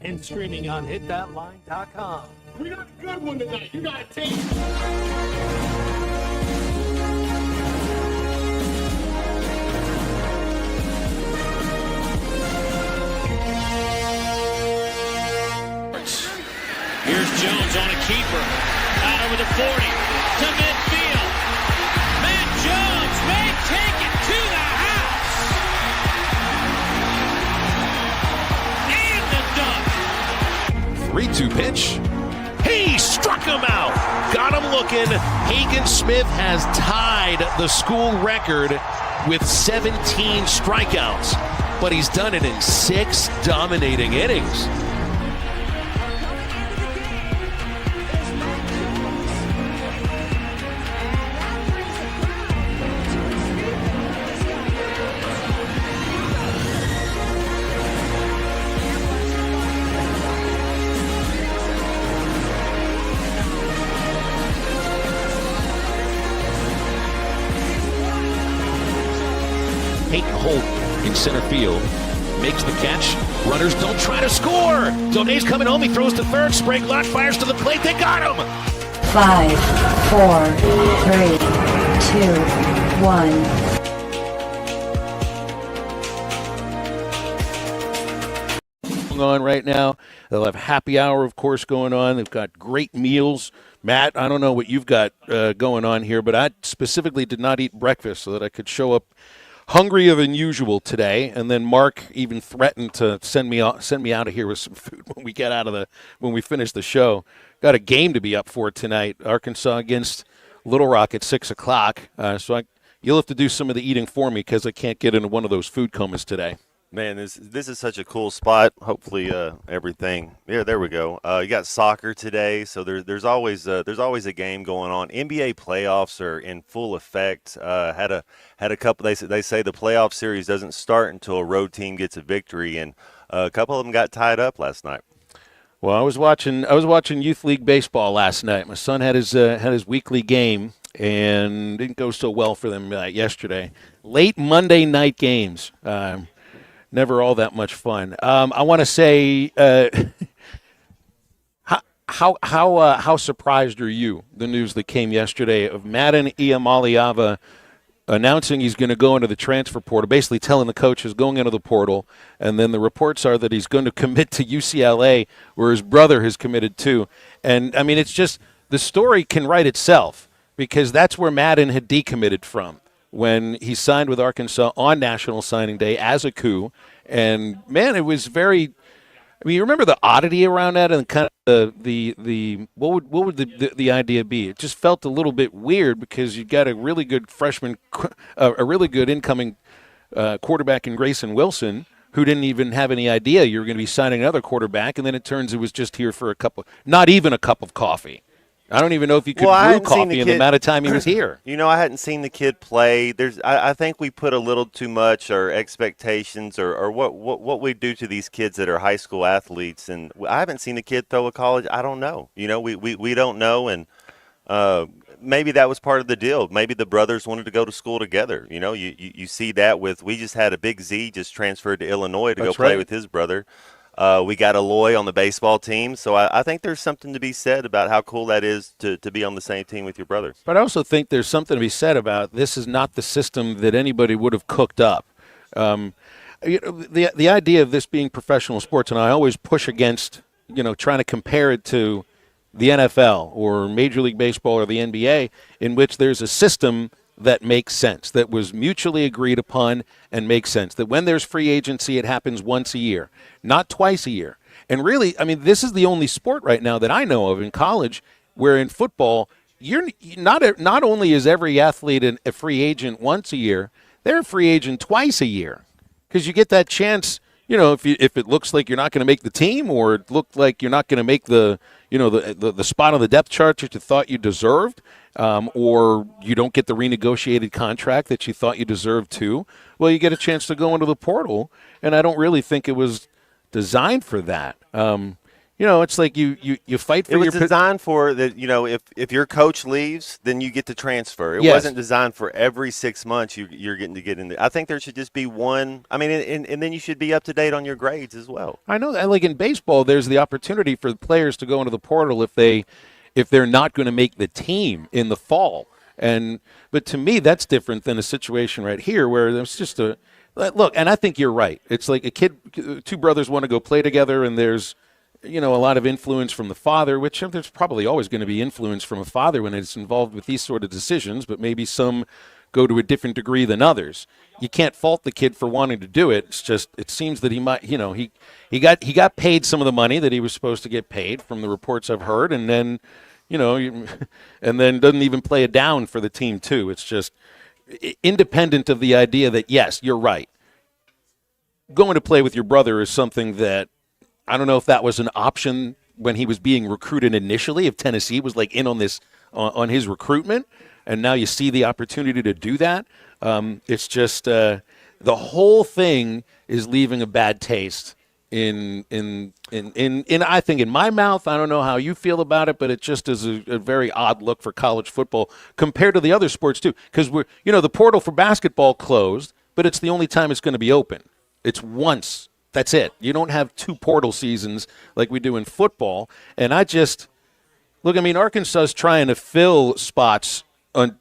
and streaming on hitthatline.com. We got a good one tonight. You got a team. Here's Jones on a keeper. Out over the 40 to midfield. Matt Jones may take it to the house. And the dunk. 3-2 pitch. He struck him out. Got him looking. Hagen Smith has tied the school record with 17 strikeouts, but he's done it in 6 dominating innings. Peyton Holt in center field makes the catch. Runners don't try to score. Donay's coming home. He throws to third. Sprague fires to the plate. They got him. 5, 4, 3, 2, 1. On right now. They'll have happy hour, of course, going on. They've got great meals. Matt, I don't know what you've got going on here, but I specifically did not eat breakfast so that I could show up hungrier than usual today. And then Mark even threatened to send me out of here with some food when we finish the show. Got a game to be up for tonight, Arkansas against Little Rock at 6:00. So you'll have to do some of the eating for me because I can't get into one of those food comas today. Man, this is such a cool spot. Hopefully, everything. Yeah, there we go. You got soccer today, so there's always a game going on. NBA playoffs are in full effect. Had a couple. They say the playoff series doesn't start until a road team gets a victory, and a couple of them got tied up last night. Well, I was watching youth league baseball last night. My son had his weekly game, and didn't go so well for them yesterday. Late Monday night games. Never all that much fun. I want to say, how surprised are you? The news that came yesterday of Madden Iamaliava announcing he's going to go into the transfer portal, basically telling the coach he's going into the portal, and then the reports are that he's going to commit to UCLA, where his brother has committed to. And I mean, it's just the story can write itself because that's where Madden had decommitted from when he signed with Arkansas on National Signing Day as a coup. And, man, it was very – I mean, you remember the oddity around that and kind of the what would the idea be? It just felt a little bit weird because you got a really good freshman – a really good incoming quarterback in Grayson Wilson who didn't even have any idea you were going to be signing another quarterback, and then it turns it was just here for not even a cup of coffee. I don't even know if you could brew coffee in the amount of time he was here. You know, I hadn't seen the kid play. I think we put a little too much or expectations or what we do to these kids that are high school athletes. And I haven't seen the kid throw a college. I don't know. You know, we don't know. And maybe that was part of the deal. Maybe the brothers wanted to go to school together. You know, you see that we just had a Big Z just transferred to Illinois to go play with his brother. We got Aloy on the baseball team, so I think there's something to be said about how cool that is to be on the same team with your brother. But I also think there's something to be said about this is not the system that anybody would have cooked up. The idea of this being professional sports, and I always push against trying to compare it to the NFL or Major League Baseball or the NBA, in which there's a system that makes sense, that was mutually agreed upon and makes sense, that when there's free agency, it happens once a year, not twice a year. And really, I mean, this is the only sport right now that I know of in college where in football, you're not only is every athlete a free agent once a year, they're a free agent twice a year because you get that chance, if it looks like you're not going to make the team or it looked like you're not going to make the spot on the depth chart that you thought you deserved, or you don't get the renegotiated contract that you thought you deserved to, well, you get a chance to go into the portal, and I don't really think it was designed for that. it's like you fight for It was your designed for that. If your coach leaves, then you get to transfer. It Yes. wasn't designed for every 6 months you're getting to get in there. I think there should just be one. I mean, and then you should be up to date on your grades as well. I know that, like in baseball, there's the opportunity for the players to go into the portal if they're not going to make the team in the fall. But to me, that's different than a situation right here where there's just a look. And I think you're right. It's like two brothers want to go play together, and there's a lot of influence from the father, which there's probably always going to be influence from a father when it's involved with these sort of decisions, but maybe some go to a different degree than others. You can't fault the kid for wanting to do it. It's just, it seems that he might, he got paid some of the money that he was supposed to get paid from the reports I've heard, and then, and then doesn't even play it down for the team too. It's just independent of the idea that, yes, you're right. Going to play with your brother is something that I don't know if that was an option when he was being recruited initially, if Tennessee was like in on this, on his recruitment, and now you see the opportunity to do that. It's just the whole thing is leaving a bad taste in I think in my mouth. I don't know how you feel about it, but it just is a very odd look for college football compared to the other sports too. Because the portal for basketball closed, but it's the only time it's going to be open. It's once. That's it. You don't have two portal seasons like we do in football. And Arkansas is trying to fill spots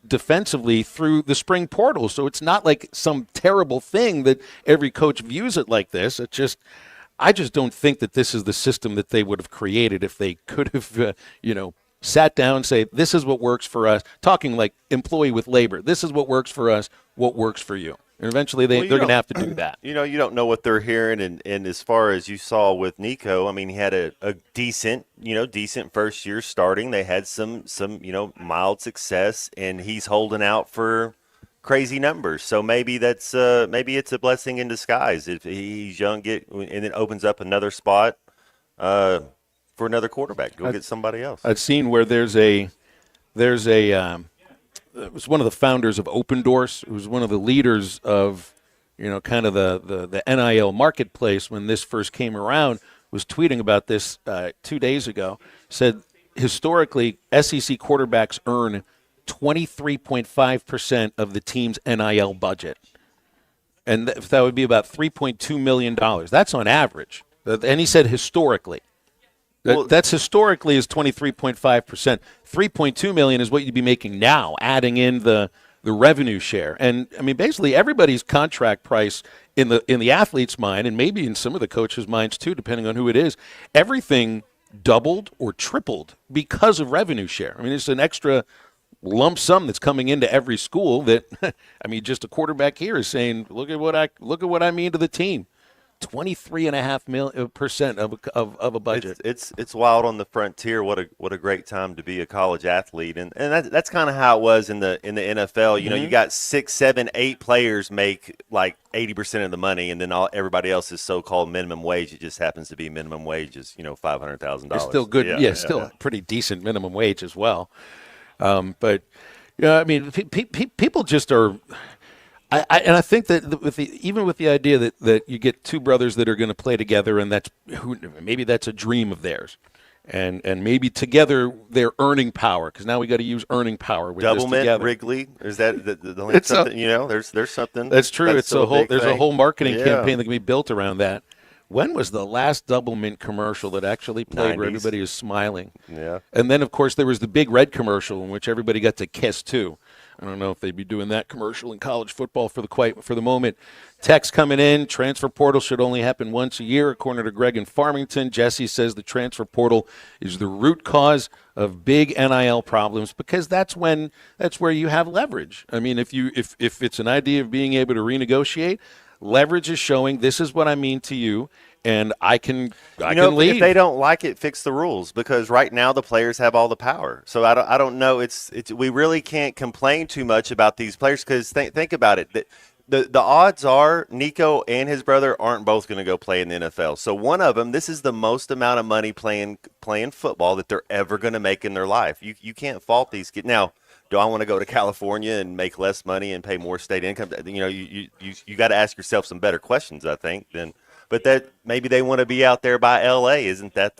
defensively through the spring portal. So it's not like some terrible thing that every coach views it like this. I just don't think that this is the system that they would have created if they could have, sat down and say, this is what works for us, talking like employee with labor. This is what works for us, what works for you. And eventually they're going to have to do that. You don't know what they're hearing. And as far as you saw with Nico, I mean, he had a decent first year starting. They had some mild success, and he's holding out for crazy numbers. So maybe it's a blessing in disguise if he's young, and it opens up another spot for another quarterback. Go get somebody else. I've seen where there's a it was one of the founders of Open Doors, who was one of the leaders of, kind of the NIL marketplace when this first came around, was tweeting about this 2 days ago, said historically SEC quarterbacks earn 23.5% of the team's NIL budget. And that would be about $3.2 million. That's on average. And he said historically. That's historically is 23.5%. $3.2 million is what you'd be making now, adding in the revenue share. And I mean, basically everybody's contract price in the athlete's mind, and maybe in some of the coaches' minds too, depending on who it is, everything doubled or tripled because of revenue share. I mean, it's an extra lump sum that's coming into every school that, I mean, just a quarterback here is saying, look at what I mean to the team. 23.5% of a budget. It's wild on the frontier. What a great time to be a college athlete, and that's kind of how it was in the NFL. You got 6, 7, 8 players make like 80% of the money, and then everybody else is so-called minimum wage. It just happens to be minimum wage is $500,000. It's still good. Still pretty decent minimum wage as well. But I mean, people just are. I think that even with the idea that you get two brothers that are going to play together, and maybe that's a dream of theirs, and maybe together they're earning power, because now we got to use earning power with this together. Wrigley, is that it's something? There's something. That's true. There's a whole marketing Yeah. campaign that can be built around that. When was the last Double Mint commercial that actually played 90s. where everybody was smiling? Yeah. And then, of course, there was the Big Red commercial in which everybody got to kiss, too. I don't know if they'd be doing that commercial in college football for the moment. Text coming in, transfer portal should only happen once a year, according to Greg in Farmington. Jesse says the transfer portal is the root cause of big NIL problems, because that's where you have leverage. I mean, if it's an idea of being able to renegotiate, leverage is showing this is what I mean to you, and I can leave. If they don't like it, fix the rules, because right now the players have all the power. So I don't know. We really can't complain too much about these players, because think about it. The odds are Nico and his brother aren't both going to go play in the NFL. So one of them, this is the most amount of money playing football that they're ever going to make in their life. You can't fault these kids. Now, do I want to go to California and make less money and pay more state income? You got to ask yourself some better questions, I think, than but that maybe they want to be out there by L.A. Isn't that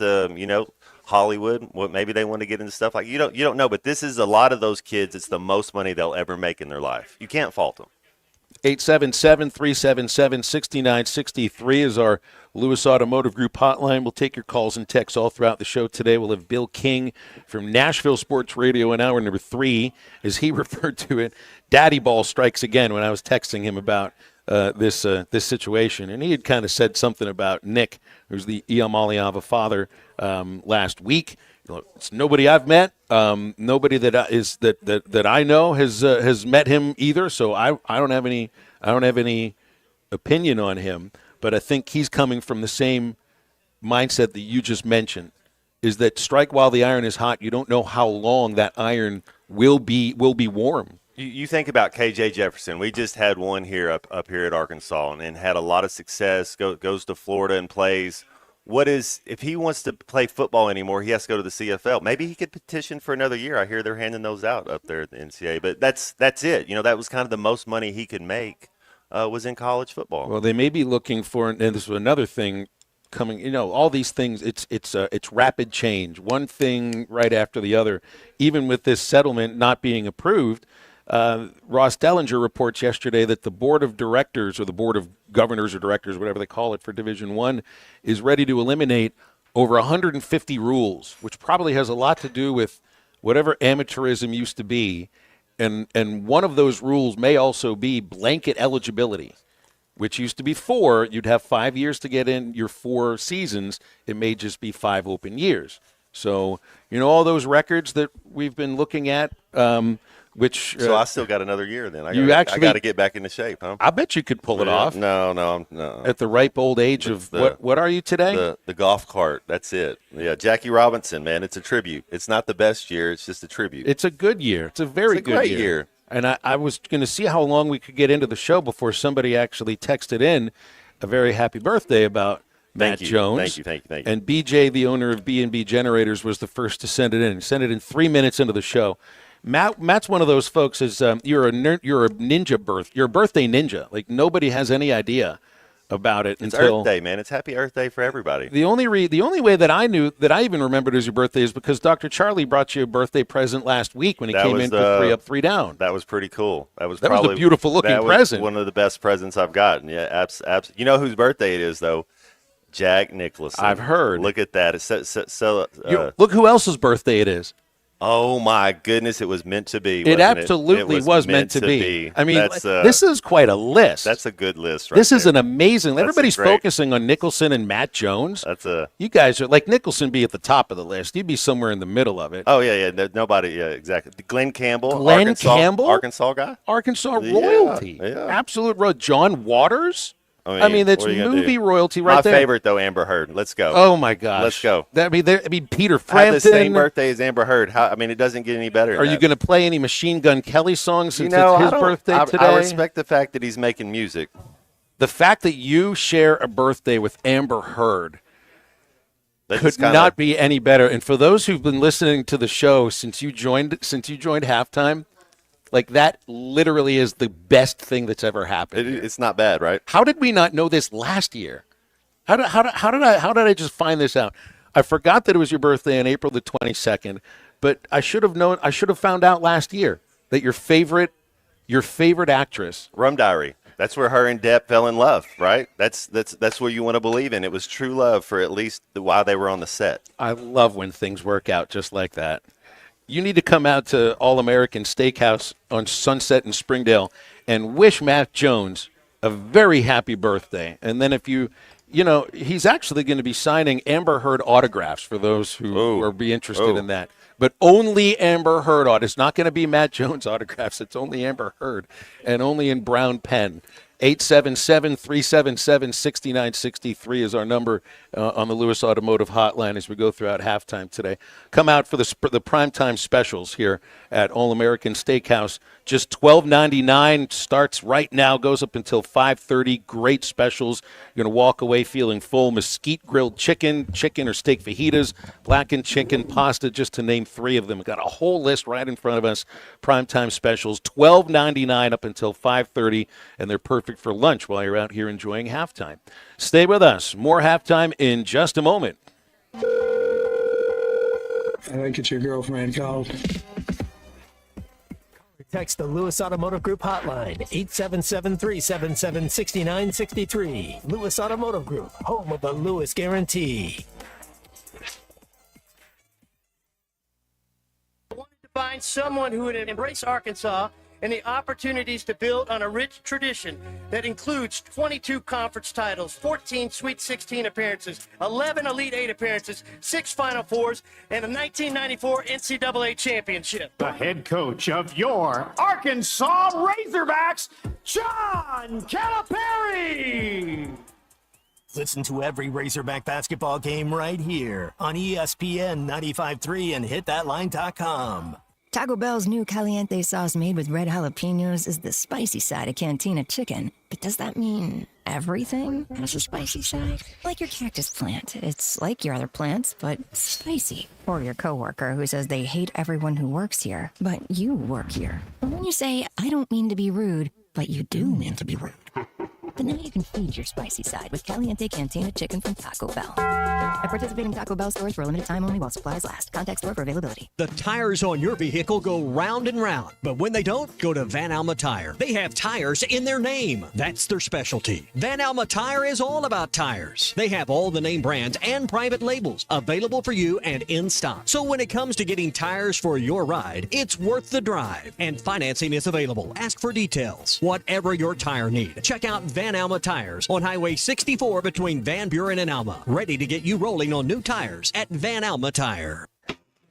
Hollywood? What maybe they want to get into stuff like you don't know. But this is a lot of those kids. It's the most money they'll ever make in their life. You can't fault them. 877-377-6963 is our Lewis Automotive Group hotline. We'll take your calls and texts all throughout the show today. We'll have Bill King from Nashville Sports Radio in hour number 3, as he referred to it. Daddy ball strikes again when I was texting him about this situation. And he had kind of said something about Nick, who's the Iamaleava father, last week. It's nobody I've met. Nobody that I know has met him either. So I don't have any opinion on him. But I think he's coming from the same mindset that you just mentioned. Is that strike while the iron is hot? You don't know how long that iron will be warm. You think about KJ Jefferson. We just had one here up here at Arkansas and had a lot of success. Goes to Florida and plays. If he wants to play football anymore, he has to go to the CFL. Maybe he could petition for another year. I hear they're handing those out up there at the NCAA. But that's it. That was kind of the most money he could make was in college football. Well, they may be looking for, and this was another thing coming. All these things. It's rapid change. One thing right after the other. Even with this settlement not being approved. Ross Dellinger reports yesterday that the board of directors or the board of governors or directors, whatever they call it for Division I, is ready to eliminate over 150 rules, which probably has a lot to do with whatever amateurism used to be. And one of those rules may also be blanket eligibility, which used to be 4. You'd have 5 years to get in your 4 seasons. It may just be 5 open years. So, all those records that we've been looking at, so I still got another year then. I got to get back into shape, huh? I bet you could pull it off. No. At the ripe old age of what are you today? The golf cart. That's it. Yeah, Jackie Robinson, man. It's a tribute. It's not the best year. It's just a tribute. It's a good year. It's a very good great year. And I was going to see how long we could get into the show before somebody actually texted in a very happy birthday about Matt Jones. Thank you. And BJ, the owner of B&B Generators, was the first to send it in. He sent it in 3 minutes into the show. Matt's one of those folks. You're a ninja You're a birthday ninja. Like nobody has any idea about it until Earth Day, man. It's Happy Earth Day for everybody. The only way that I knew that I even remembered it was your birthday is because Dr. Charlie brought you a birthday present last week when he came in for 3 Up, 3 Down. That was pretty cool. That was a beautiful looking present. One of the best presents I've gotten. Yeah, You know whose birthday it is though? Jack Nicholson. I've heard. Look at that. Look who else's birthday it is. Oh, my goodness, it was meant to be. It absolutely was meant to be. I mean, this is quite a list. That's a good list, right? This is an amazing. Everybody's focusing on Nicholson and Matt Jones. You guys are like Nicholson be at the top of the list. You'd be somewhere in the middle of it. Oh, yeah. Nobody, yeah, exactly. Glenn Campbell. Arkansas guy? Arkansas royalty. Yeah. Absolute John Waters. I mean that's movie royalty right there. My favorite, though, Amber Heard. Let's go. Oh, my gosh. Let's go. Peter Frampton. I have the same birthday as Amber Heard. It doesn't get any better. Are you going to play any Machine Gun Kelly songs since it's his birthday today? I respect the fact that he's making music. The fact that you share a birthday with Amber Heard could not be any better. And for those who've been listening to the show since you joined halftime, like that literally is the best thing that's ever happened. It's not bad, right? How did we not know this last year? How did I just find this out? I forgot that it was your birthday on April the 22nd, but I should have known. I should have found out last year that your favorite actress, Rum Diary. That's where her and Depp fell in love, right? That's what you want to believe in. It was true love for at least while they were on the set. I love when things work out just like that. You need to come out to All-American Steakhouse on Sunset in Springdale and wish Matt Jones a very happy birthday. And then if he's actually going to be signing Amber Heard autographs for those who are be interested in that. But only Amber Heard It's not going to be Matt Jones autographs. It's only Amber Heard and only in brown pen. 877-377-6963 is our number on the Lewis Automotive Hotline as we go throughout halftime today. Come out for the primetime specials here at All-American Steakhouse. Just $12.99 starts right now, goes up until 5:30. Great specials. You're going to walk away feeling full. Mesquite grilled chicken or steak fajitas, blackened chicken, pasta, just to name 3 of them. We've got a whole list right in front of us. Primetime specials, $12.99 up until 5:30, and they're perfect perfect for lunch while you're out here enjoying halftime. Stay with us. More halftime in just a moment. I think it's your girlfriend called. Text the Lewis Automotive Group hotline, 877-377-6963. Lewis Automotive Group, home of the Lewis Guarantee. I wanted to find someone who would embrace Arkansas and the opportunities to build on a rich tradition that includes 22 conference titles, 14 Sweet 16 appearances, 11 Elite 8 appearances, 6 Final Fours, and a 1994 NCAA championship. The head coach of your Arkansas Razorbacks, John Calipari. Listen to every Razorback basketball game right here on ESPN 95.3 and hitthatline.com. Taco Bell's new Caliente sauce made with red jalapenos is the spicy side of Cantina chicken. But does that mean everything has a spicy side? Like your cactus plant. It's like your other plants, but spicy. Or your coworker who says they hate everyone who works here, but you work here. And when you say, I don't mean to be rude, but you do mean to be rude. But now you can feed your spicy side with Caliente Cantina chicken from Taco Bell. At participating Taco Bell stores for a limited time only while supplies last. Contact store for availability. The tires on your vehicle go round and round, but when they don't, go to Van Alma Tire. They have tires in their name. That's their specialty. Van Alma Tire is all about tires. They have all the name brands and private labels available for you and in stock. So when it comes to getting tires for your ride, it's worth the drive. And financing is available. Ask for details. Whatever your tire need, check out Van Alma Tires on Highway 64 between Van Buren and Alma. Ready to get you rolling on new tires at Van Alma Tire.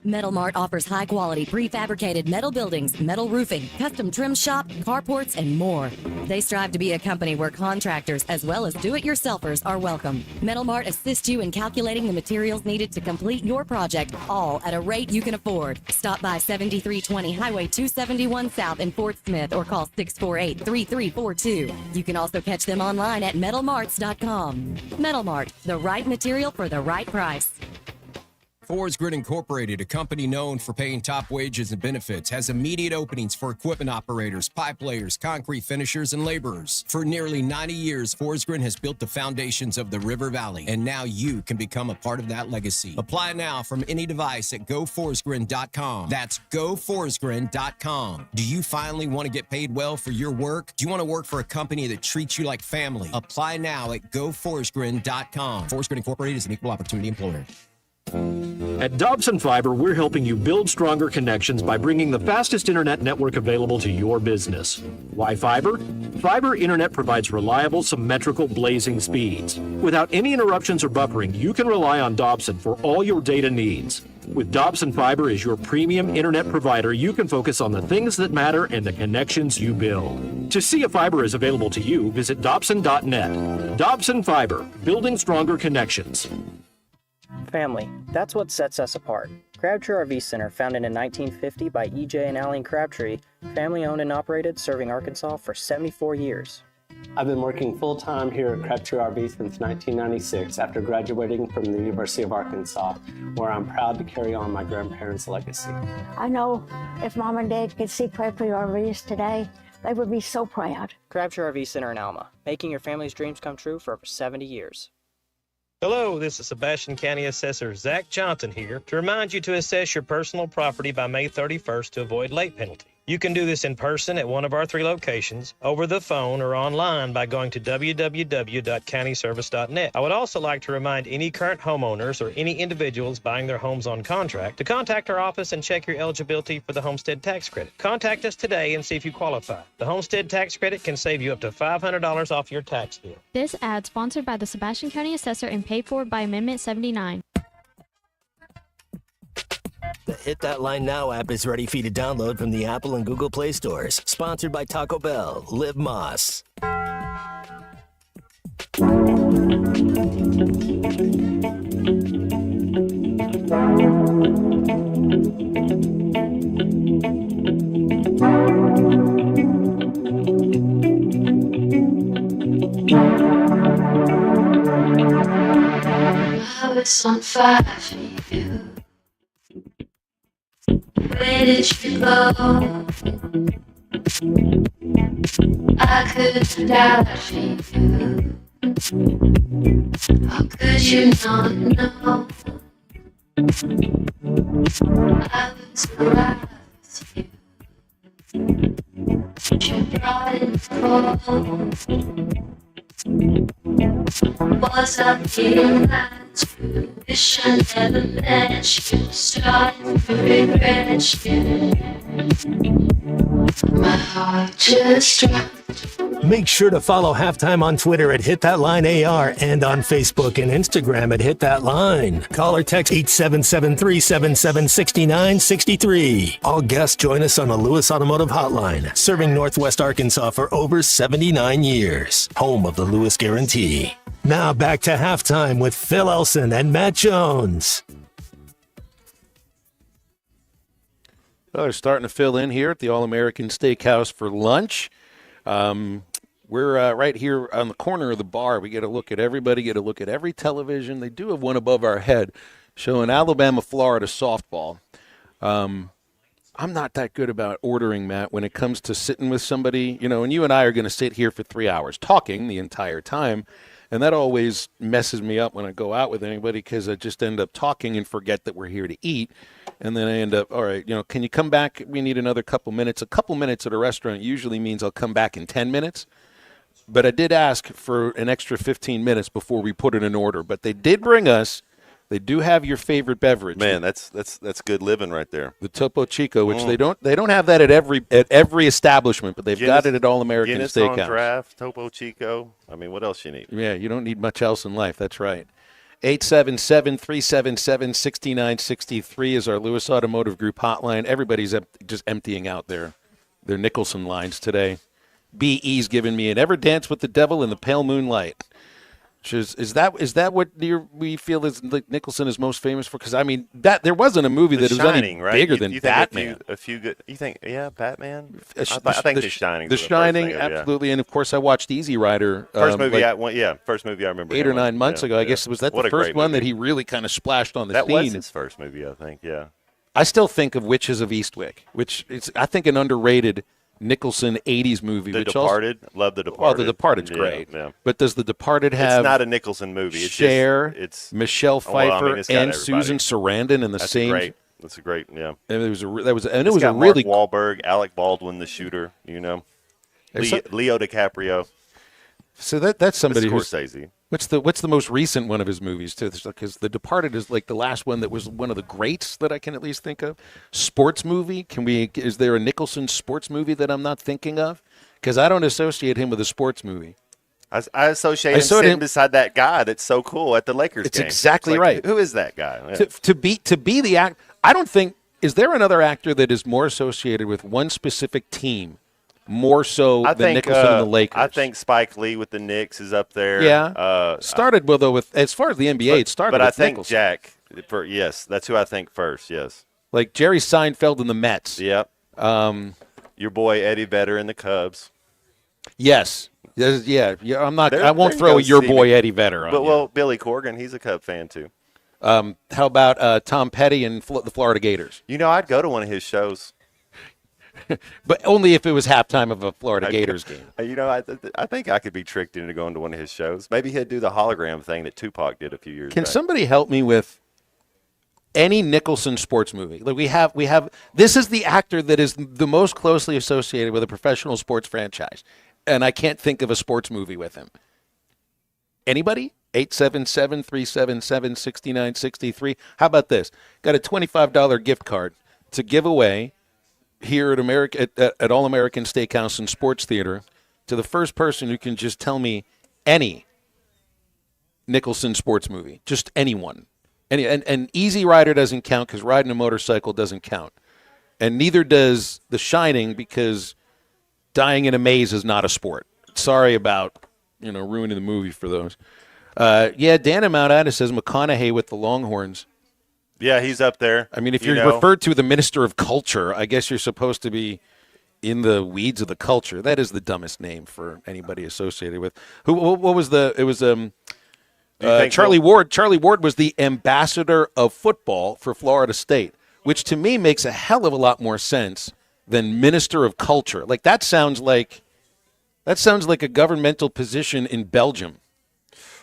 Metal Mart offers high-quality prefabricated metal buildings, metal roofing, custom trim shop, carports, and more. They strive to be a company where contractors as well as do-it-yourselfers are welcome. Metal Mart assists you in calculating the materials needed to complete your project, all at a rate you can afford. Stop by 7320 Highway 271 South in Fort Smith or call 648-3342. You can also catch them online at metalmarts.com. Metal Mart, the right material for the right price. Forest Grid Incorporated, a company known for paying top wages and benefits, has immediate openings for equipment operators, pipe layers, concrete finishers, and laborers. For nearly 90 years, Forest Grid has built the foundations of the River Valley, and now you can become a part of that legacy. Apply now from any device at GoForestGrid.com. That's GoForestGrid.com. Do you finally want to get paid well for your work? Do you want to work for a company that treats you like family? Apply now at GoForestGrid.com. Forest Grid Incorporated is an equal opportunity employer. At Dobson Fiber, we're helping you build stronger connections by bringing the fastest internet network available to your business. Why fiber? Fiber internet provides reliable, symmetrical, blazing speeds. Without any interruptions or buffering, you can rely on Dobson for all your data needs. With Dobson Fiber as your premium internet provider, you can focus on the things that matter and the connections you build. To see if fiber is available to you, visit Dobson.net. Dobson Fiber, building stronger connections. Family, that's what sets us apart. Crabtree RV Center, founded in 1950 by E.J. and Aline Crabtree, family owned and operated, serving Arkansas for 74 years. I've been working full-time here at Crabtree RV since 1996 after graduating from the University of Arkansas, where I'm proud to carry on my grandparents' legacy. I know if Mom and Dad could see Crabtree RVs today, they would be so proud. Crabtree RV Center in Alma, making your family's dreams come true for over 70 years. Hello, this is Sebastian County Assessor Zach Johnson here to remind you to assess your personal property by May 31st to avoid late penalty. You can do this in person at one of our 3 locations, over the phone, or online by going to www.countyservice.net. I would also like to remind any current homeowners or any individuals buying their homes on contract to contact our office and check your eligibility for the homestead tax credit. Contact us today and see if you qualify. The homestead tax credit can save you up to $500 off your tax bill. This ad sponsored by the Sebastian County Assessor and paid for by Amendment 79. The Hit That Line Now app is ready for you to download from the Apple and Google Play stores. Sponsored by Taco Bell. Live Moss. I was on fire for you. Where did you go? I could die for you. How could you not know? I was right with you. You brought it cold. Was I feeling that you wish I never met you? Starting to regret you. My heart just dropped. Make sure to follow Halftime on Twitter at HitThatLineAR and on Facebook and Instagram at HitThatLine. Call or text 877-377-6963. All guests join us on the Lewis Automotive Hotline, serving Northwest Arkansas for over 79 years. Home of the Lewis Guarantee. Now back to Halftime with Phil Elson and Matt Jones. Well, they're starting to fill in here at the All-American Steakhouse for lunch. We're right here on the corner of the bar. We get a look at everybody, get a look at every television. They do have one above our head showing Alabama-Florida softball. I'm not that good about ordering, Matt, when it comes to sitting with somebody. You know, and you and I are going to sit here for 3 hours talking the entire time, and that always messes me up when I go out with anybody because I just end up talking and forget that we're here to eat. And then I end up, all right, can you come back? We need another couple minutes. A couple minutes at a restaurant usually means I'll come back in 10 minutes. But I did ask for an extra 15 minutes before we put in an order. But they did bring us, they do have your favorite beverage. Man, that's good living right there. The Topo Chico, which they don't have that at every establishment, but they've got it at All American Guinness Steakhouse. On draft, Topo Chico. I mean, what else you need? Yeah, you don't need much else in life. That's right. 877-377-6963 is our Lewis Automotive Group hotline. Everybody's just emptying out their Nicholson lines today. BE's given me an Ever Dance with the Devil in the Pale Moonlight. Is that what we feel is Nicholson is most famous for? Because I mean that there wasn't a movie that was any bigger than Batman. A few good. You think Batman? I think The Shining. The Shining, absolutely, and of course I watched Easy Rider. First movie I remember. 8 or 9 months ago. I guess was that the first one that he really kind of splashed on the scene. That was his first movie, I think. Yeah. I still think of Witches of Eastwick, which is I think an underrated Nicholson 80s movie. The Departed. Love The Departed. Oh, The Departed's great. Yeah. But does The Departed have... It's not a Nicholson movie. It's Cher, it's Michelle Pfeiffer, and everybody. Susan Sarandon in the same... That's a great, yeah. And it was a really... Mark Wahlberg, Alec Baldwin, the shooter, Leo DiCaprio. So that's somebody who's... Scorsese. What's the most recent one of his movies, too? Because The Departed is like the last one that was one of the greats that I can at least think of. Sports movie? Is there a Nicholson sports movie that I'm not thinking of? Because I don't associate him with a sports movie. I associate him sitting beside that guy that's so cool at the Lakers game. It's exactly right. Who is that guy? Yeah. To be the act, I don't think, is there another actor that is more associated with one specific team more so than Nicholson and the Lakers? I think Spike Lee with the Knicks is up there. Yeah. Started with as far as the NBA, it started with Nicholson. Jack. Yes, that's who I think first. Yes. Like Jerry Seinfeld in the Mets. Yep. Your boy Eddie Vedder in the Cubs. Yes. Yeah. I'm not. I won't throw your boy Eddie Vedder on. But Billy Corgan, he's a Cub fan too. How about Tom Petty and the Florida Gators? I'd go to one of his shows. But only if it was halftime of a Florida Gators game. I think I could be tricked into going to one of his shows. Maybe he'd do the hologram thing that Tupac did a few years back. Can somebody help me with any Nicholson sports movie? Like we have. This is the actor that is the most closely associated with a professional sports franchise, and I can't think of a sports movie with him. Anybody? 877-377-6963. How about this? Got a $25 gift card to give away here at All American Steakhouse and Sports Theater to the first person who can just tell me any Nicholson sports movie, just anyone. And Easy Rider doesn't count because riding a motorcycle doesn't count. And neither does The Shining because dying in a maze is not a sport. Sorry about, ruining the movie for those. Dan in Mount Ida says McConaughey with the Longhorns. Yeah, he's up there. I mean, if you're referred to the Minister of Culture, I guess you're supposed to be in the weeds of the culture. That is the dumbest name for anybody associated with. What was it was Charlie Ward. Charlie Ward was the ambassador of football for Florida State, which to me makes a hell of a lot more sense than Minister of Culture. Like that sounds like a governmental position in Belgium.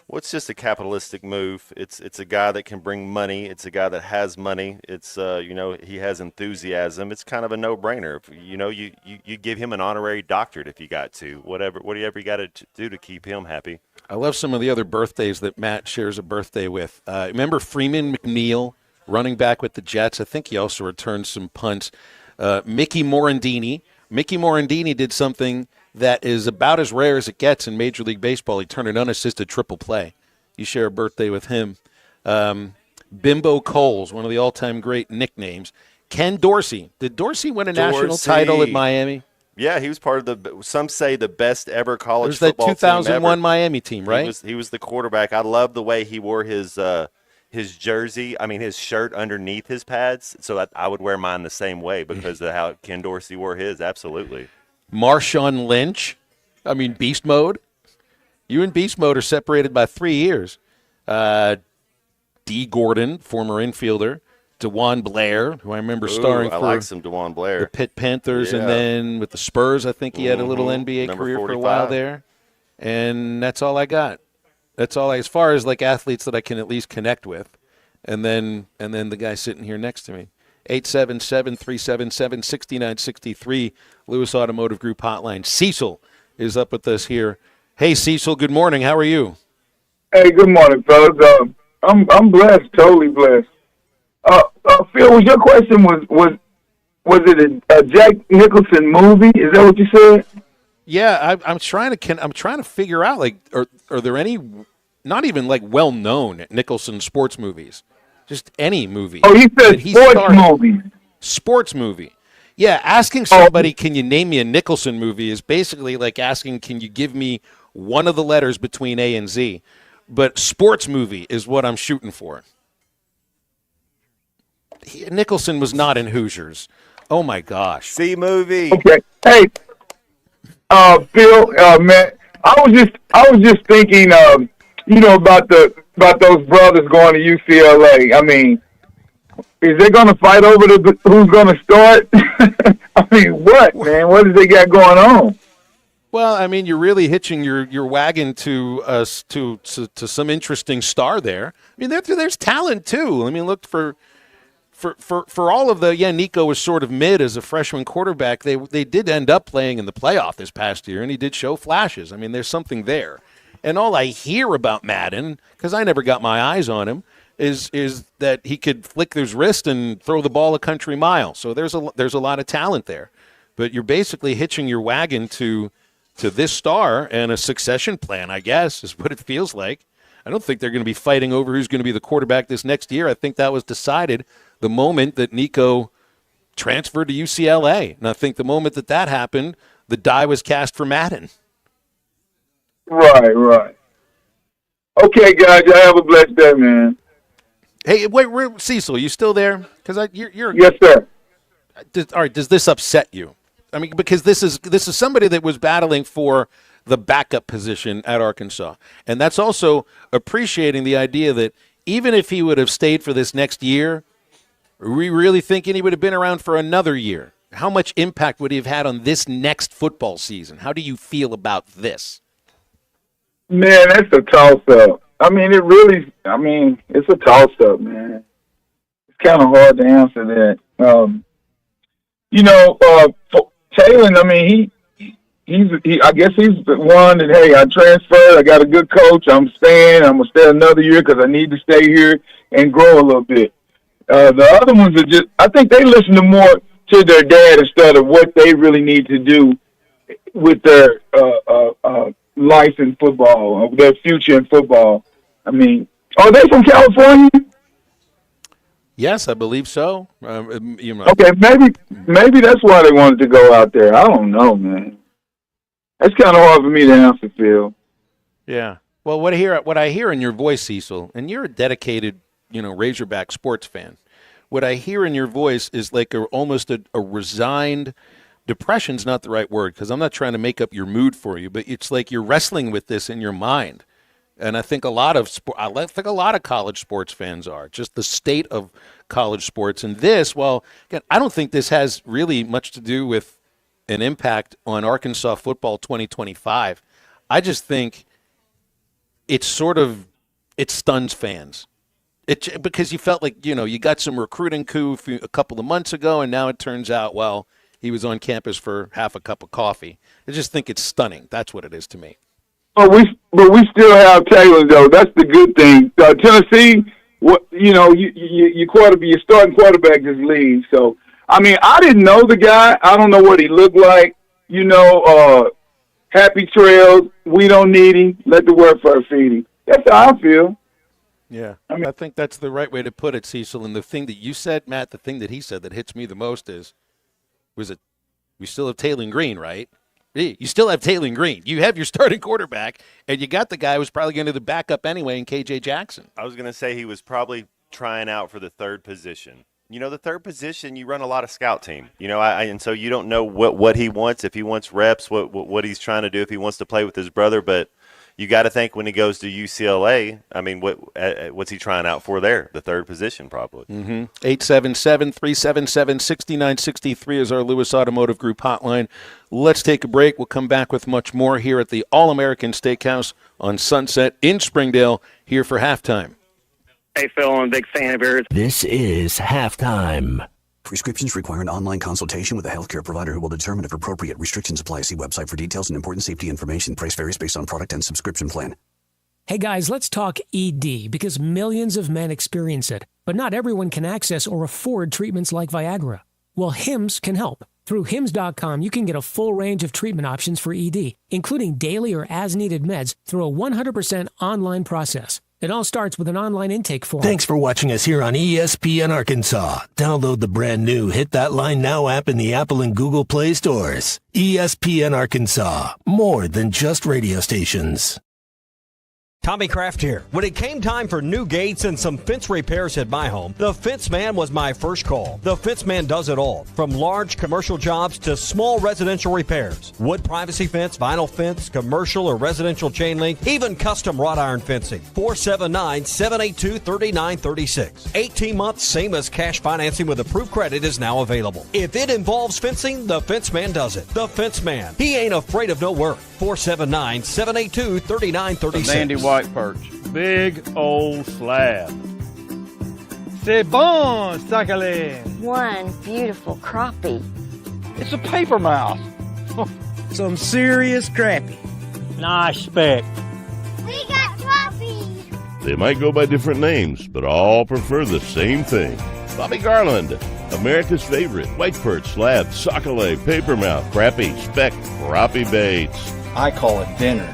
Well, it's just a capitalistic move. It's a guy that can bring money. It's a guy that has money. It's he has enthusiasm. It's kind of a no-brainer. You give him an honorary doctorate if you got to. Whatever you got to do to keep him happy. I love some of the other birthdays that Matt shares a birthday with. Remember Freeman McNeil, running back with the Jets? I think he also returned some punts. Mickey Morandini. Mickey Morandini did something that is about as rare as it gets in Major League Baseball. He turned an unassisted triple play. You share a birthday with him. Bimbo Coles, one of the all-time great nicknames. Ken Dorsey. Did Dorsey win a national title at Miami? Yeah, he was part of some say the best ever college football team. There's that 2001 Miami team, right? He was the quarterback. I love the way he wore his jersey, his shirt underneath his pads, so I would wear mine the same way because of how Ken Dorsey wore his, absolutely. Marshawn Lynch, Beast Mode. You and Beast Mode are separated by 3 years. D. Gordon, former infielder. DeJuan Blair, who I remember starring for like some DeJuan Blair. The Pitt Panthers, and then with the Spurs, I think he had a little NBA Number career 45. for a while there. And that's all I got. That's all as far as like athletes that I can at least connect with. And then the guy sitting here next to me. 877-377-6963, Lewis Automotive Group hotline. Cecil is up with us here. Hey, Cecil, good morning. How are you? Hey, good morning, fellas. I'm blessed, totally blessed. Phil, was your question was it a Jack Nicholson movie? Is that what you said? Yeah, I'm trying to figure out, like, are there any, not even like well-known Nicholson sports movies, just any movie. Oh, he said sports movie. Sports movie. Yeah, asking somebody, can you name me a Nicholson movie is basically like asking, can you give me one of the letters between A and Z? But sports movie is what I'm shooting for. Nicholson was not in Hoosiers. Oh, my gosh. C movie. Okay. Hey, Phil, man, I was just thinking, about those brothers going to UCLA. Is they going to fight over who's going to start? What, man? What do they got going on? Well, you're really hitching your wagon to some interesting star there. There's talent too. Look for all of the Nico was sort of mid as a freshman quarterback. They did end up playing in the playoff this past year, and he did show flashes. There's something there. And all I hear about Madden, because I never got my eyes on him, is that he could flick his wrist and throw the ball a country mile. So there's a lot of talent there. But you're basically hitching your wagon to this star and a succession plan, I guess, is what it feels like. I don't think they're going to be fighting over who's going to be the quarterback this next year. I think that was decided the moment that Nico transferred to UCLA. And I think the moment that happened, the die was cast for Madden. Right. Okay, guys, y'all have a blessed day, man. Hey, wait, Cecil, you still there? Because you're yes, sir. All right, does this upset you? Because this is somebody that was battling for the backup position at Arkansas. And that's also appreciating the idea that even if he would have stayed for this next year, are we really thinking he would have been around for another year? How much impact would he have had on this next football season? How do you feel about this? Man, that's a toss-up. It's a toss-up, man. It's kind of hard to answer that. Taylor, I guess he's the one that, hey, I transferred, I got a good coach, I'm going to stay another year because I need to stay here and grow a little bit. The other ones are just, I think they listen more to their dad instead of what they really need to do with their life in football, their future in football. Are they from California? Yes, I believe so. Okay, maybe that's why they wanted to go out there. I don't know, man. That's kind of hard for me to answer, Phil. Yeah. Well, what I hear in your voice, Cecil, and you're a dedicated, Razorback sports fan. What I hear in your voice is like almost a resigned. Depression's not the right word because I'm not trying to make up your mood for you, but it's like you're wrestling with this in your mind. And I think a lot of college sports fans are, just the state of college sports. And this, well, again, I don't think this has really much to do with an impact on Arkansas football 2025. I just think it stuns fans. Because you felt like, you got some recruiting coup a couple of months ago, and now it turns out, well, he was on campus for half a cup of coffee. I just think it's stunning. That's what it is to me. But we still have Taylor, though. That's the good thing. Tennessee, your starting quarterback just leaves. So, I mean, I didn't know the guy. I don't know what he looked like. Happy trails. We don't need him. Let the work first feed him. That's how I feel. Yeah, I think that's the right way to put it, Cecil. And the thing that you said, Matt, the thing that he said that hits me the most was it we still have Taylor Green, right? You still have Taylor Green. You have your starting quarterback, and you got the guy who's probably going to be the backup anyway in KJ Jackson. I was going to say he was probably trying out for the third position. The third position, you run a lot of scout team. And so you don't know what he wants, if he wants reps, what he's trying to do, if he wants to play with his brother. But you got to think when he goes to UCLA, I mean, what's he trying out for there? The third position, probably. 877-377-6963 is our Lewis Automotive Group hotline. Let's take a break. We'll come back with much more here at the All-American Steakhouse on Sunset in Springdale, here for halftime. Hey, Phil, I'm a big fan of yours. This is halftime. Prescriptions require an online consultation with a healthcare provider who will determine if appropriate. Restrictions apply. See website for details and important safety information. Price varies based on product and subscription plan. Hey guys, let's talk ED, because millions of men experience it, but not everyone can access or afford treatments like Viagra. Well, Hims can help. Through Hims.com, you can get a full range of treatment options for ED, including daily or as-needed meds through a 100% online process. It all starts with an online intake form. Thanks for watching us here on ESPN Arkansas. Download the brand new Hit That Line Now app in the Apple and Google Play stores. ESPN Arkansas, more than just radio stations. Tommy Kraft here. When it came time for new gates and some fence repairs at my home, the Fence Man was my first call. The Fence Man does it all, from large commercial jobs to small residential repairs. Wood privacy fence, vinyl fence, commercial or residential chain link, even custom wrought iron fencing. 479-782-3936. 18 months, same as cash financing with approved credit is now available. If it involves fencing, the Fence Man does it. The Fence Man. He ain't afraid of no work. 479-782-3936. Mandy White Perch. Big old slab. C'est bon, sacalé. One beautiful crappie. It's a paper mouse. Some serious crappie. Nice speck. We got crappie. They might go by different names, but all prefer the same thing. Bobby Garland, America's favorite. White perch, slab, sockeye, papermouth, crappie, speck, crappie baits. I call it dinner.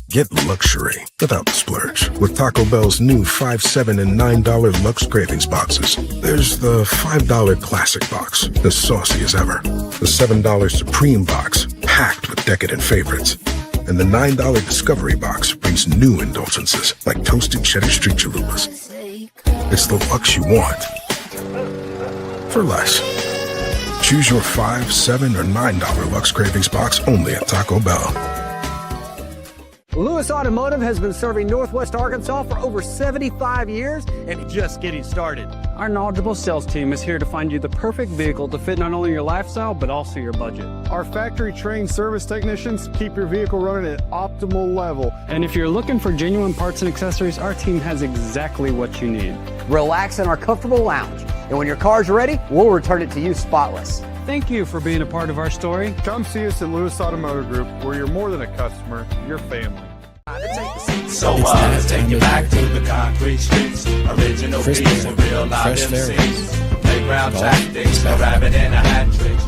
Get luxury without the splurge with Taco Bell's new $5, $7, and $9 Lux Cravings boxes. There's the $5 Classic box, the saucy as ever. The $7 Supreme box, packed with decadent favorites. And the $9 Discovery box brings new indulgences like toasted cheddar street chalupas. It's the Lux you want for less. Choose your $5, $7, or $9 Lux Cravings box only at Taco Bell. Lewis Automotive has been serving Northwest Arkansas for over 75 years and just getting started. Our knowledgeable sales team is here to find you the perfect vehicle to fit not only your lifestyle, but also your budget. Our factory-trained service technicians keep your vehicle running at optimal level. And if you're looking for genuine parts and accessories, our team has exactly what you need. Relax in our comfortable lounge. And when your car's ready, we'll return it to you spotless. Thank you for being a part of our story. Come see us at Lewis Automotive Group, where you're more than a customer, you're family. So let's take you back to the concrete streets. Original beats and real live MCs. Playground tactics, a rabbit and a hat trick.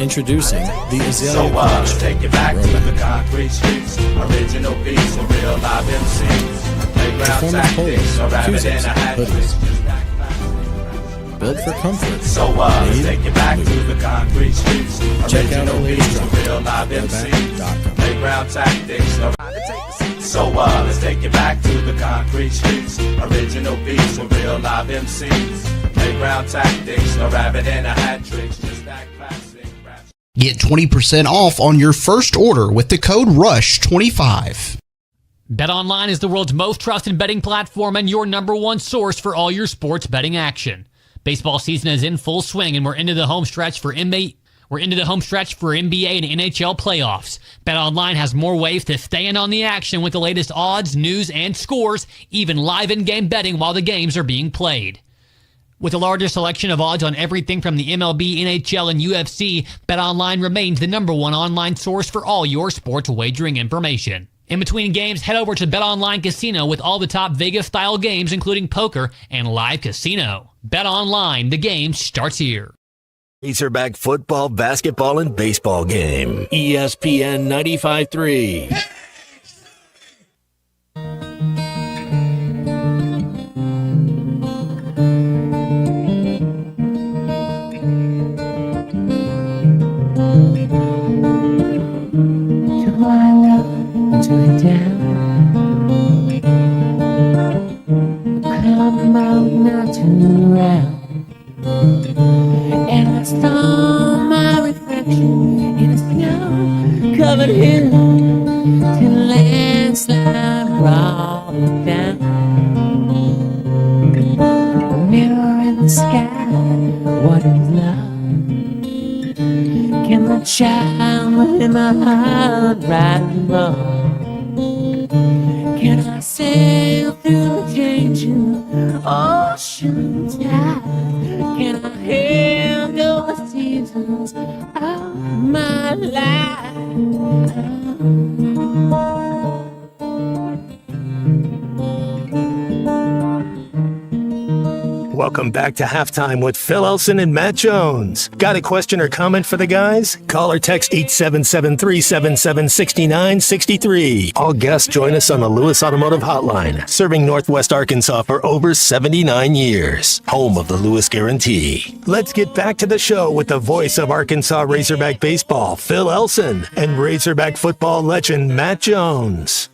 Introducing the Azalea So let's take you back to the concrete streets. Original beats and real live MCs. Playground tactics, a rabbit and a hat trick. Built for comfort. So let's take you back to the concrete streets. Check out Original our beats latest and real live MCs. Playground tactics. So let's take you back to the concrete streets. Original beats with real live MCs. Playground tactics, a rabbit and a hat trick. Just that classic rap. Get 20% off on your first order with the code RUSH25. BetOnline is the world's most trusted betting platform and your number one source for all your sports betting action. Baseball season is in full swing, and we're into the home stretch for NBA. We're into the home stretch for NBA and NHL playoffs. BetOnline has more ways to stay in on the action with the latest odds, news, and scores, even live in-game betting while the games are being played. With the largest selection of odds on everything from the MLB, NHL, and UFC, BetOnline remains the number one online source for all your sports wagering information. In between games, head over to BetOnline Casino with all the top Vegas-style games, including poker and live casino. BetOnline, the game starts here. Razorback football, basketball, and baseball game. ESPN 95.3. To it down, come out, now turn around, and I saw my reflection in the snow-covered hill till the landslide brought me down. A mirror in the sky, what is love? Can the child within my heart right and wrong? Can I sail through the changing ocean tide? Can I handle the seasons of my life? Welcome back to Halftime with Phil Elson and Matt Jones. Got a question or comment for the guys? Call or text 877-377-6963. All guests join us on the Lewis Automotive Hotline, serving Northwest Arkansas for over 79 years. Home of the Lewis Guarantee. Let's get back to the show with the voice of Arkansas Razorback baseball, Phil Elson, and Razorback football legend, Matt Jones.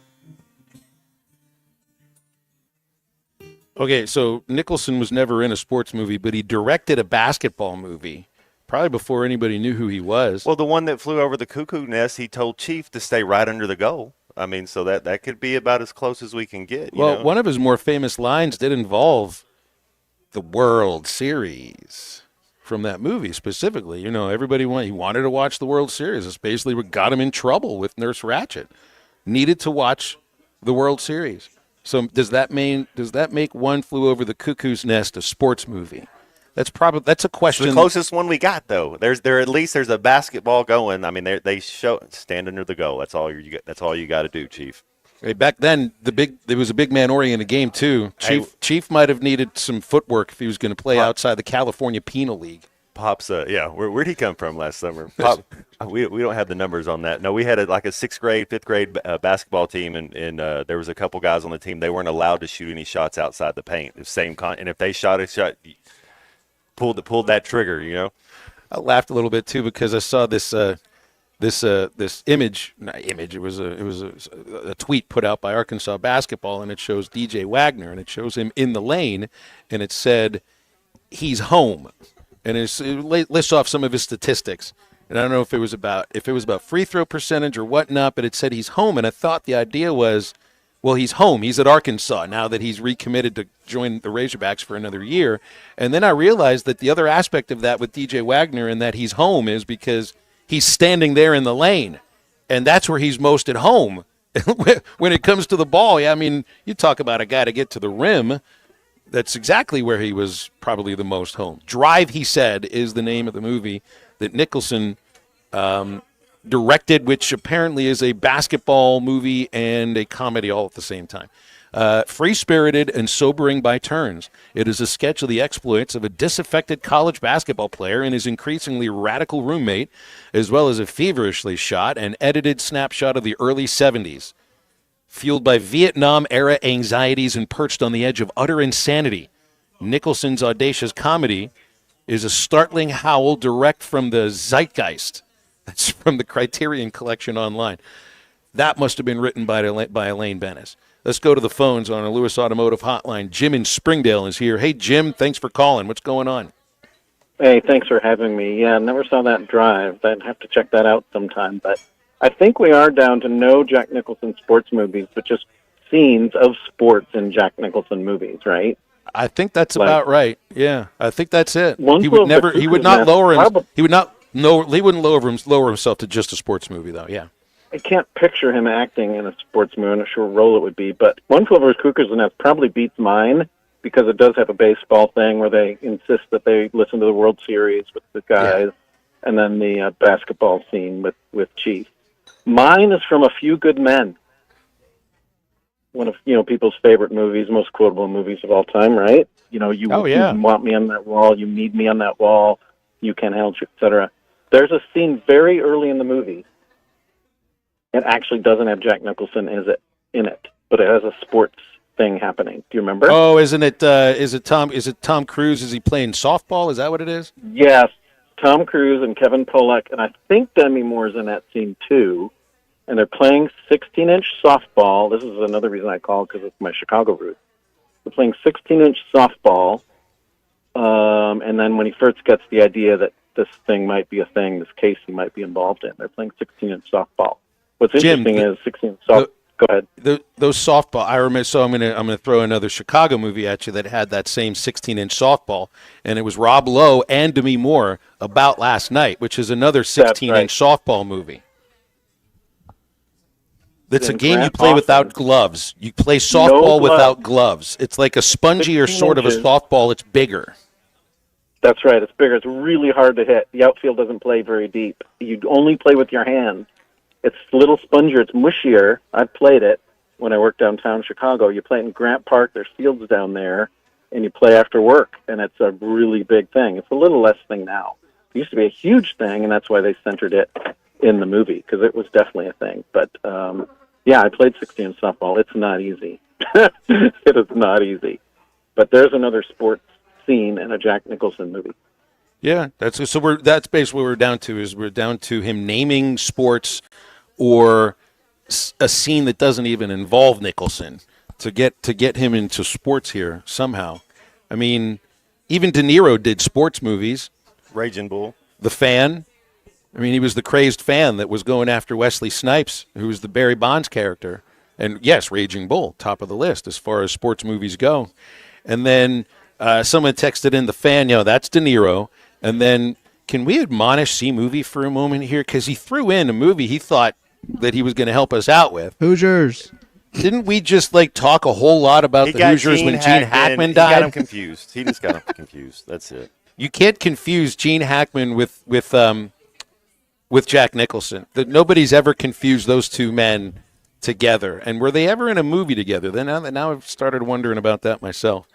Okay, so Nicholson was never in a sports movie, but he directed a basketball movie, probably before anybody knew who he was. Well, the one that flew over the cuckoo nest, he told Chief to stay right under the goal. I mean, so that could be about as close as we can get. Well, one of his more famous lines did involve the World Series from that movie specifically. You know, he wanted to watch the World Series. It's basically what got him in trouble with Nurse Ratched. Needed to watch the World Series. So does that make One Flew Over the Cuckoo's Nest a sports movie? That's a question. It's the closest one we got, though. There's a basketball going. I mean, they show stand under the goal. That's all you got to do, Chief. Hey, back then, there was a big man oriented game too. Chief might have needed some footwork if he was going to play outside the California Penal League. Pop's, where'd he come from last summer? Pop, we don't have the numbers on that. No, we had a 6th grade, 5th grade basketball team, and there was a couple guys on the team. They weren't allowed to shoot any shots outside the paint. And if they shot a shot, pulled that trigger, you know. I laughed a little bit too because I saw this image. It was a tweet put out by Arkansas basketball, and it shows DJ Wagner, and it shows him in the lane, and it said he's home. And it lists off some of his statistics. And I don't know if it was about free throw percentage or whatnot, but it said he's home. And I thought the idea was, well, he's home. He's at Arkansas now that he's recommitted to join the Razorbacks for another year. And then I realized that the other aspect of that with DJ Wagner and that he's home is because he's standing there in the lane. And that's where he's most at home. When it comes to the ball, I mean, you talk about a guy to get to the rim. That's exactly where he was probably the most home. Drive, he said, is the name of the movie that Nicholson directed, which apparently is a basketball movie and a comedy all at the same time. Free-spirited and sobering by turns, it is a sketch of the exploits of a disaffected college basketball player and his increasingly radical roommate, as well as a feverishly shot and edited snapshot of the early 70s. Fueled by Vietnam-era anxieties and perched on the edge of utter insanity, Nicholson's audacious comedy is a startling howl direct from the zeitgeist. That's from the Criterion Collection online. That must have been written by Elaine Bennis. Let's go to the phones on a Lewis Automotive Hotline. Jim in Springdale is here. Hey, Jim, thanks for calling. What's going on? Hey, thanks for having me. Yeah, never saw that Drive. I'd have to check that out sometime. But I think we are down to no Jack Nicholson sports movies, but just scenes of sports in Jack Nicholson movies, right? I think that's Like- about right. Yeah, I think that's it. One He Flew would Over the never. He would Cuckoo's not Nest lower him. probably- He would not. No, he wouldn't lower himself to just a sports movie, though. Yeah. I can't picture him acting in a sports movie. I'm not sure what role it would be, but One Flew Over the Cuckoo's Nest probably beats mine because it does have a baseball thing where they insist that they listen to the World Series with the guys, and then the basketball scene with Chief. Mine is from A Few Good Men, one of people's favorite movies, most quotable movies of all time, right? You want me on that wall, you need me on that wall, you can't help you, etc. There's a scene very early in the movie. It actually doesn't have Jack Nicholson in it, but it has a sports thing happening. Do you remember? Oh, isn't it? Is it Tom Cruise? Is he playing softball? Is that what it is? Yes, Tom Cruise and Kevin Pollak, and I think Demi Moore's in that scene too. And they're playing 16-inch softball. This is another reason I called, because it's my Chicago roots. They're playing 16-inch softball, and then when he first gets the idea that this thing might be a thing, this case he might be involved in, they're playing 16-inch softball. What's interesting is 16-inch softball. Go ahead. Those softball. I remember. So I'm gonna throw another Chicago movie at you that had that same 16-inch softball, and it was Rob Lowe and Demi Moore, About Last Night, which is another 16-inch softball movie. It's a game you play without gloves. You play softball without gloves. It's like a spongier sort of a softball. It's bigger. That's right. It's bigger. It's really hard to hit. The outfield doesn't play very deep. You only play with your hands. It's a little spongier. It's mushier. I've played it when I worked downtown Chicago. You play it in Grant Park. There's fields down there, and you play after work, and it's a really big thing. It's a little less thing now. It used to be a huge thing, and that's why they centered it in the movie, because it was definitely a thing. But, yeah, I played 16 softball. It's not easy. It is not easy. But there's another sports scene in a Jack Nicholson movie. Yeah, that's basically what we're down to. We're down to him naming sports or a scene that doesn't even involve Nicholson to get him into sports here somehow. I mean, even De Niro did sports movies. Raging Bull. The Fan. I mean, he was the crazed fan that was going after Wesley Snipes, who was the Barry Bonds character. And yes, Raging Bull, top of the list as far as sports movies go. And then someone texted in The Fan, that's De Niro. And then can we admonish C-Movie for a moment here? Because he threw in a movie he thought that he was going to help us out with. Hoosiers. Didn't we just talk a whole lot about the Hoosiers when Gene Hackman died? He got him confused. He just got him confused. That's it. You can't confuse Gene Hackman with Jack Nicholson. Nobody's ever confused those two men together. And were they ever in a movie together? Then now I've started wondering about that myself.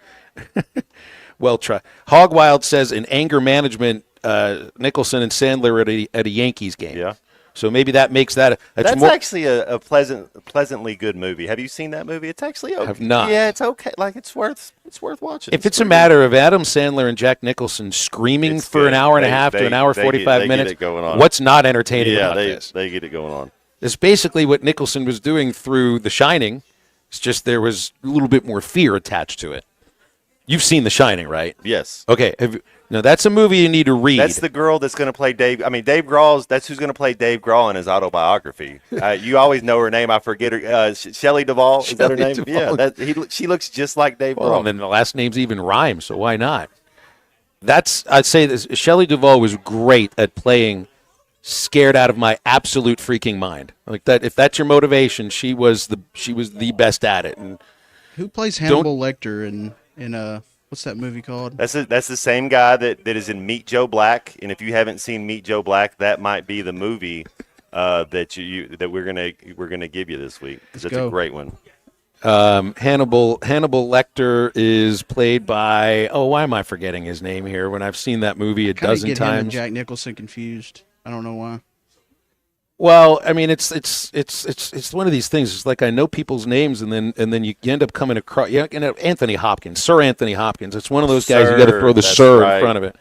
Well, try. Hogwild says in anger management, Nicholson and Sandler are at a Yankees game. Yeah. So maybe that makes that that's more, actually a pleasantly good movie. Have you seen that movie? It's actually okay. I have not. Yeah, it's okay. It's worth watching. If it's a matter of Adam Sandler and Jack Nicholson screaming for an hour and a half to an hour 45 minutes, what's not entertaining about this? They get it going on. It's basically what Nicholson was doing through The Shining. It's just there was a little bit more fear attached to it. You've seen The Shining, right? Yes. Okay. Now, that's a movie you need to read. That's the girl that's going to play Dave. I mean, Dave Grohl's. That's who's going to play Dave Grohl in his autobiography. You always know her name. I forget her. Shelley Duvall. Is that her name? Duvall. Yeah. She looks just like Dave Grohl. And then the last names even rhyme, so why not? I'd say this. Shelley Duvall was great at playing scared out of my absolute freaking mind. Like that. If that's your motivation, she was the best at it. And who plays Hannibal Lecter in what's that movie called? That's the same guy that is in Meet Joe Black. And if you haven't seen Meet Joe Black, that might be the movie that we're gonna give you this week, because it's a great one. Hannibal Lecter is played by why am I forgetting his name here when I've seen that movie a dozen times? Him and Jack Nicholson confused. I don't know why. Well, I mean, it's one of these things. It's like I know people's names, and then you end up coming across. Anthony Hopkins, Sir Anthony Hopkins. It's one of those guys you got to throw the "Sir" in front of it.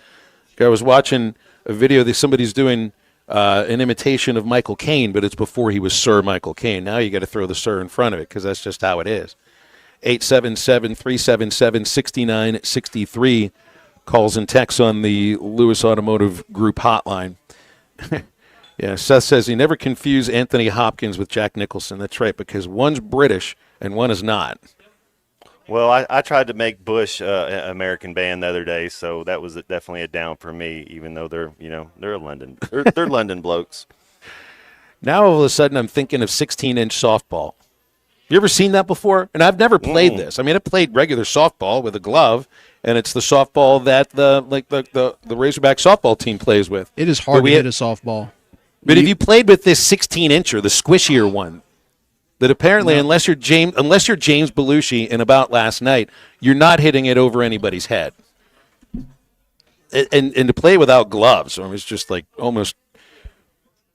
I was watching a video that somebody's doing an imitation of Michael Caine, but it's before he was Sir Michael Caine. Now you got to throw the "Sir" in front of it because that's just how it is. 877-377-6963. calls and texts on the Lewis Automotive Group hotline. Yeah, Seth says he never confused Anthony Hopkins with Jack Nicholson. That's right, because one's British and one is not. Well, I tried to make Bush an American band the other day, so that was definitely a down for me, even though they're they're London blokes. Now all of a sudden I'm thinking of 16-inch softball. You ever seen that before? And I've never played this. I mean, I played regular softball with a glove, and it's the softball that the Razorback softball team plays with. It is hard to hit a softball. But if you played with this 16-incher, the squishier one, that apparently, unless you're James Belushi in About Last Night, you're not hitting it over anybody's head. And to play without gloves, it was just like almost.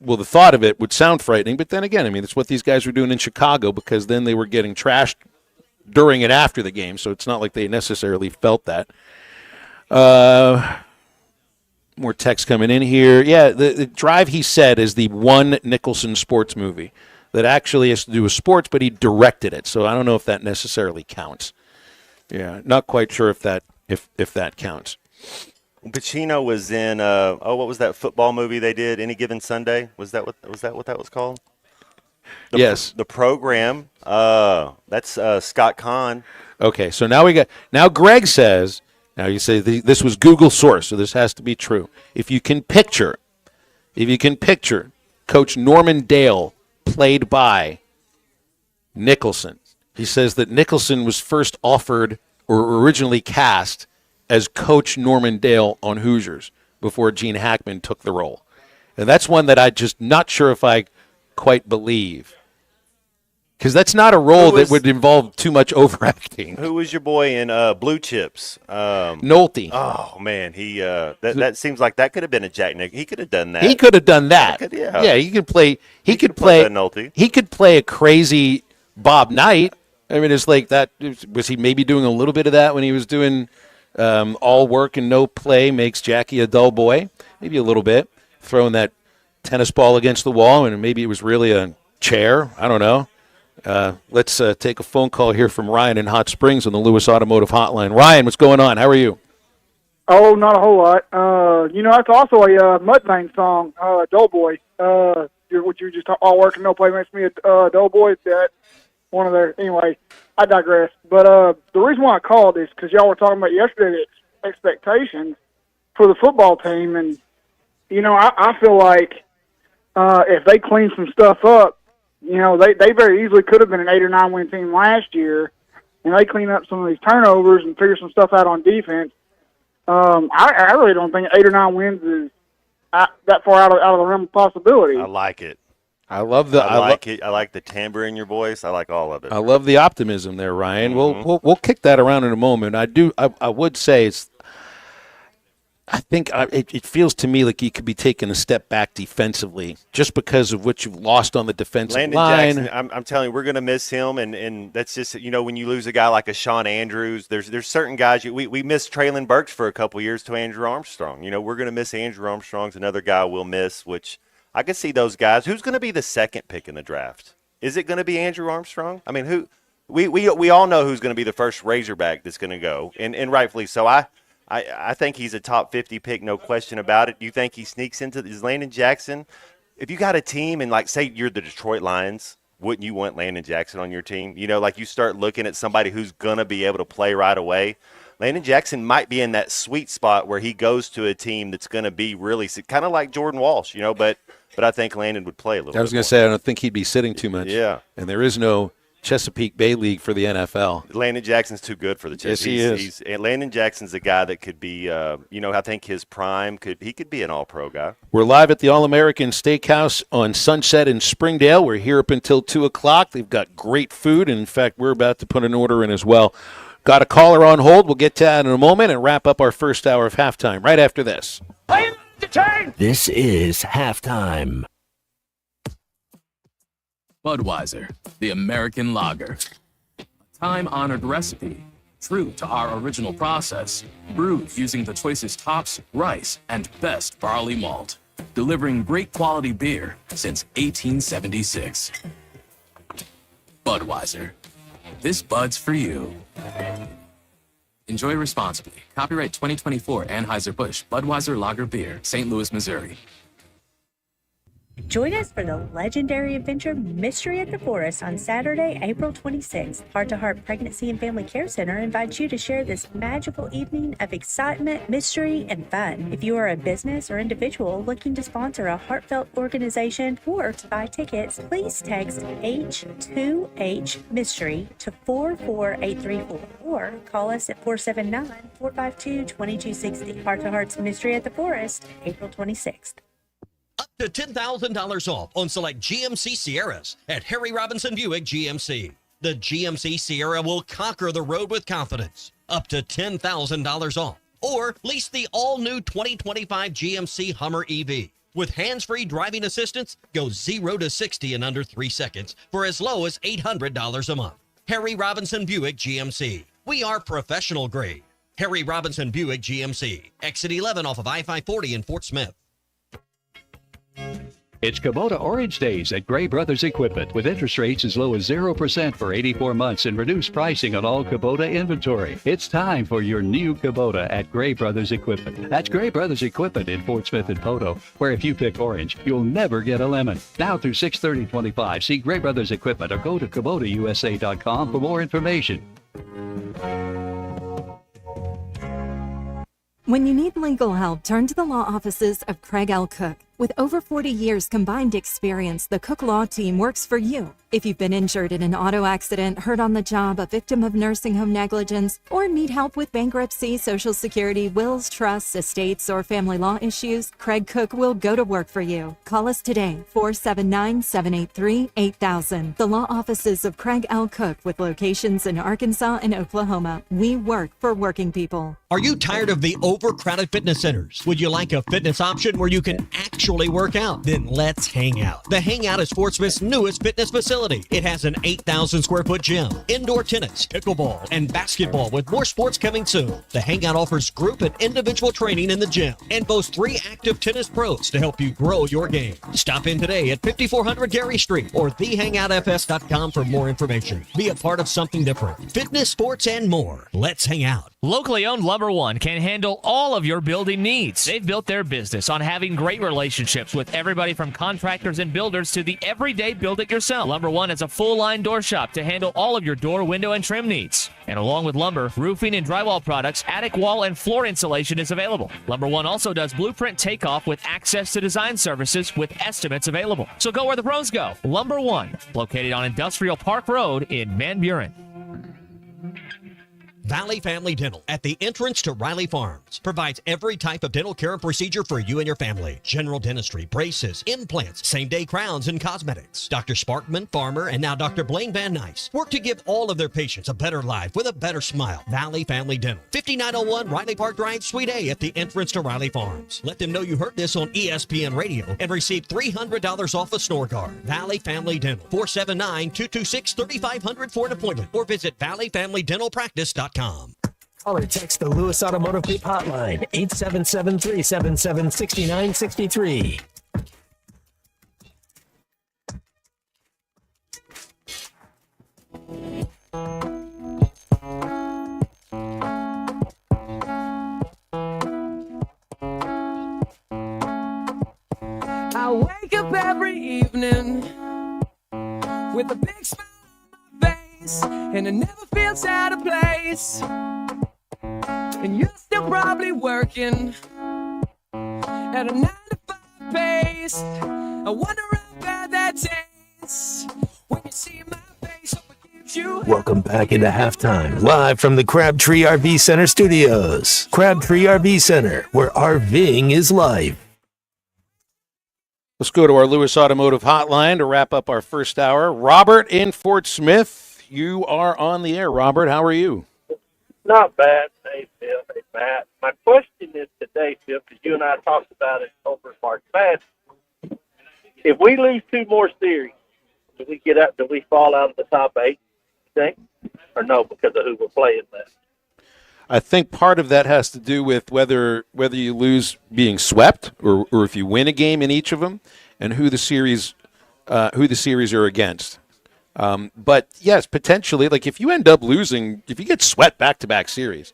Well, the thought of it would sound frightening, but then again, I mean, it's what these guys were doing in Chicago because then they were getting trashed during and after the game, so it's not like they necessarily felt that. More text coming in here. Yeah, the Drive, he said, is the one Nicholson sports movie that actually has to do with sports, but he directed it, so I don't know if that necessarily counts. Yeah, not quite sure if that counts. Pacino was in what was that football movie they did? Any Given Sunday? Was that what that was called? Yes. The Program. That's Scott Conn. Okay, so now Greg says, now you say this was Google source, so this has to be true. If you can picture Coach Norman Dale played by Nicholson, he says that Nicholson was first offered or originally cast as Coach Norman Dale on Hoosiers before Gene Hackman took the role. And that's one that I'm just not sure if I quite believe. Because that's not a role that would involve too much overacting. Who was your boy in Blue Chips? Nolte. Oh, man. He that seems like that could have been a Jack Nick. He could have done that. He could have done that. Yeah, he could play. He could play Nolte. He could play a crazy Bob Knight. I mean, it's like that. Was he maybe doing a little bit of that when he was doing all work and no play makes Jackie a dull boy? Maybe a little bit. Throwing that tennis ball against the wall, and maybe it was really a chair. I don't know. Let's take a phone call here from Ryan in Hot Springs on the Lewis Automotive Hotline. Ryan, what's going on? How are you? Oh, not a whole lot. That's also a Mudvayne song, Doughboy. What you just all work and no play makes me a Doughboy. That one of their. Anyway, I digress. But the reason why I called is because y'all were talking about yesterday the expectations for the football team, and I feel like if they clean some stuff up, they very easily could have been an 8 or 9 win team last year, and they clean up some of these turnovers and figure some stuff out on defense. I really don't think 8 or 9 wins is that far out of the realm of possibility. I like it. I love the. I like it. I like the timbre in your voice. I like all of it. I love the optimism there, Ryan. Mm-hmm. We'll kick that around in a moment. I would say it's. I think it feels to me like you could be taking a step back defensively just because of what you've lost on the defensive Landon line. Jackson, I'm telling you, we're going to miss him, and that's just when you lose a guy like a Sean Andrews, there's certain guys we missed Traylon Burks for a couple years to Andrew Armstrong. We're going to miss Andrew Armstrong's another guy we'll miss, which I could see those guys. Who's going to be the second pick in the draft? Is it going to be Andrew Armstrong? I mean, who we all know who's going to be the first Razorback that's going to go, and rightfully so. I think he's a top 50 pick, no question about it. You think he sneaks into – is Landon Jackson – if you got a team and, like, say you're the Detroit Lions, wouldn't you want Landon Jackson on your team? Like you start looking at somebody who's going to be able to play right away. Landon Jackson might be in that sweet spot where he goes to a team that's going to be really – kind of like Jordan Walsh, but I think Landon would play a little bit. I was going to say I don't think he'd be sitting too much. Yeah. And there is no – Chesapeake Bay League for the NFL. Landon Jackson's too good for the Chesapeake. Yes, he is. Landon Jackson's a guy that could be, I think his prime could be an all-pro guy. We're live at the All-American Steakhouse on Sunset in Springdale. We're here up until 2 o'clock. They've got great food, and in fact, we're about to put an order in as well. Got a caller on hold. We'll get to that in a moment and wrap up our first hour of halftime right after this. This is halftime. Budweiser, the American lager. A time-honored recipe, true to our original process, brewed using the choicest hops, rice, and best barley malt, delivering great quality beer since 1876. Budweiser. This Bud's for you. Enjoy responsibly. Copyright 2024 Anheuser-Busch Budweiser Lager Beer, St. Louis, Missouri. Join us for the legendary adventure Mystery at the Forest on Saturday, April 26th. Heart to Heart Pregnancy and Family Care Center invites you to share this magical evening of excitement, mystery, and fun. If you are a business or individual looking to sponsor a heartfelt organization or to buy tickets, please text H2H Mystery to 44834 or call us at 479-452-2260. Heart to Heart's Mystery at the Forest, April 26th. Up to $10,000 off on select GMC Sierras at Harry Robinson Buick GMC. The GMC Sierra will conquer the road with confidence. Up to $10,000 off. Or lease the all-new 2025 GMC Hummer EV. With hands-free driving assistance, go 0 to 60 in under 3 seconds for as low as $800 a month. Harry Robinson Buick GMC. We are professional grade. Harry Robinson Buick GMC. Exit 11 off of I-540 in Fort Smith. It's Kubota Orange Days at Gray Brothers Equipment with interest rates as low as 0% for 84 months and reduced pricing on all Kubota inventory. It's time for your new Kubota at Gray Brothers Equipment. That's Gray Brothers Equipment in Fort Smith and Poto, where if you pick orange, you'll never get a lemon. Now through 6/30/25, see Gray Brothers Equipment or go to KubotaUSA.com for more information. When you need legal help, turn to the law offices of Craig L. Cook. With over 40 years combined experience, the Cook Law Team works for you. If you've been injured in an auto accident, hurt on the job, a victim of nursing home negligence, or need help with bankruptcy, Social Security, wills, trusts, estates, or family law issues, Craig Cook will go to work for you. Call us today, 479-783-8000. The law offices of Craig L. Cook with locations in Arkansas and Oklahoma. We work for working people. Are you tired of the overcrowded fitness centers? Would you like a fitness option where you can actually work out? Then let's hang out. The Hangout is Fort Smith's newest fitness facility. It has an 8,000 square foot gym, indoor tennis, pickleball, and basketball with more sports coming soon. The Hangout offers group and individual training in the gym and boasts 3 active tennis pros to help you grow your game. Stop in today at 5400 Gary Street or thehangoutfs.com for more information. Be a part of something different. Fitness, sports, and more. Let's hang out. Locally owned Lumber One can handle all of your building needs. They've built their business on having great relationships with everybody from contractors and builders to the everyday build-it-yourself. Lumber One is a full-line door shop to handle all of your door, window, and trim needs. And along with lumber, roofing and drywall products, attic wall and floor insulation is available. Lumber One also does blueprint takeoff with access to design services with estimates available. So go where the pros go. Lumber One, located on Industrial Park Road in Van Buren. Valley Family Dental at the entrance to Riley Farms provides every type of dental care and procedure for you and your family. General dentistry, braces, implants, same-day crowns, and cosmetics. Dr. Sparkman, Farmer, and now Dr. Blaine Van Nice work to give all of their patients a better life with a better smile. Valley Family Dental, 5901 Riley Park Drive, Suite A at the entrance to Riley Farms. Let them know you heard this on ESPN Radio and receive $300 off a snore guard. Valley Family Dental, 479-226-3500 for an appointment or visit valleyfamilydentalpractice.com. Call or text the Lewis Automotive Group hotline, 877-377-6963. I wake up every evening with a big smile on my face, and it never feels out of place. And you're still probably working at a 9-to-5 pace. I wonder how bad that tastes when you see my face. Hope it gives you Welcome back into halftime, live from the Crabtree RV Center studios. Crabtree RV Center, where RVing is life. Let's go to our Lewis Automotive Hotline to wrap up our first hour. Robert in Fort Smith, you are on the air. Robert, how are you? Not bad. Hey, Phil. Hey, Matt. My question is today, Phil, because you and I talked about it over at March Madness. If we lose 2 more series, do we get up? Do we fall out of the top 8? You think, or no? Because of who we're playing then. I think part of that has to do with whether you lose being swept or if you win a game in each of them, and who the series are against. But yes, potentially, like if you end up losing, if you get swept back-to-back series,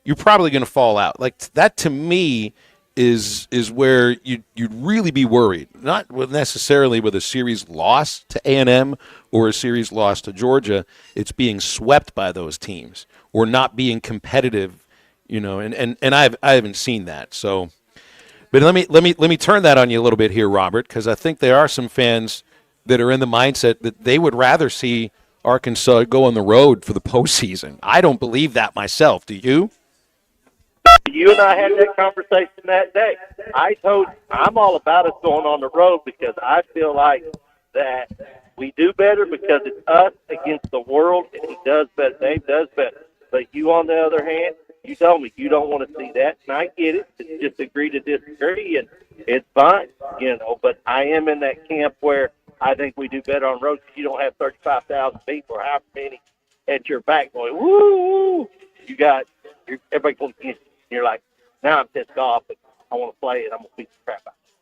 you're probably going to fall out. Like that to me is where you'd really be worried. Not necessarily with a series loss to A&M or a series loss to Georgia. It's being swept by those teams or not being competitive, and I haven't seen that. So, but let me turn that on you a little bit here, Robert, because I think there are some fans that are in the mindset that they would rather see Arkansas go on the road for the postseason. I don't believe that myself. Do you? You and I had that conversation that day. I told you I'm all about us going on the road because I feel like that we do better because it's us against the world, and he does better. Dave does better. But you, on the other hand, you told me you don't want to see that, and I get it. It's just agree to disagree, and it's fine, But I am in that camp where I think we do better on the road because you don't have 35,000 people or however many at your back going, woo! Everybody goes against you. You're like, now I'm pissed off, and I want to play, and I'm going to beat the crap out of you.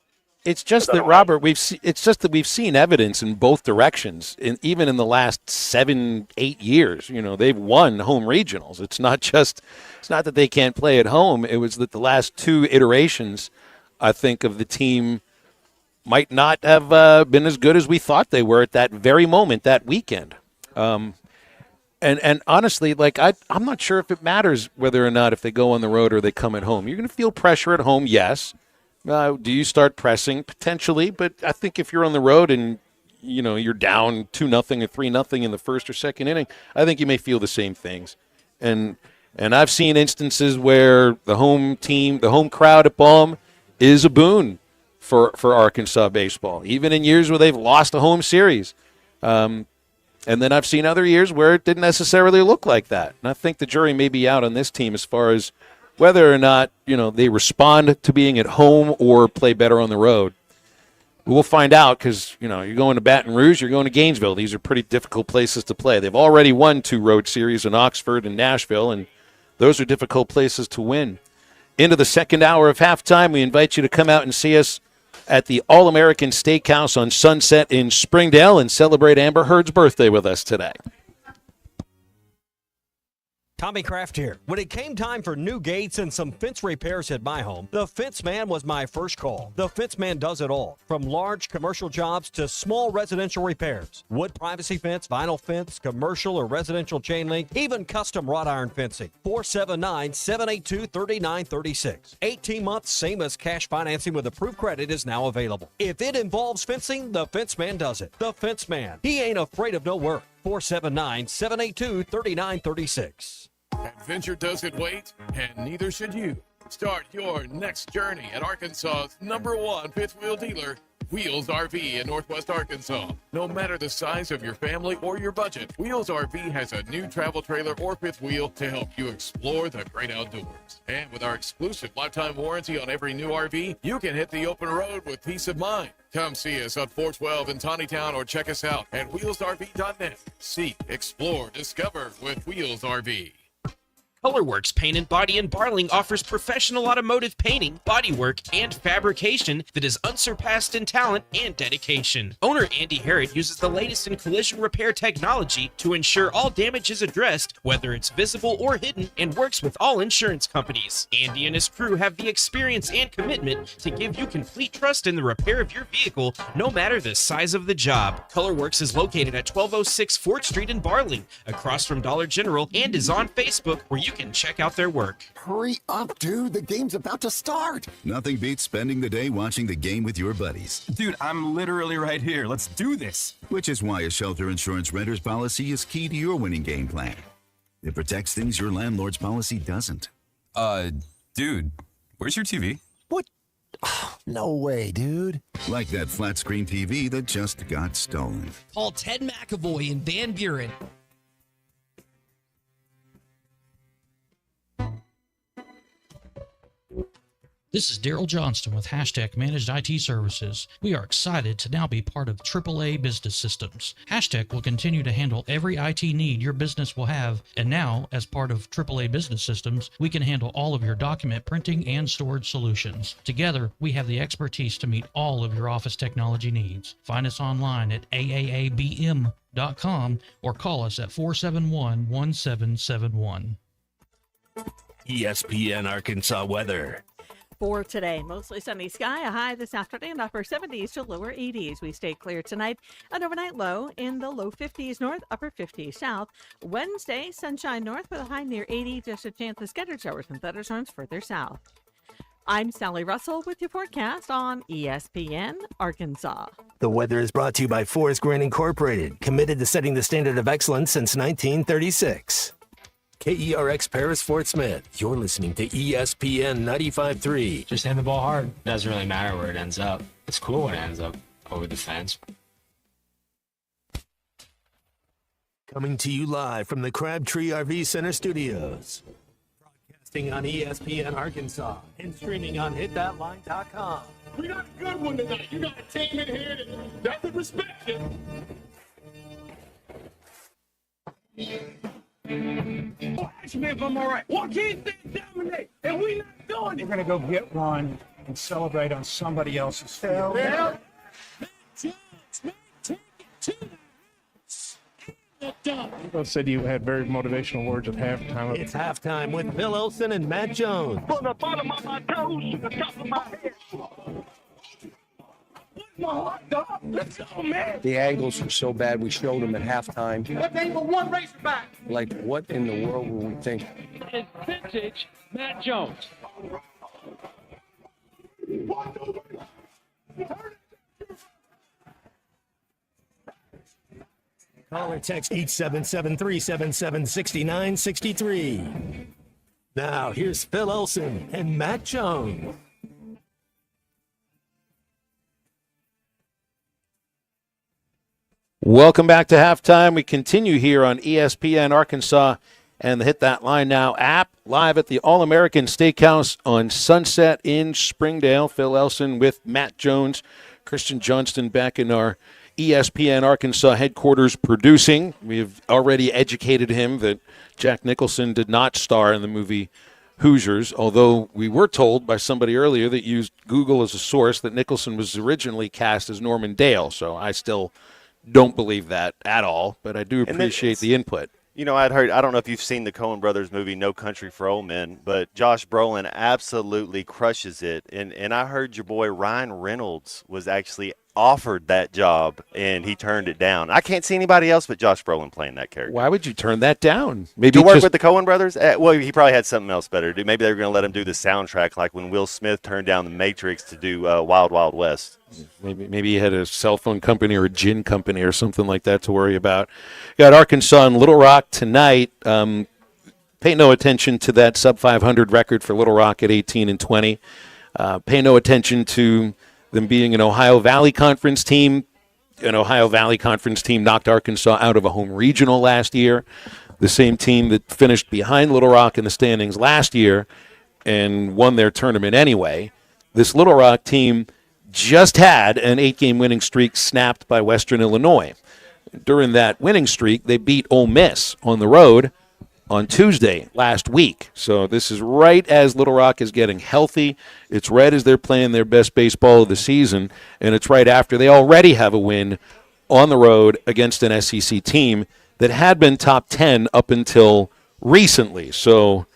It's just that, Robert, we've seen evidence in both directions, even in the last 7-8 years. They've won home regionals. It's not that they can't play at home. It was that the last 2 iterations, I think, of the team might not have been as good as we thought they were at that very moment, that weekend. And honestly, I'm not sure if it matters whether or not if they go on the road or they come at home. You're going to feel pressure at home, yes. Do you start pressing? Potentially, but I think if you're on the road and you're down 2-0 or 3-0 in the first or second inning, I think you may feel the same things. And I've seen instances where the home team, the home crowd at Baum is a boon for Arkansas baseball, even in years where they've lost a home series. And then I've seen other years where it didn't necessarily look like that. And I think the jury may be out on this team as far as whether or not, they respond to being at home or play better on the road. We'll find out because, you're going to Baton Rouge, you're going to Gainesville. These are pretty difficult places to play. They've already won 2 road series in Oxford and Nashville, and those are difficult places to win. Into the second hour of halftime, we invite you to come out and see us at the All-American Steakhouse on Sunset in Springdale and celebrate Amber Heard's birthday with us today. Tommy Kraft here. When it came time for new gates and some fence repairs at my home, the Fence Man was my first call. The Fence Man does it all, from large commercial jobs to small residential repairs. Wood privacy fence, vinyl fence, commercial or residential chain link, even custom wrought iron fencing. 479-782-3936. 18 months, same as cash financing with approved credit is now available. If it involves fencing, the Fence Man does it. The Fence Man. He ain't afraid of no work. 479-782-3936. Adventure doesn't wait, and neither should you. Start your next journey at Arkansas's #1 fifth wheel dealer, Wheels RV in Northwest Arkansas. No matter the size of your family or your budget, Wheels RV has a new travel trailer or fifth wheel to help you explore the great outdoors. And with our exclusive lifetime warranty on every new RV, you can hit the open road with peace of mind. Come see us on 412 in Tawnytown or check us out at wheelsrv.net. Seek, explore, discover with Wheels RV. Colorworks Paint and Body in Barling offers professional automotive painting, bodywork, and fabrication that is unsurpassed in talent and dedication. Owner Andy Harrod uses the latest in collision repair technology to ensure all damage is addressed, whether it's visible or hidden, and works with all insurance companies. Andy and his crew have the experience and commitment to give you complete trust in the repair of your vehicle, no matter the size of the job. Colorworks is located at 1206 4th Street in Barling, across from Dollar General, and is on Facebook, where you can check out their work. Hurry up, dude. The game's about to start. Nothing beats spending the day watching the game with your buddies. Dude, I'm literally right here. Let's do this. Which is why a shelter insurance renter's policy is key to your winning game plan. It protects things your landlord's policy doesn't. Dude, where's your TV? What? Oh, no way, dude. Like that flat screen TV that just got stolen. Call Ted McAvoy in Van Buren. This is Daryl Johnston with Hashtag Managed IT Services. We are excited to now be part of AAA Business Systems. Hashtag will continue to handle every IT need your business will have, and now, as part of AAA Business Systems, we can handle all of your document printing and storage solutions. Together, we have the expertise to meet all of your office technology needs. Find us online at aaabm.com or call us at 471-1771. ESPN Arkansas weather. For today, mostly sunny sky, a high this afternoon, upper 70s to lower 80s. We stay clear tonight, an overnight low in the low 50s north, upper 50s south. Wednesday, sunshine north with a high near 80, just a chance of scattered showers and thunderstorms further south. I'm Sally Russell with your forecast on ESPN Arkansas. The weather is brought to you by Forest Grain Incorporated, committed to setting the standard of excellence since 1936. KERX Paris Fort Smith. You're listening to ESPN 95.3. Just hit the ball hard. Doesn't really matter where it ends up. It's cool when it ends up over the fence. Coming to you live from the Crabtree RV Center studios. Broadcasting on ESPN Arkansas and streaming on hitthatline.com. We got a good one tonight. You got a team in here that doesn't respect you. Oh, ask me if I'm all right. Why can't they dominate? And we not doing it. We're going to go get one and celebrate on somebody else's field. Well, You said you had very motivational words at halftime. It's halftime with Bill Olsen and Matt Jones. from the bottom of my toes to the top of my head. Where's my hot dog? Let's go, man. The angles were so bad, we showed them at halftime. But they were one Razorback. Like, what in the world were we thinking? It's vintage Matt Jones. Call or text 877-377-6963. Now, here's Phil Olsen and Matt Jones. Welcome back to halftime. We continue here on ESPN Arkansas and the Hit That Line Now app, live at the All-American Steakhouse on Sunset in Springdale. Phil Elson with Matt Jones, Christian Johnston back in our ESPN Arkansas headquarters producing. We've already educated him that Jack Nicholson did not star in the movie Hoosiers, although we were told by somebody earlier that used Google as a source that Nicholson was originally cast as Norman Dale, so I still don't believe that at all, but I do appreciate the input. You know, I'd heard, I don't know if you've seen the Coen Brothers movie No Country for Old Men, but Josh Brolin absolutely crushes it. And I heard your boy Ryan Reynolds was actually offered that job, and he turned it down. I can't see anybody else but Josh Brolin playing that character. Why would you turn that down? Maybe to work with the Coen Brothers? Well, he probably had something else better to do. Maybe they were going to let him do the soundtrack like when Will Smith turned down The Matrix to do Wild Wild West. Maybe he had a cell phone company or a gin company or something like that to worry about. Got Arkansas and Little Rock tonight. Pay no attention to that sub-500 record for Little Rock at 18-20. Pay no attention to them being an Ohio Valley Conference team. An Ohio Valley Conference team knocked Arkansas out of a home regional last year. The same team that finished behind Little Rock in the standings last year and won their tournament anyway. This Little Rock team just had an 8-game winning streak snapped by Western Illinois. During that winning streak, they beat Ole Miss on the road on Tuesday last week. So this is right as Little Rock is getting healthy. It's right as they're playing their best baseball of the season, and it's right after they already have a win on the road against an SEC team that had been top 10 up until recently. So,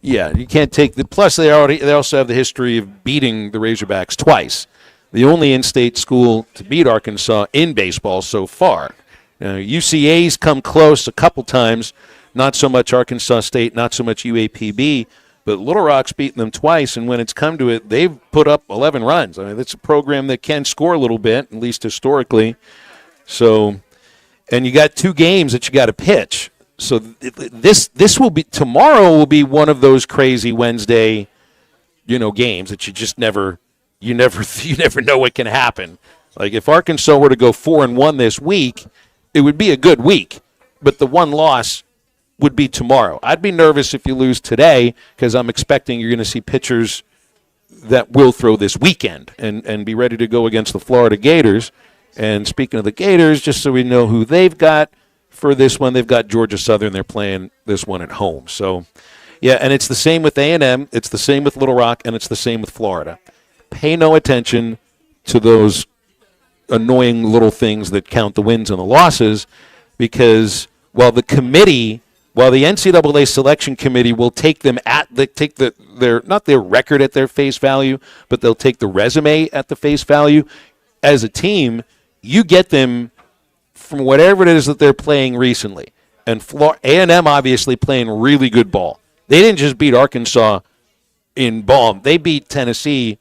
yeah, you can't take the – plus they also have the history of beating the Razorbacks twice. The only in-state school to beat Arkansas in baseball so far. UCA's come close a couple times, not so much Arkansas State, not so much UAPB, but Little Rock's beaten them twice, and when it's come to it, they've put up 11 runs. I mean, it's a program that can score a little bit, at least historically. So, and you got 2 games that you got to pitch. So this will be – tomorrow will be one of those crazy Wednesday, games that you just never – you never know what can happen. Like if Arkansas were to go 4-1 this week – it would be a good week, but the one loss would be tomorrow. I'd be nervous if you lose today because I'm expecting you're going to see pitchers that will throw this weekend and be ready to go against the Florida Gators. And speaking of the Gators, just so we know who they've got for this one, they've got Georgia Southern. They're playing this one at home. So, yeah, and it's the same with A&M. It's the same with Little Rock, and it's the same with Florida. Pay no attention to those annoying little things that count the wins and the losses, because while the committee while the NCAA selection committee will take them their not their record at their face value, but they'll take the resume at the face value. As a team, you get them from whatever it is that they're playing recently. And A&M obviously playing really good ball. They didn't just beat Arkansas in Baum. They beat Tennessee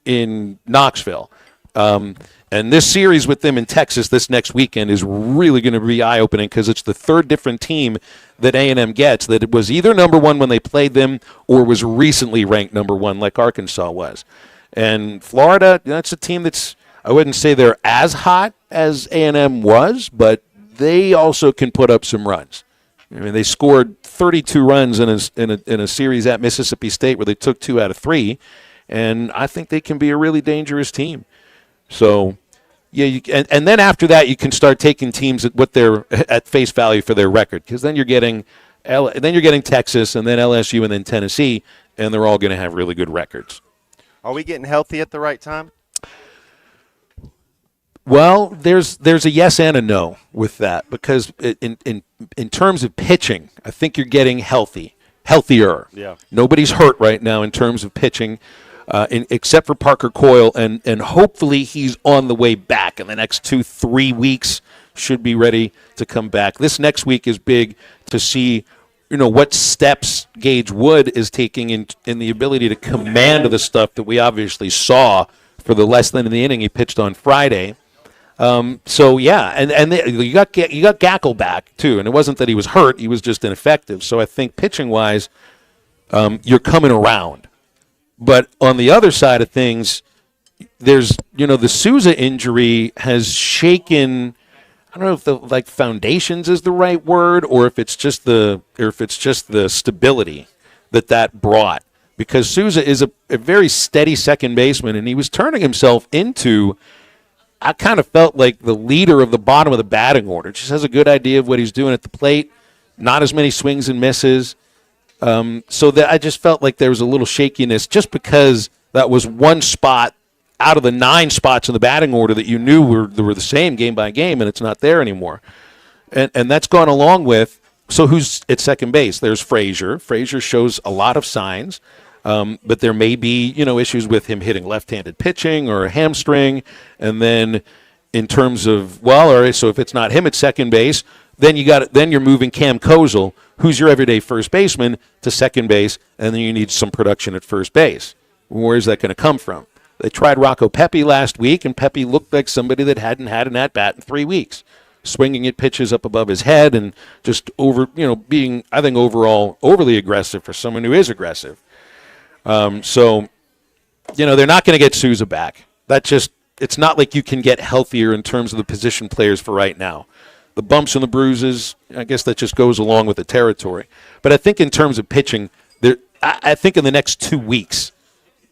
in Knoxville. And this series with them in Texas this next weekend is really going to be eye-opening because it's the third different team that A&M gets that it was either number one when they played them or was recently ranked number one like Arkansas was. And Florida, that's a team that's, I wouldn't say they're as hot as A&M was, but they also can put up some runs. I mean, they scored 32 runs in a series at Mississippi State where they took 2 out of 3, and I think they can be a really dangerous team. So, yeah, and then after that, you can start taking teams at what they're at face value for their record, because then you're getting Texas, and then LSU, and then Tennessee, and they're all going to have really good records. Are we getting healthy at the right time? Well, there's a yes and a no with that, because in terms of pitching, I think you're getting healthier. Yeah. Nobody's hurt right now in terms of pitching, except for Parker Coyle, and hopefully he's on the way back in the next 2-3 weeks. Should be ready to come back. This next week is big to see, what steps Gage Wood is taking in the ability to command the stuff that we obviously saw for the less than the inning he pitched on Friday. So yeah, and you got Gackle back too, and it wasn't that he was hurt; he was just ineffective. So I think pitching wise, you're coming around. But on the other side of things, there's the Souza injury has shaken. I don't know if foundations is the right word, or if it's just the stability that brought, because Souza is a very steady second baseman, and he was turning himself into. I kind of felt like the leader of the bottom of the batting order. Just has a good idea of what he's doing at the plate. Not as many swings and misses. So that I just felt like there was a little shakiness just because that was one spot out of the 9 spots in the batting order that you knew were the same game by game, and it's not there anymore. And that's gone along with, so who's at second base? There's Frazier. Frazier shows a lot of signs. But there may be, issues with him hitting left-handed pitching or a hamstring. And then in terms of, all right, so if it's not him at second base, then you're moving Cam Kozel, who's your everyday first baseman, to second base, and then you need some production at first base. Where is that going to come from? They tried Rocco Pepe last week, and Pepe looked like somebody that hadn't had an at-bat in 3 weeks, swinging at pitches up above his head and just being, I think, overall overly aggressive for someone who is aggressive. So, they're not going to get Souza back. It's not like you can get healthier in terms of the position players for right now. The bumps and the bruises, I guess that just goes along with the territory. But I think in terms of pitching, I think in the next 2 weeks,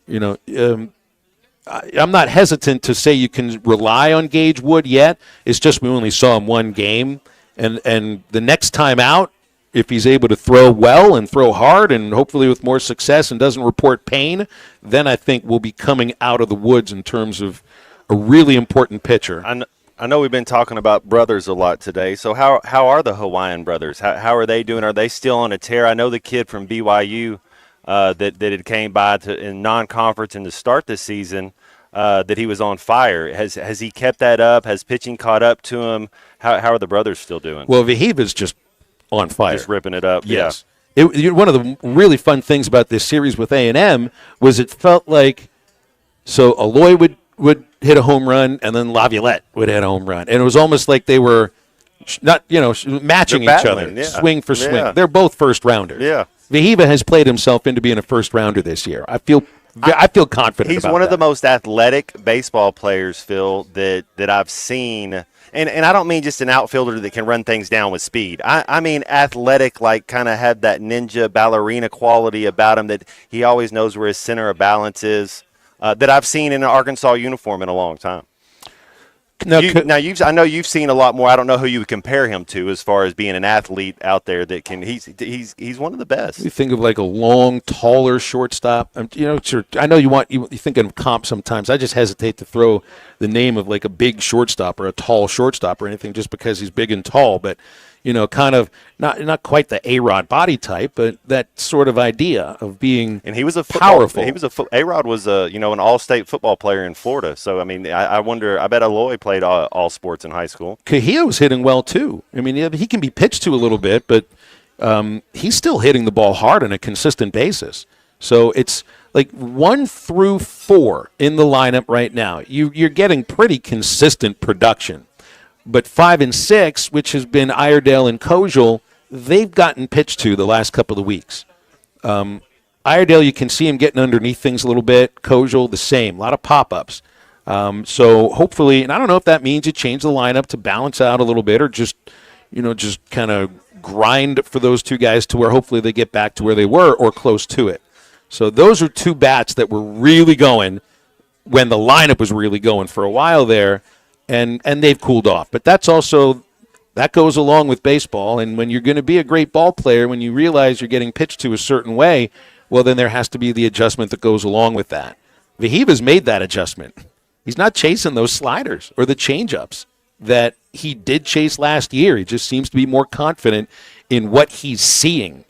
I'm not hesitant to say you can rely on Gage Wood yet. It's just we only saw him one game. And the next time out, if he's able to throw well and throw hard and hopefully with more success and doesn't report pain, then I think we'll be coming out of the woods in terms of a really important pitcher. I know we've been talking about brothers a lot today. So how are the Hawaiian brothers? How are they doing? Are they still on a tear? I know the kid from BYU that had came by in non-conference and to start the season that he was on fire. Has he kept that up? Has pitching caught up to him? How are the brothers still doing? Well, Vahiva's just on fire. Just ripping it up. Yes. Yeah. One of the really fun things about this series with A&M was it felt like, so Aloy would hit a home run and then Laviolette would hit a home run. And it was almost like they were not, matching each other, swing for swing. Yeah. They're both first rounders. Yeah. Vahiva has played himself into being a first rounder this year. I feel confident he's about one that. of the most athletic baseball players, Phil, that I've seen. And I don't mean just an outfielder that can run things down with speed. I mean athletic, like kind of had that ninja ballerina quality about him that he always knows where his center of balance is, that I've seen in an Arkansas uniform in a long time. I know you've seen a lot more. I don't know who you would compare him to as far as being an athlete out there that can. He's one of the best. You think of like a long, taller shortstop. Sure, I know you think of comp sometimes. I just hesitate to throw the name of like a big shortstop or a tall shortstop or anything just because he's big and tall. But kind of not quite the A-Rod body type, but that sort of idea of being and he was a powerful. A-Rod was an all-state football player in Florida. So I mean, I wonder. I bet Aloy played all sports in high school. Cahillo's hitting well too. I mean, he can be pitched to a little bit, but he's still hitting the ball hard on a consistent basis. So it's like 1 through 4 in the lineup right now. You're getting pretty consistent production. But 5 and 6, which has been Iredale and Kojal, they've gotten pitched to the last couple of weeks. Iredale, you can see him getting underneath things a little bit. Kojal, the same. A lot of pop-ups. So hopefully, and I don't know if that means you change the lineup to balance out a little bit or just kind of grind for those two guys to where hopefully they get back to where they were or close to it. So those are two bats that were really going when the lineup was really going for a while there, and they've cooled off. But that goes along with baseball, and when you're going to be a great ball player, when you realize you're getting pitched to a certain way, well, then there has to be the adjustment that goes along with that. Vahiva's made that adjustment. He's not chasing those sliders or the changeups that he did chase last year. He just seems to be more confident in what he's seeing.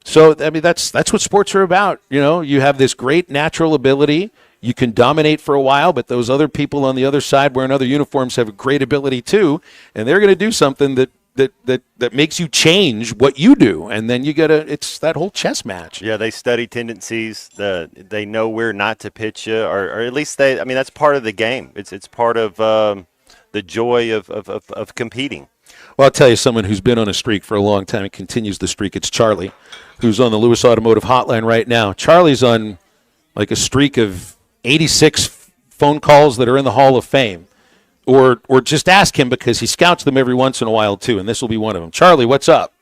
So, I mean, that's what sports are about. You have this great natural ability. You can dominate for a while, but those other people on the other side wearing other uniforms have a great ability too, and they're going to do something that makes you change what you do, and then it's that whole chess match. Yeah, they study tendencies. They know where not to pitch you, or at least that's part of the game. It's part of the joy of competing. Well, I'll tell you someone who's been on a streak for a long time and continues the streak. It's Charlie, who's on the Lewis Automotive Hotline right now. Charlie's on like a streak of 86 phone calls that are in the Hall of Fame. Or just ask him because he scouts them every once in a while, too, and this will be one of them. Charlie, what's up?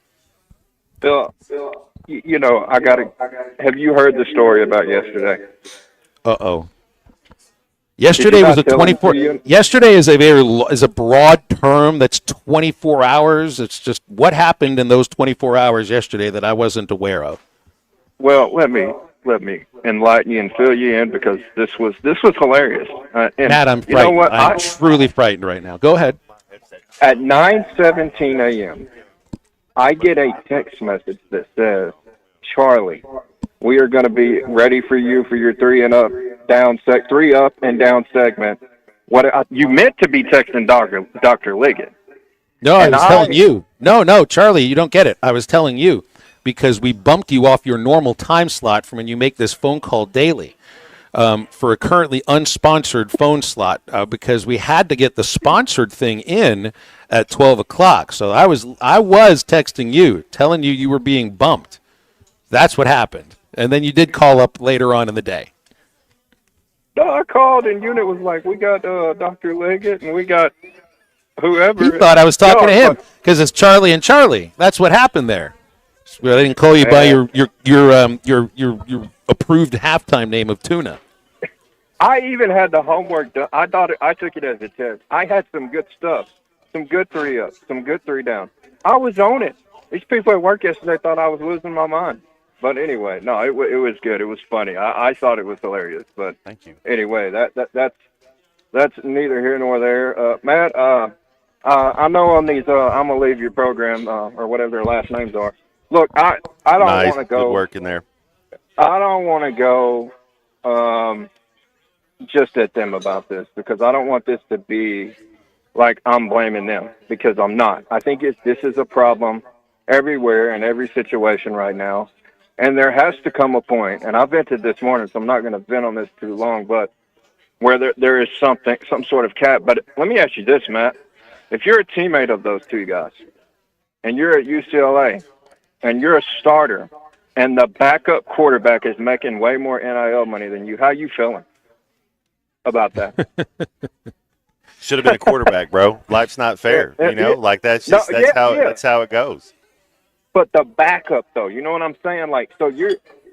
Bill, have you heard the story about yesterday? Uh-oh. Yesterday was a 24. Yesterday is a broad term that's 24 hours. It's just what happened in those 24 hours yesterday that I wasn't aware of. Well, let me enlighten you and fill you in because this was hilarious. Matt, I'm frightened. You know what? I'm truly frightened right now. Go ahead. At 9:17 a.m., I get a text message that says, "Charlie, we are going to be ready for you for your 3 up and down segment." You meant to be texting Dr. Liggett. No, I was telling you. No, Charlie, you don't get it. I was telling you because we bumped you off your normal time slot from when you make this phone call daily for a currently unsponsored phone slot because we had to get the sponsored thing in at 12 o'clock. So I was texting you, telling you were being bumped. That's what happened. And then you did call up later on in the day. No, I called and unit was like, we got Dr. Liggett and we got whoever. You thought I was talking to him because it's Charlie and Charlie. That's what happened there. I didn't call you by your approved halftime name of Tuna. I even had the homework done. I took it as a test. I had some good stuff, some good 3 up, some good 3 down. I was on it. These people at work yesterday thought I was losing my mind. But anyway, no, it was good. It was funny. I thought it was hilarious. But thank you. Anyway, that's neither here nor there. Matt, I know on these, I'm gonna leave your program or whatever their last names are. Look, I don't want to go. Good work in there. I don't want to go just at them about this because I don't want this to be like I'm blaming them because I'm not. I think this is a problem everywhere in every situation right now. And there has to come a point, and I vented this morning, so I'm not going to vent on this too long, but where there is some sort of cap. But let me ask you this, Matt. If you're a teammate of those two guys, and you're at UCLA, and you're a starter, and the backup quarterback is making way more NIL money than you, how you feeling about that? Should have been a quarterback, bro. Life's not fair. That's how it goes. But the backup, though, you know what I'm saying? Like, so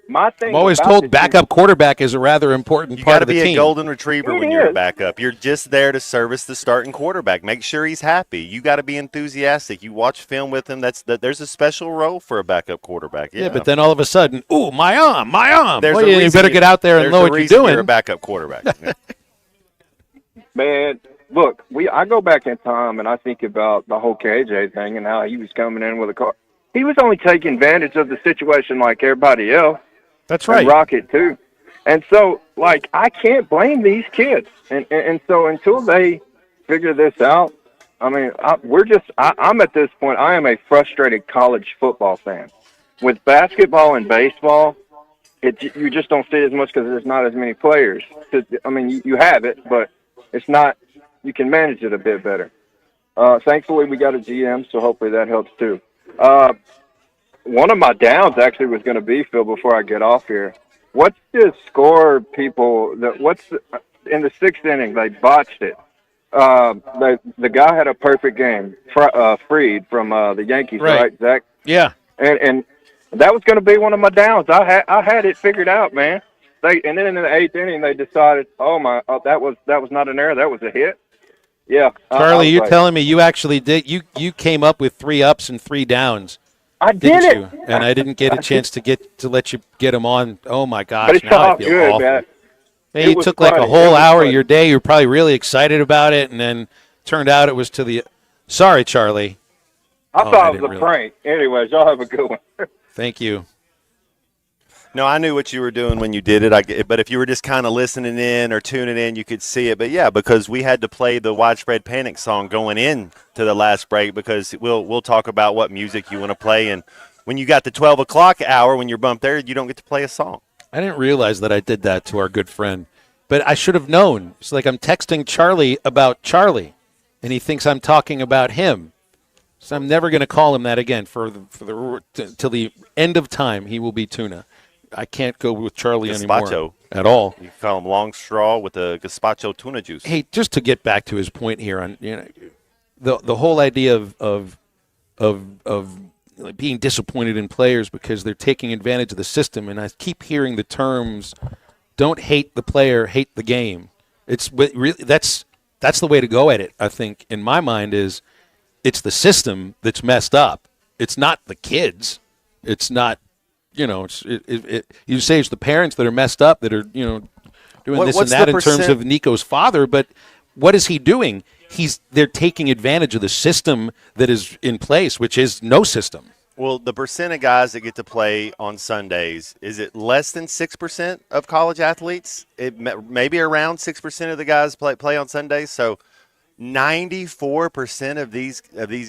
my thing. I'm always told backup quarterback is a rather important part of the team. You got to be a golden retriever when you're a backup. You're just there to service the starting quarterback. Make sure he's happy. You got to be enthusiastic. You watch film with him. There's a special role for a backup quarterback. Yeah, but then all of a sudden, ooh, my arm. Well, you better get out there and know what you're doing. You're a backup quarterback. Man, look, I go back in time and I think about the whole KJ thing and how he was coming in with a car. He was only taking advantage of the situation like everybody else. That's right. And Rocket too. And so, like, I can't blame these kids. And so until they figure this out, I mean, I'm at this point, I am a frustrated college football fan. With basketball and baseball, you just don't see it as much because there's not as many players. I mean, you have it, but it's not, you can manage it a bit better. Thankfully, we got a GM, so hopefully that helps too. One of my downs actually was going to be, Phil, before I get off here. What's the score, people? In the sixth inning, they botched it. The guy had a perfect game, Freed from the Yankees, right, Zach? Yeah. And that was going to be one of my downs. I had it figured out, man. And then in the eighth inning, they decided, that was not an error, that was a hit. Yeah. Charlie, you're telling me you actually did. You came up with 3 ups and 3 downs. I did it. You? And I didn't get a chance to let you get them on. Oh my gosh! But it's now all I feel good, awful. man. Hey, you took like a whole hour of your day. You're probably really excited about it, and then turned out it was to the. Sorry, Charlie. I thought it was a prank. Anyways, y'all have a good one. Thank you. No, I knew what you were doing when you did it. But if you were just kind of listening in or tuning in, you could see it. But yeah, because we had to play the Widespread Panic song going in to the last break, because we'll talk about what music you want to play. And when you got the 12 o'clock hour, when you're bumped there, you don't get to play a song. I didn't realize that I did that to our good friend, but I should have known. It's like I'm texting Charlie about Charlie, and he thinks I'm talking about him. So I'm never going to call him that again till the end of time. He will be Tuna. I can't go with Charlie anymore at all. You call him Long Straw with the gazpacho tuna juice. Hey, just to get back to his point here on the whole idea of being disappointed in players because they're taking advantage of the system, and I keep hearing the terms, "Don't hate the player, hate the game." It's really that's the way to go at it. I think in my mind is it's the system that's messed up. It's not the kids. It's not. You say it's the parents that are messed up that are, doing this and that in terms of Nico's father, but what is he doing? They're taking advantage of the system that is in place, which is no system. Well, the percent of guys that get to play on Sundays, is it less than 6% of college athletes? It maybe around 6% of the guys play on Sundays. So 94% of these,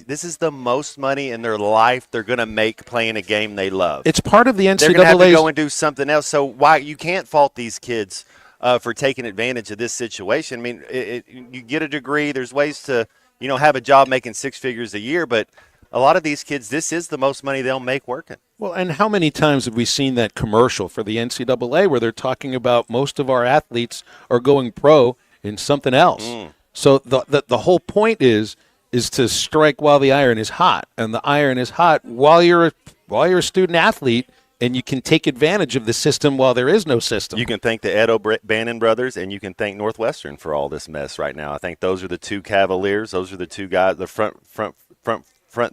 this is the most money in their life they're going to make playing a game they love. It's part of the NCAA. They're going to have to go and do something else. So you can't fault these kids for taking advantage of this situation. I mean, you get a degree. There's ways to, have a job making 6 figures a year, but a lot of these kids, this is the most money they'll make working. Well, and how many times have we seen that commercial for the NCAA where they're talking about most of our athletes are going pro in something else? So the whole point is to strike while the iron is hot, and the iron is hot while you're a student athlete, and you can take advantage of the system while there is no system. You can thank the Ed O'Bannon brothers, and you can thank Northwestern for all this mess right now. I think those are the 2 Cavaliers. Those are the 2 guys, the front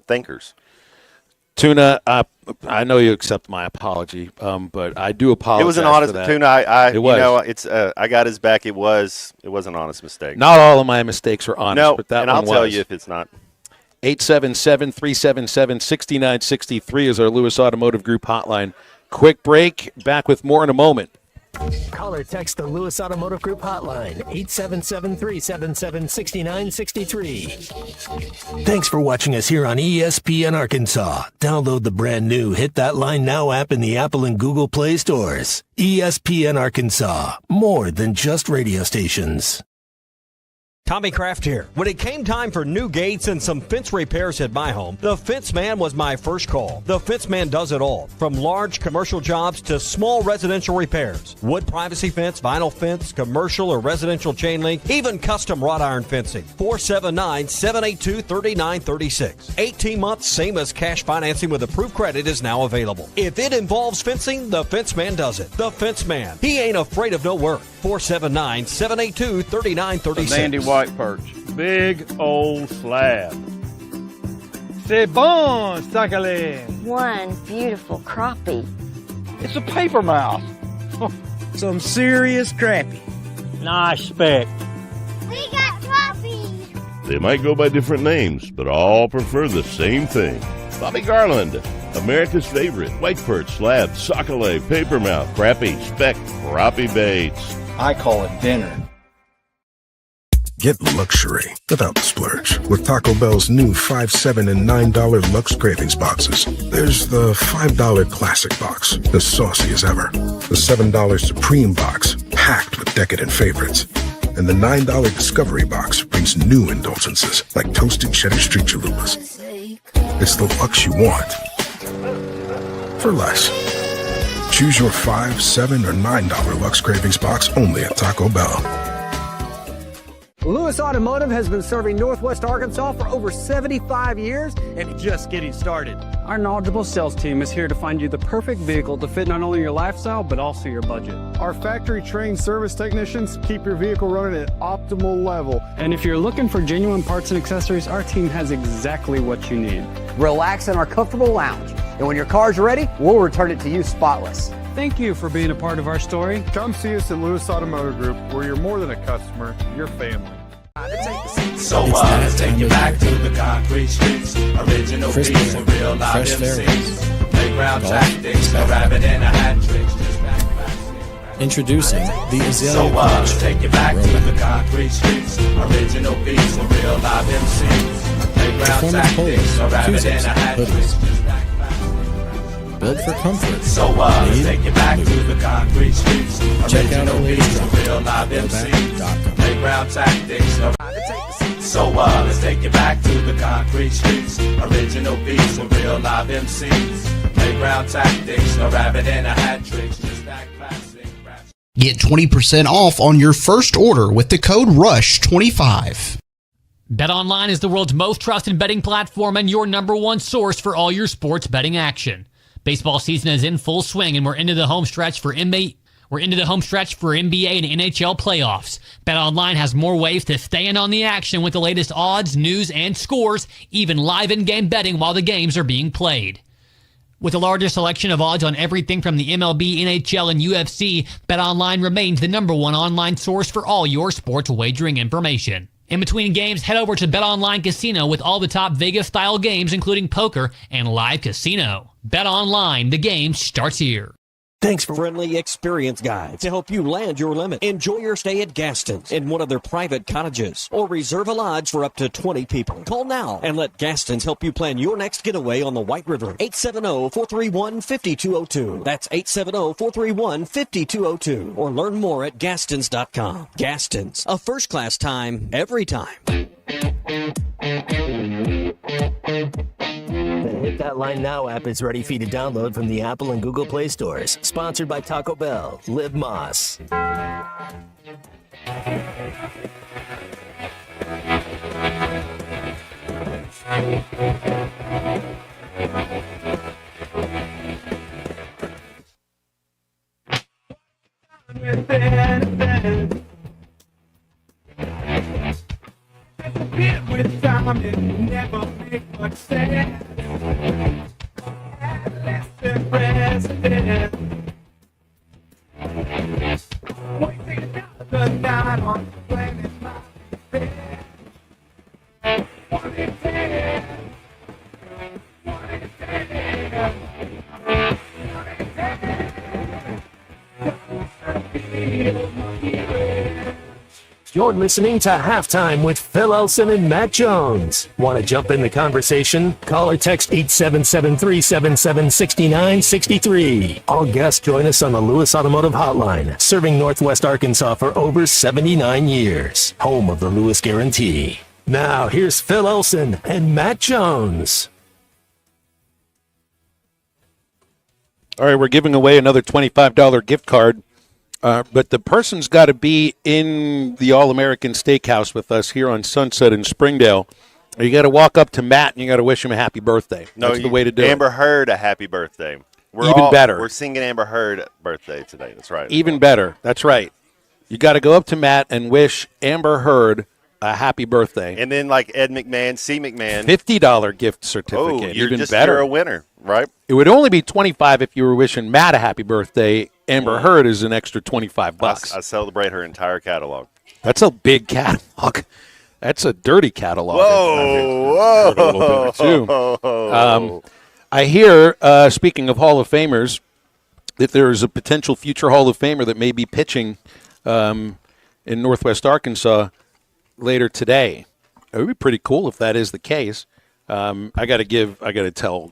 thinkers. Tuna, I know you accept my apology, but I do apologize. It was an honest Tuna. It was. I got his back. It was an honest mistake. Not all of my mistakes are honest, but that and one I'll was. tell you if it's not. 877-377-6963 is our Lewis Automotive Group hotline. Quick break. Back with more in a moment. Call or text the Lewis Automotive Group hotline, 877-377-6963. Thanks for watching us here on ESPN Arkansas. Download the brand new Hit That Line Now app in the Apple and Google Play stores. ESPN Arkansas, more than just radio stations. Tommy Kraft here. When it came time for new gates and some fence repairs at my home, the Fence Man was my first call. The Fence Man does it all, from large commercial jobs to small residential repairs. Wood privacy fence, vinyl fence, commercial or residential chain link, even custom wrought iron fencing. 479-782-3936. 18 months, same as cash financing with approved credit is now available. If it involves fencing, the Fence Man does it. The Fence Man. He ain't afraid of no work. 479-782-3936. White perch. Big old slab. C'est bon, sacalé. One beautiful crappie. It's a paper mouse. Some serious crappie. Nice speck. We got crappie. They might go by different names, but all prefer the same thing. Bobby Garland, America's favorite, white perch, slab, sockeye, papermouth, crappie, speck, crappie baits. I call it dinner. Get luxury without the splurge with Taco Bell's new $5, $7, and $9 Lux Cravings boxes. There's the $5 Classic box, as saucy as ever. The $7 Supreme box, packed with decadent favorites. And the $9 Discovery box brings new indulgences like toasted cheddar street chalupas. It's the luxe you want for less. Choose your $5, $7, or $9 Lux Cravings box only at Taco Bell. Lewis Automotive has been serving Northwest Arkansas for over 75 years and just getting started. Our knowledgeable sales team is here to find you the perfect vehicle to fit not only your lifestyle, but also your budget. Our factory-trained service technicians keep your vehicle running at optimal level. And if you're looking for genuine parts and accessories, our team has exactly what you need. Relax in our comfortable lounge. And when your car's ready, we'll return it to you spotless. Thank you for being a part of our story. Come see us at Lewis Automotive Group, where you're more than a customer, you're family. So let's take you back to the concrete streets. Original beats and real live MCs. Playground tactics, a rabbit and a hat trick. Introducing the Azalea So let's take you back to the concrete streets. Original beats and real live MCs. Playground tactics, a rabbit and a hat trick. Built for comfort. So let's take you back to the concrete streets. Check out our Original latest beats and real live MCs. Playground tactics. So let's take you back to the concrete streets. Original beats and real live MCs. Playground tactics, a rabbit and a hat trick. Get 20% off on your first order with the code RUSH25. BetOnline is the world's most trusted betting platform and your number one source for all your sports betting action. Baseball season is in full swing, and we're into the home stretch for NBA. We're into the home stretch for NBA and NHL playoffs. BetOnline has more ways to stay in on the action with the latest odds, news, and scores, even live in-game betting while the games are being played. With the largest selection of odds on everything from the MLB, NHL, and UFC, BetOnline remains the number one online source for all your sports wagering information. In between games, head over to BetOnline Casino with all the top Vegas-style games, including poker and live casino. BetOnline, the game starts here. Thanks for friendly experience guides to help you land your limit. Enjoy your stay at Gaston's in one of their private cottages or reserve a lodge for up to 20 people. Call now and let Gaston's help you plan your next getaway on the White River. 870-431-5202. That's 870-431-5202. Or learn more at Gastons.com. Gaston's, a first-class time, every time. The Hit That Line Now app is ready for you to download from the Apple and Google Play stores. Sponsored by Taco Bell. Live Moss. With time, it never make much sense. Adolescent president. Wasting another night on planet my bed. 1 in 10. 1 in 10. 1 in 10. You're listening to Halftime with Phil Elson and Matt Jones. Want to jump in the conversation? Call or text 877-377-6963. All guests join us on the Lewis Automotive Hotline, serving Northwest Arkansas for over 79 years. Home of the Lewis Guarantee. Now, here's Phil Elson and Matt Jones. All right, we're giving away another $25 gift card. But the person's got to be in the All-American Steakhouse with us here on Sunset in Springdale. You got to walk up to Matt and you got to wish him a happy birthday. That's the way to do Amber it. Heard a happy birthday. Even better. We're singing Amber Heard birthday today. That's right. Even better. That's right. You got to go up to Matt and wish Amber Heard a happy birthday. And then like Ed McMahon, C. McMahon. $50 gift certificate. Oh, you're even just better. You're a winner, right? It would only be $25 if you were wishing Matt a happy birthday. Amber Heard is an extra $25. I celebrate her entire catalog. That's a big catalog. That's a dirty catalog. Whoa, whoa. I hear, speaking of Hall of Famers, that there is a potential future Hall of Famer that may be pitching in Northwest Arkansas later today. It would be pretty cool if that is the case. I got to tell,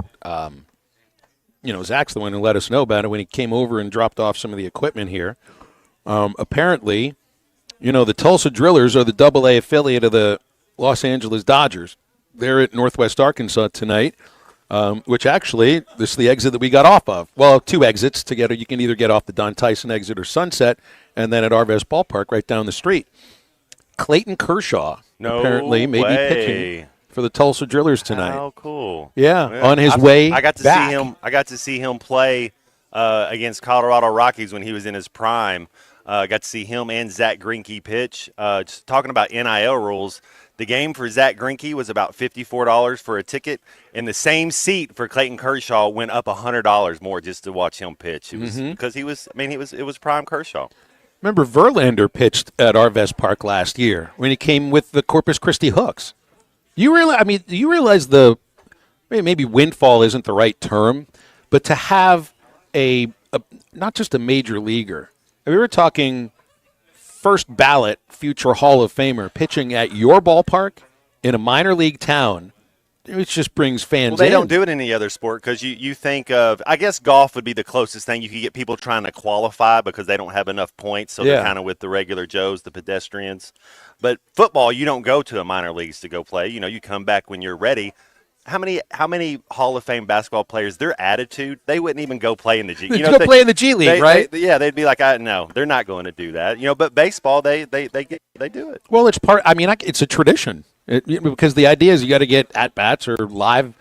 Zach's the one who let us know about it when he came over and dropped off some of the equipment here. Apparently, the Tulsa Drillers are the AA affiliate of the Los Angeles Dodgers. They're at Northwest Arkansas tonight, which actually, this is the exit that we got off of. Well, 2 exits together. You can either get off the Don Tyson exit or Sunset, and then at Arvez Ballpark right down the street. Clayton Kershaw apparently may be pitching for the Tulsa Drillers tonight. Oh, cool! Yeah, on his way I got to back. see him. I got to see him play against Colorado Rockies when he was in his prime. Got to see him and Zach Greinke pitch. Just talking about NIL rules, the game for Zach Greinke was about $54 for a ticket, and the same seat for Clayton Kershaw went up $100 more just to watch him pitch. It was because it was prime Kershaw. Remember, Verlander pitched at Arvez Park last year when he came with the Corpus Christi Hooks. Do you realize maybe windfall isn't the right term, but to have a not just a major leaguer. We were talking first ballot future Hall of Famer pitching at your ballpark in a minor league town. It just brings fans in. Well, they don't do it in any other sport because you think of, I guess golf would be the closest thing. You could get people trying to qualify because they don't have enough points, so they're kind of with the regular Joes, the pedestrians. But football, you don't go to a minor leagues to go play. You come back when you're ready. How many Hall of Fame basketball players, their attitude, they wouldn't even go play in the G. Play in the G League, right? They'd be like, no, they're not going to do that. But baseball, they do it. Well, it's it's a tradition because the idea is you got to get at bats or live,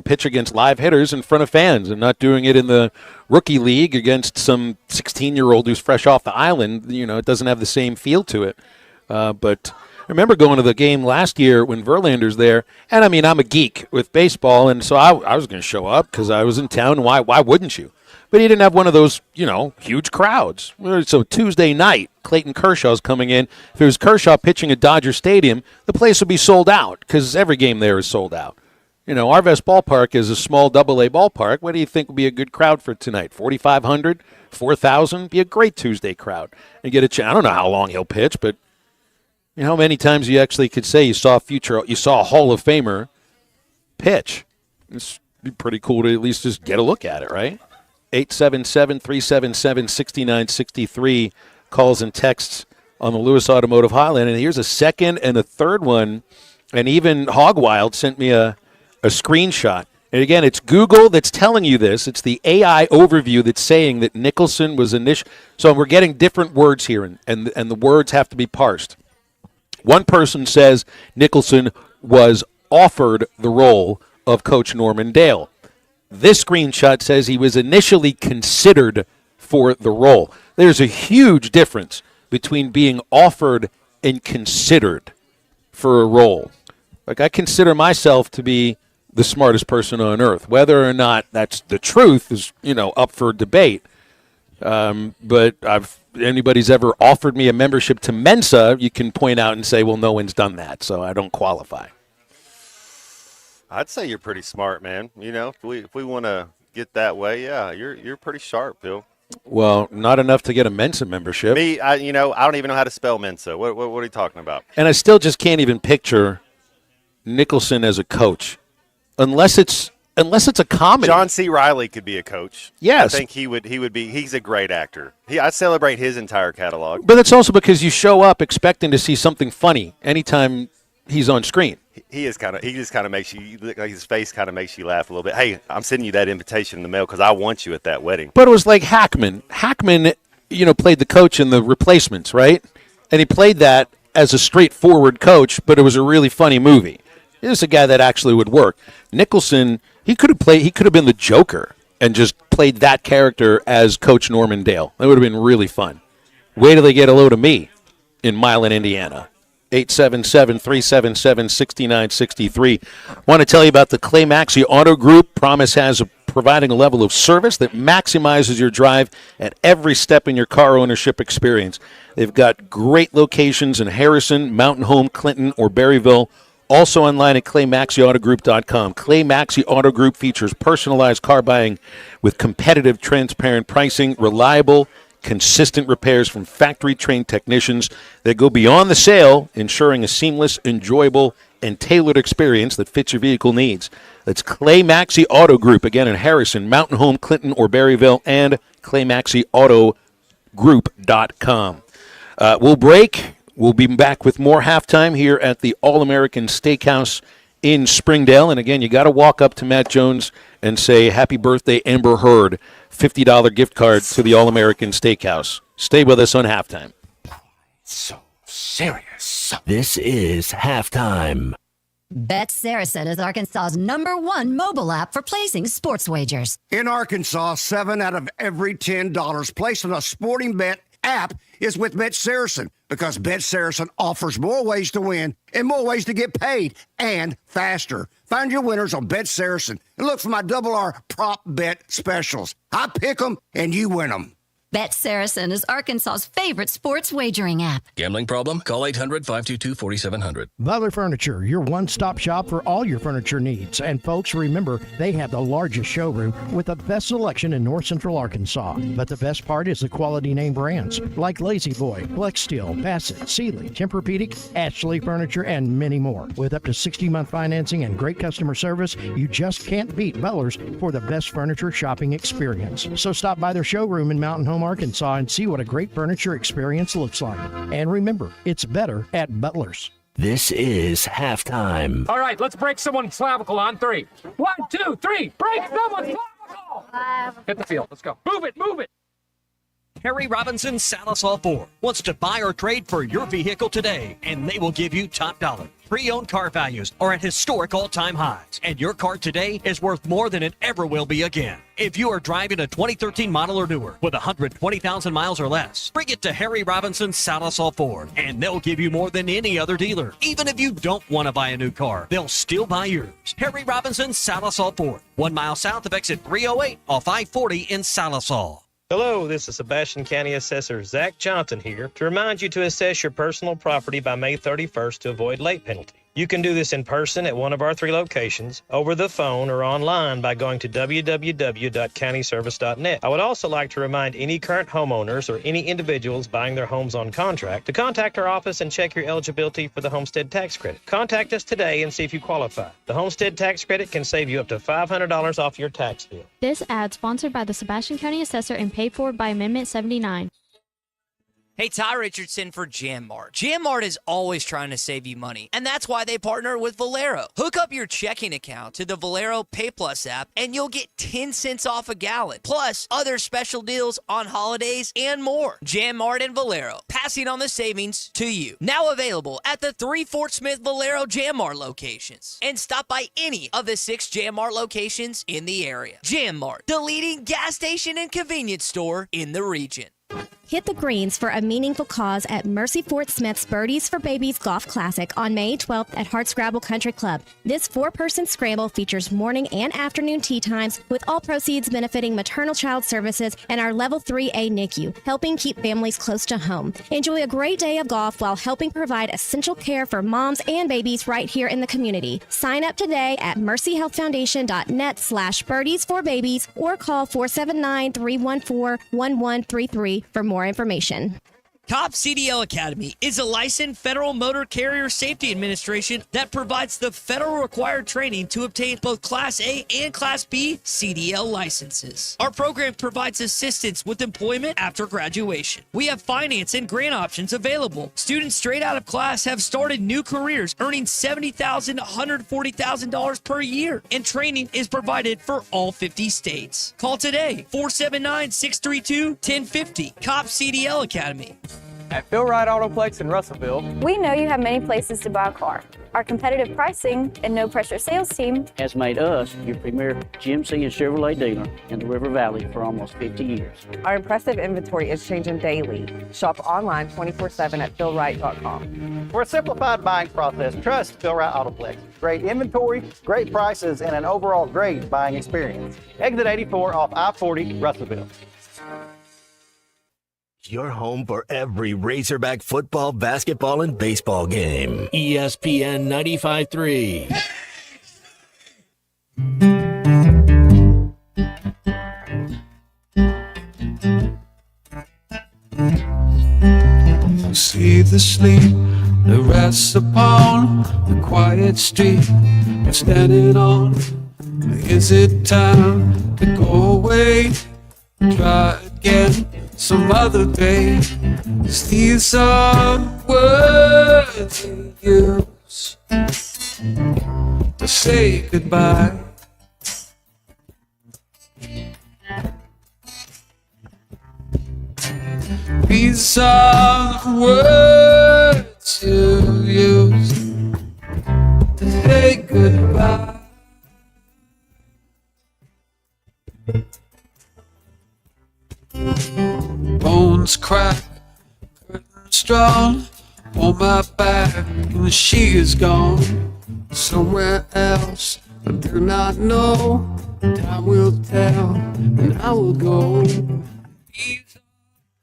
pitch against live hitters in front of fans, and not doing it in the rookie league against some 16-year-old who's fresh off the island. It doesn't have the same feel to it. But I remember going to the game last year when Verlander's there, and I'm a geek with baseball, and so I was going to show up because I was in town. Why wouldn't you? But he didn't have one of those, huge crowds. So Tuesday night, Clayton Kershaw's coming in. If it was Kershaw pitching at Dodger Stadium, the place would be sold out because every game there is sold out. Arvez Ballpark is a small AA ballpark. What do you think would be a good crowd for tonight? 4,500, 4,000? Be a great Tuesday crowd. And get a chance. I don't know how long he'll pitch, but how many times you actually could say you saw a Hall of Famer pitch? It's be pretty cool to at least just get a look at it, right? 877-377-6963 calls and texts on the Lewis Automotive Hotline. And here's a second and a third one. And even Hogwild sent me a screenshot. And again, it's Google that's telling you this. It's the AI overview that's saying that Nicholson was So we're getting different words here, and the words have to be parsed. One person says Nicholson was offered the role of Coach Norman Dale. This screenshot says he was initially considered for the role. There's a huge difference between being offered and considered for a role. Like, I consider myself to be the smartest person on earth. Whether or not that's the truth is, up for debate. But anybody's ever offered me a membership to Mensa, you can point out and say, well, no one's done that, so I don't qualify. I'd say you're pretty smart, man. If we want to get that way, yeah, you're pretty sharp, Bill. Well, not enough to get a Mensa membership. Me, I don't even know how to spell Mensa. What are you talking about? And I still just can't even picture Nicholson as a coach, unless it's a comedy. John C. Reilly could be a coach. Yes, I think he would be. He's a great actor. I celebrate his entire catalog. But it's also because you show up expecting to see something funny anytime he's on screen. He just kind of makes you look like his face kind of makes you laugh a little bit. Hey, I'm sending you that invitation in the mail because I want you at that wedding. But it was like Hackman. Hackman, played the coach in The Replacements, right? And he played that as a straightforward coach, but it was a really funny movie. He was a guy that actually would work. Nicholson, he could have been the Joker and just played that character as Coach Norman Dale. That would have been really fun. Wait till they get a load of me in Milan, Indiana. 877-377-6963. Want to tell you about the Clay Maxey Auto Group. Promise has a providing a level of service that maximizes your drive at every step in your car ownership experience. They've got great locations in Harrison, Mountain Home, Clinton, or Berryville. Also online at ClayMaxiAutoGroup.com. Clay Maxi Auto Group features personalized car buying with competitive, transparent pricing, reliable, consistent repairs from factory-trained technicians that go beyond the sale, ensuring a seamless, enjoyable, and tailored experience that fits your vehicle needs. That's Clay Maxi Auto Group, again in Harrison, Mountain Home, Clinton, or Berryville, and ClayMaxiAutoGroup.com. We'll break. We'll be back with more halftime here at the All-American Steakhouse in Springdale. And again, you got to walk up to Matt Jones and say, "Happy birthday, Amber Heard." $50 gift card to the All-American Steakhouse. Stay with us on halftime. So serious. This is halftime. Bet Saracen is Arkansas's #1 mobile app for placing sports wagers. In Arkansas, 7 out of every $10 placed on a sporting bet app is with Bet Saracen, because Bet Saracen offers more ways to win and more ways to get paid, and faster. Find your winners on Bet Saracen and look for my Double R prop bet specials. I pick them and you win them. Bet Saracen is Arkansas's favorite sports wagering app. Gambling problem? Call 800-522-4700. Butler Furniture, your one-stop shop for all your furniture needs. And folks, remember, they have the largest showroom with the best selection in North Central Arkansas. But the best part is the quality name brands like Lazy Boy, Flex Steel, Bassett, Sealy, Tempur-Pedic, Ashley Furniture, and many more. With up to 60-month financing and great customer service, you just can't beat Butler's for the best furniture shopping experience. So stop by their showroom in Mountain Home, Arkansas, and see what a great furniture experience looks like. And remember, it's better at Butler's. This is halftime. All right, let's break someone's clavicle on 3. 1, 2, 3. Break someone's clavicle. Hit the field. Let's go. Move it. Move it. Harry Robinson Salisol Ford wants to buy or trade for your vehicle today, and they will give you top dollar. Pre-owned car values are at historic all-time highs, and your car today is worth more than it ever will be again. If you are driving a 2013 model or newer with 120,000 miles or less, bring it to Harry Robinson Salisol Ford, and they'll give you more than any other dealer. Even if you don't want to buy a new car, they'll still buy yours. Harry Robinson Salisol Ford, 1 mile south of exit 308 off I-40 in Salisol. Hello, this is Sebastian County Assessor Zach Johnson here to remind you to assess your personal property by May 31st to avoid late penalty. You can do this in person at one of our 3 locations, over the phone, or online by going to www.countyservice.net. I would also like to remind any current homeowners or any individuals buying their homes on contract to contact our office and check your eligibility for the homestead tax credit. Contact us today and see if you qualify. The homestead tax credit can save you up to $500 off your tax bill. This ad sponsored by the Sebastian County Assessor and paid for by Amendment 79. Hey, Ty Richardson for Jam Mart. Jam Mart is always trying to save you money, and that's why they partner with Valero. Hook up your checking account to the Valero Pay Plus app, and you'll get 10 cents off a gallon, plus other special deals on holidays and more. Jam Mart and Valero, passing on the savings to you. Now available at the 3 Fort Smith Valero Jam Mart locations. And stop by any of the 6 Jam Mart locations in the area. Jam Mart, the leading gas station and convenience store in the region. Hit the greens for a meaningful cause at Mercy Fort Smith's Birdies for Babies Golf Classic on May 12th at Hartscrabble Country Club. This 4-person scramble features morning and afternoon tee times, with all proceeds benefiting maternal child services and our Level 3A NICU, helping keep families close to home. Enjoy a great day of golf while helping provide essential care for moms and babies right here in the community. Sign up today at mercyhealthfoundation.net/birdies for babies or call 479-314-1133 for more information. COP CDL Academy is a licensed Federal Motor Carrier Safety Administration that provides the federal required training to obtain both Class A and Class B CDL licenses. Our program provides assistance with employment after graduation. We have finance and grant options available. Students straight out of class have started new careers earning $70,000 to $140,000 per year, and training is provided for all 50 states. Call today, 479-632-1050. COP CDL Academy. At Phil Wright Autoplex in Russellville, we know you have many places to buy a car. Our competitive pricing and no-pressure sales team has made us your premier GMC and Chevrolet dealer in the River Valley for almost 50 years. Our impressive inventory is changing daily. Shop online 24/7 at philwright.com. For a simplified buying process, trust Phil Wright Autoplex. Great inventory, great prices, and an overall great buying experience. Exit 84 off I-40, Russellville. Your home for every Razorback football, basketball, and baseball game. ESPN 95.3. See the sleep that rests upon the quiet street we're standing on. Is it time to go away? Try again some other day. 'Cause these are words we use to say goodbye. These are the words you use to say goodbye. Bones crack, curtains drawn on my back, and she is gone somewhere else. I do not know. Time will tell, and I will go.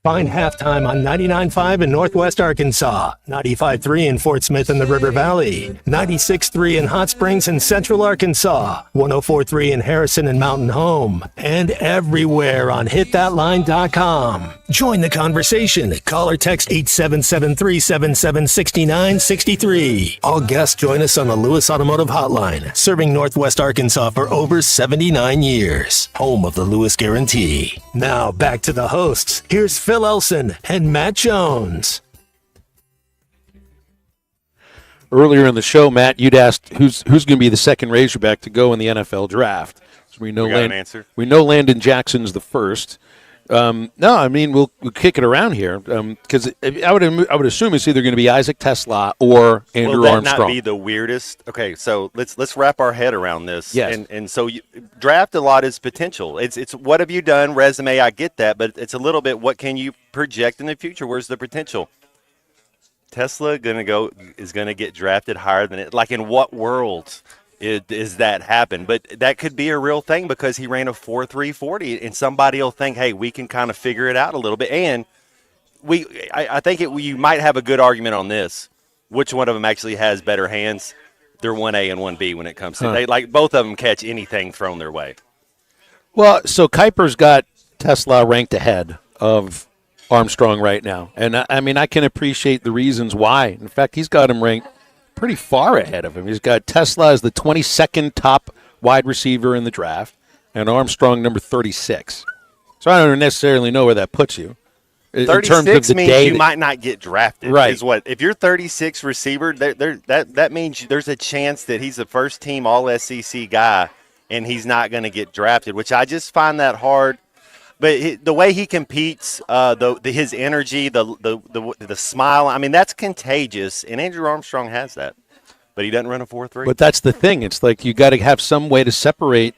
Find Halftime on 99.5 in Northwest Arkansas, 95.3 in Fort Smith and the River Valley, 96.3 in Hot Springs and Central Arkansas, 104.3 in Harrison and Mountain Home, and everywhere on hitthatline.com. Join the conversation. Call or text 877-377-6963. All guests join us on the Lewis Automotive Hotline, serving Northwest Arkansas for over 79 years. Home of the Lewis Guarantee. Now back to the hosts. Here's Phil Elson and Matt Jones. Earlier in the show, Matt, you'd asked who's going to be the second Razorback to go in the NFL draft. So we know an answer. We know Landon Jackson's the first. No, I mean we'll kick it around here because I would assume it's either going to be Isaac Tesla or Andrew Armstrong. Will that not be the weirdest? Okay, so let's wrap our head around this. Yes. And so draft a lot is potential. It's what have you done? Resume, I get that, but it's a little bit what can you project in the future? Where's the potential? Tesla is gonna get drafted higher than it. Like in what world is that happen? But that could be a real thing because he ran a 4.340, and somebody will think, hey, we can kind of figure it out a little bit. And I think you might have a good argument on this. Which one of them actually has better hands? They're 1A and 1B when it comes to they like both of them catch anything thrown their way. Well, so Kuiper's got Tesla ranked ahead of Armstrong right now, and I mean I can appreciate the reasons why. In fact, he's got him ranked pretty far ahead of him. He's got Tesla as the 22nd top wide receiver in the draft, and Armstrong number 36. So I don't necessarily know where that puts you. 36 means you might not get drafted. Right. Is what if you're 36 receiver, that means there's a chance that he's a first team All SEC guy, and he's not going to get drafted. Which I just find that hard. But the way he competes, his energy, the smile, I mean, that's contagious, and Andrew Armstrong has that. But he doesn't run a 4.3. But that's the thing. It's like you got to have some way to separate.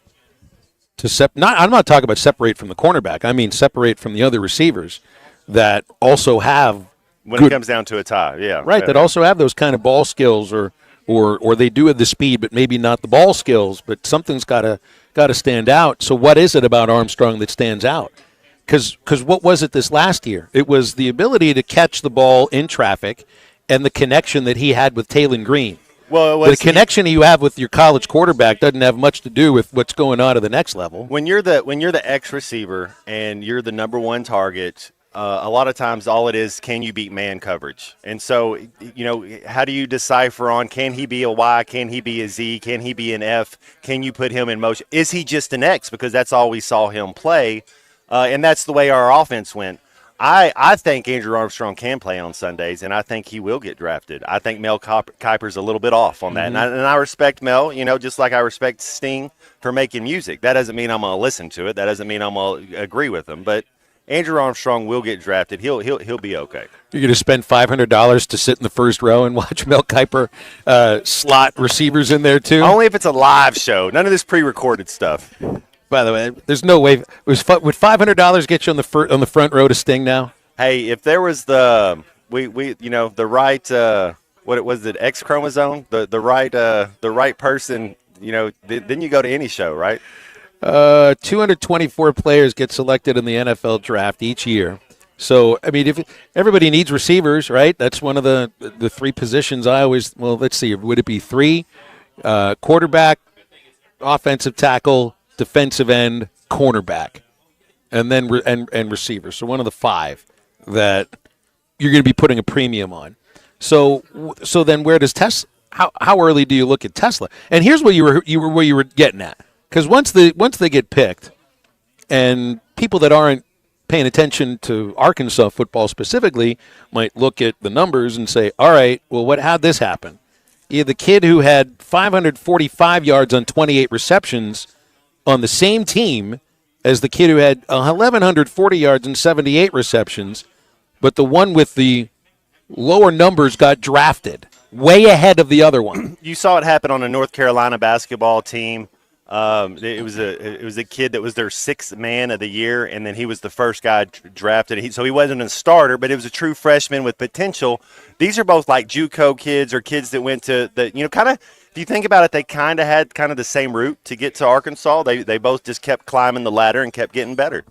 I'm not talking about separate from the cornerback. I mean separate from the other receivers that also have. When it comes down to a tie, yeah. Right, that also have those kind of ball skills or they do have the speed, but maybe not the ball skills. But something's got to stand out. So what is it about Armstrong that stands out? Because what was it this last year? It was the ability to catch the ball in traffic and the connection that he had with Taylon Green. Well, the connection you have with your college quarterback doesn't have much to do with what's going on at the next level. When you're the X receiver and you're the number one target, a lot of times all it is, can you beat man coverage? And so, how do you decipher on, can he be a Y, can he be a Z, can he be an F, can you put him in motion? Is he just an X? Because that's all we saw him play, and that's the way our offense went. I think Andrew Armstrong can play on Sundays, and I think he will get drafted. I think Mel Kiper's a little bit off on that, and I respect Mel, just like I respect Sting for making music. That doesn't mean I'm going to listen to it. That doesn't mean I'm going to agree with him, but Andrew Armstrong will get drafted. He'll be okay. You're going to spend $500 to sit in the first row and watch Mel Kiper slot receivers in there too? Only if it's a live show. None of this pre-recorded stuff. By the way, there's no way. Would $500 get you on the front row to Sting now? Hey, if there was the the right what was it, X chromosome, the right person, then you go to any show, right? 224 players get selected in the NFL draft each year. So, I mean, if everybody needs receivers, right? That's one of the three positions I always, let's see, would it be three? Quarterback, offensive tackle, defensive end, cornerback, and then and receiver. So one of the five that you're going to be putting a premium on. So then where does Tesla, how early do you look at Tesla? And here's what you were getting at. Because once they get picked, and people that aren't paying attention to Arkansas football specifically might look at the numbers and say, all right, well, how'd this happen? You have the kid who had 545 yards on 28 receptions on the same team as the kid who had 1,140 yards and 78 receptions, but the one with the lower numbers got drafted way ahead of the other one. You saw it happen on a North Carolina basketball team. It was a kid that was their sixth man of the year, and then he was the first guy drafted. So he wasn't a starter, but it was a true freshman with potential. These are both like JUCO kids or kids that went to kind of. If you think about it, they kind of had kind of the same route to get to Arkansas. They both just kept climbing the ladder and kept getting better.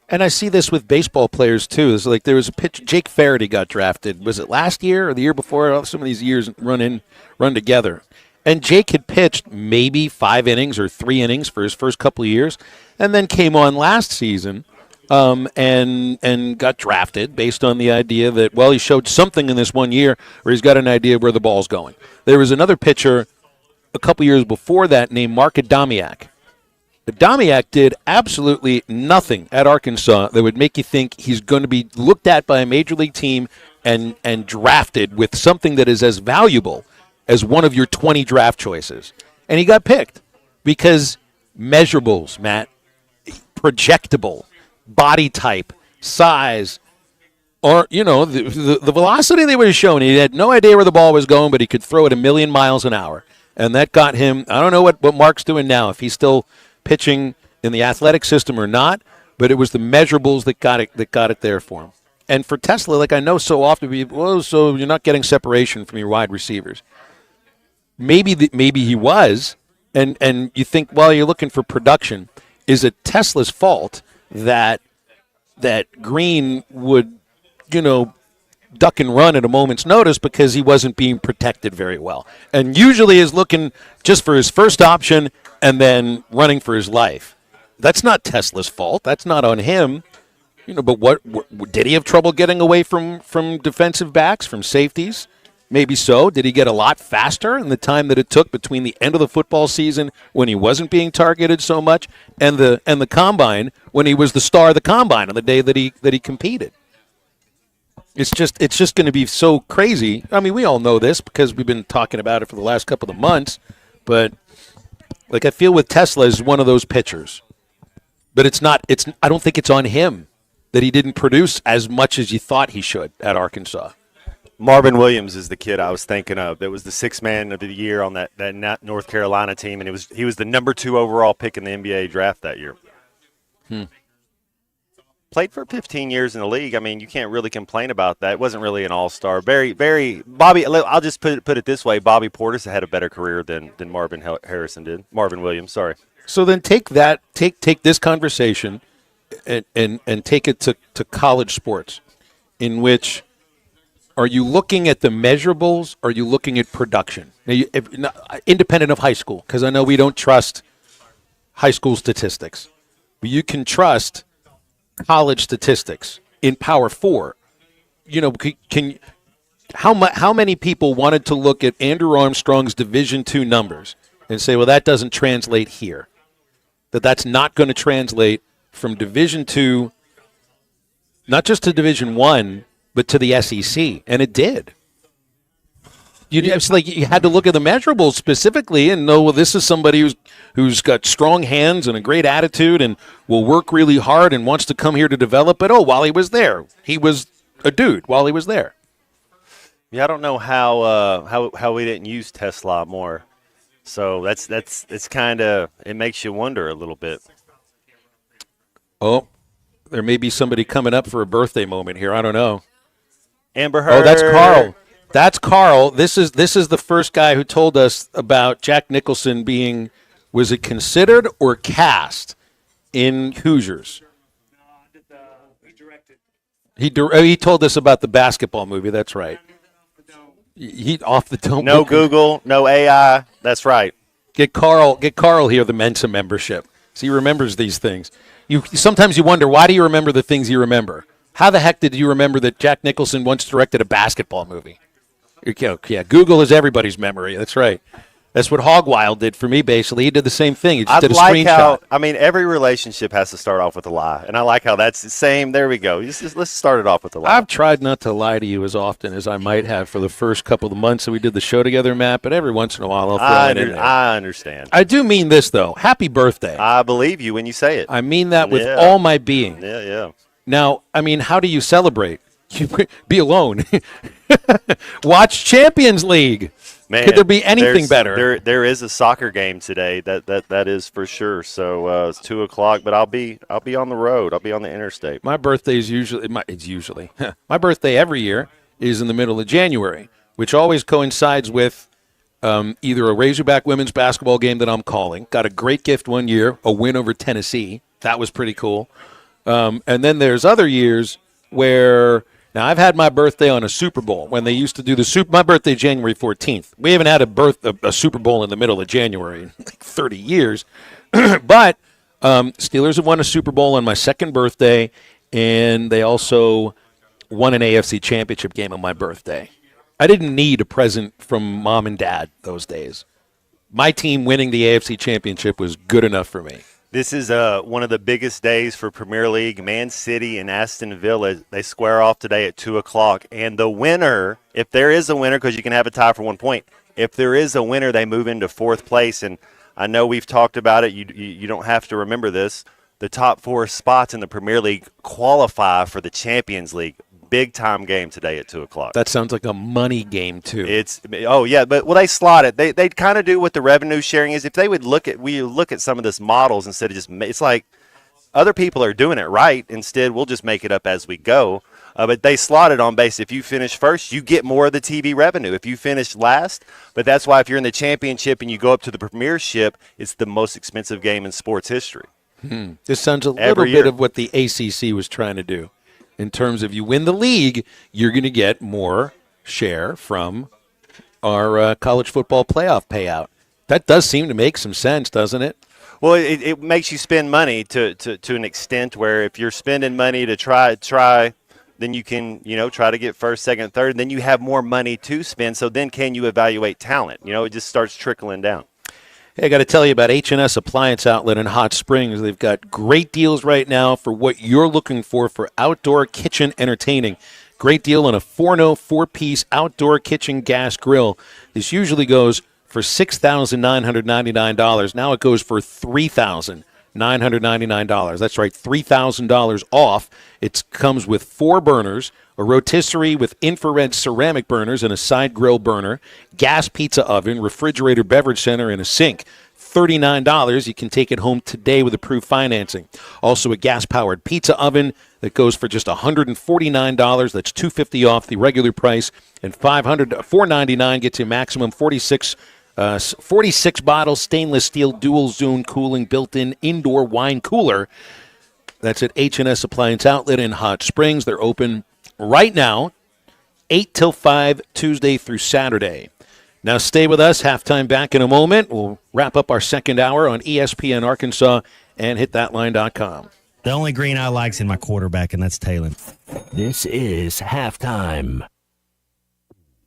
And I see this with baseball players too. It's like there was a pitch. Jake Faraday got drafted. Was it last year or the year before? Some of these years run together. And Jake had pitched maybe 5 innings or 3 innings for his first couple of years, and then came on last season and got drafted based on the idea that, he showed something in this 1 year where he's got an idea where the ball's going. There was another pitcher a couple years before that named Mark Adamiak. Adamiak did absolutely nothing at Arkansas that would make you think he's going to be looked at by a major league team and drafted with something that is as valuable as one of your 20 draft choices. And he got picked because measurables, Matt, projectable, body type, size, or, the velocity they would have shown. He had no idea where the ball was going, but he could throw it 1,000,000 miles an hour. And that got him, I don't know what Mark's doing now, if he's still pitching in the athletic system or not, but it was the measurables that got it there for him. And for Tesla, like I know so often, so you're not getting separation from your wide receivers. Maybe he was, and you think, you're looking for production. Is it Tesla's fault that Green would, duck and run at a moment's notice because he wasn't being protected very well, and usually is looking just for his first option and then running for his life? That's not Tesla's fault. That's not on him. But what did he have trouble getting away from defensive backs, from safeties? Maybe so. Did he get a lot faster in the time that it took between the end of the football season when he wasn't being targeted so much and the combine when he was the star of the combine on the day that he competed? It's just going to be so crazy. I mean, we all know this because we've been talking about it for the last couple of months. But I feel with Tesla is one of those pitchers. But it's not. I don't think it's on him that he didn't produce as much as you thought he should at Arkansas. Marvin Williams is the kid I was thinking of. That was the sixth man of the year on that North Carolina team, and he was the number 2 overall pick in the NBA draft that year. Played for 15 years in the league. I mean, you can't really complain about that. It wasn't really an all-star. Very, very Bobby. I'll just put it this way: Bobby Portis had a better career than Marvin Harrison did. Marvin Williams, sorry. So then take this conversation and take it to college sports, in which. Are you looking at the measurables? Or are you looking at production? Now, independent of high school, because I know we don't trust high school statistics. But you can trust college statistics in Power 4. How many people wanted to look at Andrew Armstrong's Division II numbers and say, well, that doesn't translate here. That's not going to translate from Division II, not just to Division I, but to the SEC, and it did. It's like you had to look at the measurables specifically and know, well, this is somebody who's got strong hands and a great attitude and will work really hard and wants to come here to develop. But while he was there, he was a dude while he was there. Yeah, I don't know how we didn't use Tesla more. So it's kind of, it makes you wonder a little bit. Oh, there may be somebody coming up for a birthday moment here. I don't know. Amber Heard. Oh, that's Carl. That's Carl. This is the first guy who told us about Jack Nicholson being, was it considered or cast in Hoosiers? He told us about the basketball movie. That's right. He off the dome. No Google, no AI. That's right. Get Carl here the Mensa membership. So he remembers these things. Sometimes you wonder, why do you remember the things you remember? How the heck did you remember that Jack Nicholson once directed a basketball movie? Yeah, Google is everybody's memory. That's right. That's what Hogwild did for me, basically. He did the same thing. He just did a screenshot. Every relationship has to start off with a lie. And I like how that's the same. There we go. Let's start it off with a lie. I've tried not to lie to you as often as I might have for the first couple of months that we did the show together, Matt, but every once in a while I'll throw it in there. I understand. I do mean this, though. Happy birthday. I believe you when you say it. I mean that with all my being. Yeah. Now, how do you celebrate? You be alone. Watch Champions League. Man, could there be anything better? There is a soccer game today. That is for sure. So it's 2:00, but I'll be on the road. I'll be on the interstate. My birthday is usually my birthday every year is in the middle of January, which always coincides with either a Razorback women's basketball game that I'm calling. Got a great gift one year, a win over Tennessee. That was pretty cool. And then there's other years where. Now, I've had my birthday on a Super Bowl when they used to do my birthday January 14th. We haven't had a Super Bowl in the middle of January in like 30 years. But Steelers have won a Super Bowl on my second birthday, and they also won an AFC championship game on my birthday. I didn't need a present from mom and dad those days. My team winning the AFC championship was good enough for me. This is one of the biggest days for Premier League. Man City and Aston Villa, they square off today at 2:00. And the winner, if there is a winner, because you can have a tie for 1 point, if there is a winner, they move into fourth place. And I know we've talked about it. You don't have to remember this. The top 4 spots in the Premier League qualify for the Champions League. Big-time game today at 2:00. That sounds like a money game, too. But they slot it. They kind of do what the revenue sharing is. If they would look at some of this models instead of just, it's like other people are doing it right. Instead, we'll just make it up as we go. But they slot it on base. If you finish first, you get more of the TV revenue. If you finish last, but that's why if you're in the championship and you go up to the premiership, it's the most expensive game in sports history. This sounds a little bit of what the ACC was trying to do. In terms of you win the league, you're going to get more share from our college football playoff payout. That does seem to make some sense, doesn't it? Well, it makes you spend money to an extent where if you're spending money to try, then you can try to get first, second, third, and then you have more money to spend. So then can you evaluate talent? It just starts trickling down. Hey, I got to tell you about H&S Appliance Outlet in Hot Springs. They've got great deals right now for what you're looking for outdoor kitchen entertaining. Great deal on a Forno 4-piece outdoor kitchen gas grill. This usually goes for $6,999. Now it goes for $3,999. That's right, $3,000 off. It comes with 4 burners, a rotisserie with infrared ceramic burners and a side grill burner, gas pizza oven, refrigerator beverage center, and a sink. $39. You can take it home today with approved financing. Also a gas-powered pizza oven that goes for just $149. That's $250 off the regular price, and $499 gets you maximum 46 bottle stainless steel dual zone cooling built-in indoor wine cooler. That's at H&S Appliance Outlet in Hot Springs. They're open right now, 8 till 5, Tuesday through Saturday. Now stay with us. Halftime back in a moment. We'll wrap up our second hour on ESPN Arkansas and hitthatline.com. The only green I like's in my quarterback, and that's Talon. This is Halftime.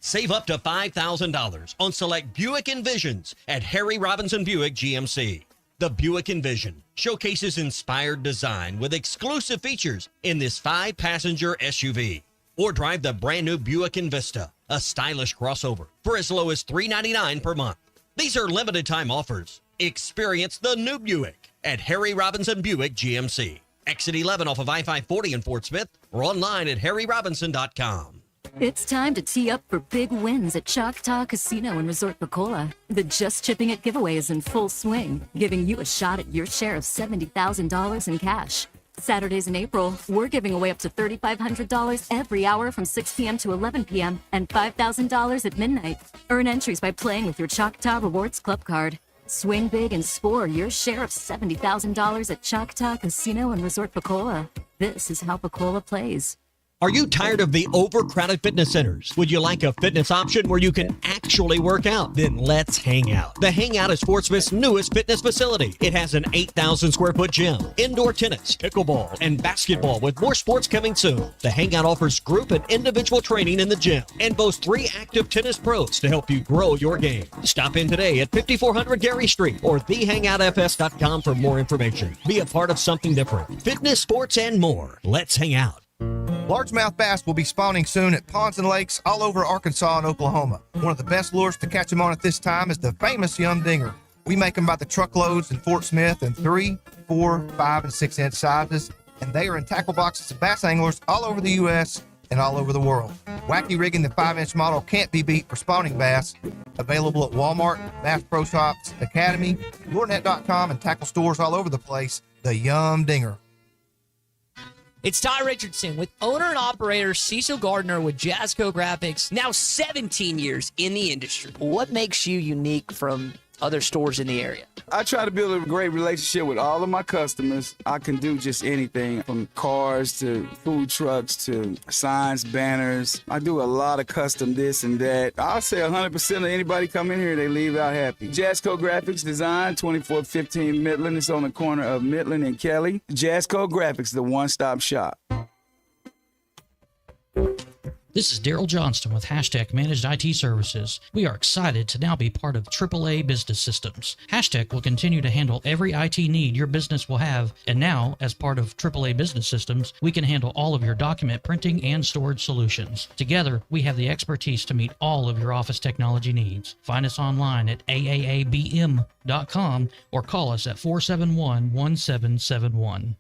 Save up to $5,000 on select Buick Envisions at Harry Robinson Buick GMC. The Buick Envision showcases inspired design with exclusive features in this 5-passenger SUV. Or drive the brand new Buick Envista, a stylish crossover for as low as $399 per month. These are limited time offers. Experience the new Buick at Harry Robinson Buick GMC. Exit 11 off of I-540 in Fort Smith or online at harryrobinson.com. It's time to tee up for big wins at Choctaw Casino and Resort Bacola. The Just Chipping It giveaway is in full swing, giving you a shot at your share of $70,000 in cash. Saturdays in April, we're giving away up to $3,500 every hour from 6 p.m. to 11 p.m. and $5,000 at midnight. Earn entries by playing with your Choctaw Rewards Club card. Swing big and score your share of $70,000 at Choctaw Casino and Resort Bacola. This is how Bacola plays. Are you tired of the overcrowded fitness centers? Would you like a fitness option where you can actually work out? Then let's hang out. The Hangout is Fort Smith's newest fitness facility. It has an 8,000 square foot gym, indoor tennis, pickleball, and basketball with more sports coming soon. The Hangout offers group and individual training in the gym and boasts 3 active tennis pros to help you grow your game. Stop in today at 5400 Gary Street or thehangoutfs.com for more information. Be a part of something different. Fitness, sports, and more. Let's hang out. Largemouth bass will be spawning soon at ponds and lakes all over Arkansas and Oklahoma. One of the best lures to catch them on at this time is the famous Yum Dinger. We make them by the truckloads in Fort Smith in 3, 4, 5, and 6 inch sizes, and they are in tackle boxes of bass anglers all over the U.S. and all over the world. Wacky rigging the 5-inch model can't be beat for spawning bass. Available at Walmart, Bass Pro Shops, Academy, LureNet.com, and tackle stores all over the place. The Yum Dinger. It's Ty Richardson with owner and operator Cecil Gardner with Jazzco Graphics, now 17 years in the industry. What makes you unique from other stores in the area? I try to build a great relationship with all of my customers. I can do just anything from cars to food trucks to signs, banners. I do a lot of custom this and that. I'll say 100% of anybody come in here, they leave out happy. Jazzco Graphics Design, 2415 Midland. It's on the corner of Midland and Kelly. Jazzco Graphics, the one-stop shop. This is Daryl Johnston with Hashtag Managed IT Services. We are excited to now be part of AAA Business Systems. Hashtag will continue to handle every IT need your business will have, and now, as part of AAA Business Systems, we can handle all of your document printing and storage solutions. Together, we have the expertise to meet all of your office technology needs. Find us online at aaabm.com or call us at 471-1771.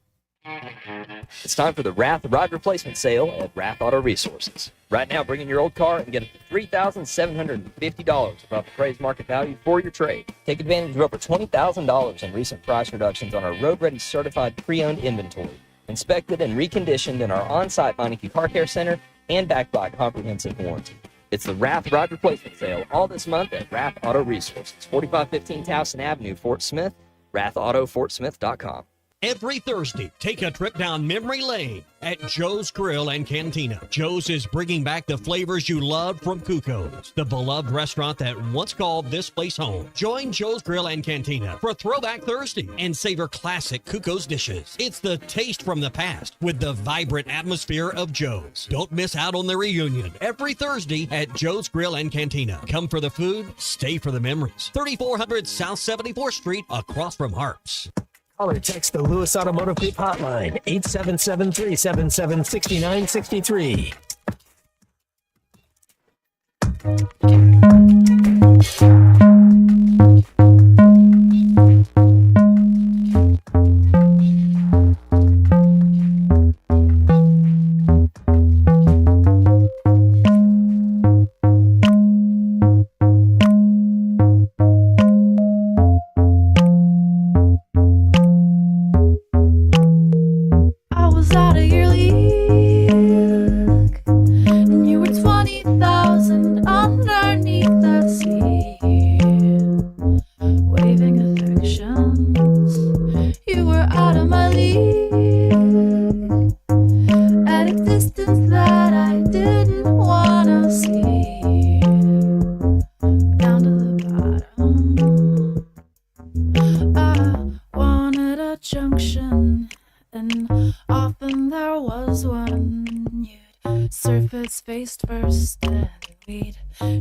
It's time for the Rath Rod Replacement Sale at Rath Auto Resources. Right now, bring in your old car and get up to $3,750 above appraised market value for your trade. Take advantage of over $20,000 in recent price reductions on our road-ready certified pre-owned inventory, inspected and reconditioned in our on-site Meineke Car Care Center and backed by a comprehensive warranty. It's the Rath Rod Replacement Sale all this month at Rath Auto Resources, 4515 Towson Avenue, Fort Smith, rathautofortsmith.com. Every Thursday, take a trip down memory lane at Joe's Grill and Cantina. Joe's is bringing back the flavors you loved from Cuco's, the beloved restaurant that once called this place home. Join Joe's Grill and Cantina for Throwback Thursday and savor classic Cuco's dishes. It's the taste from the past with the vibrant atmosphere of Joe's. Don't miss out on the reunion every Thursday at Joe's Grill and Cantina. Come for the food, stay for the memories. 3400 South 74th Street, across from Harps. Call or text the Lewis Automotive Group hotline, 877-377-6963.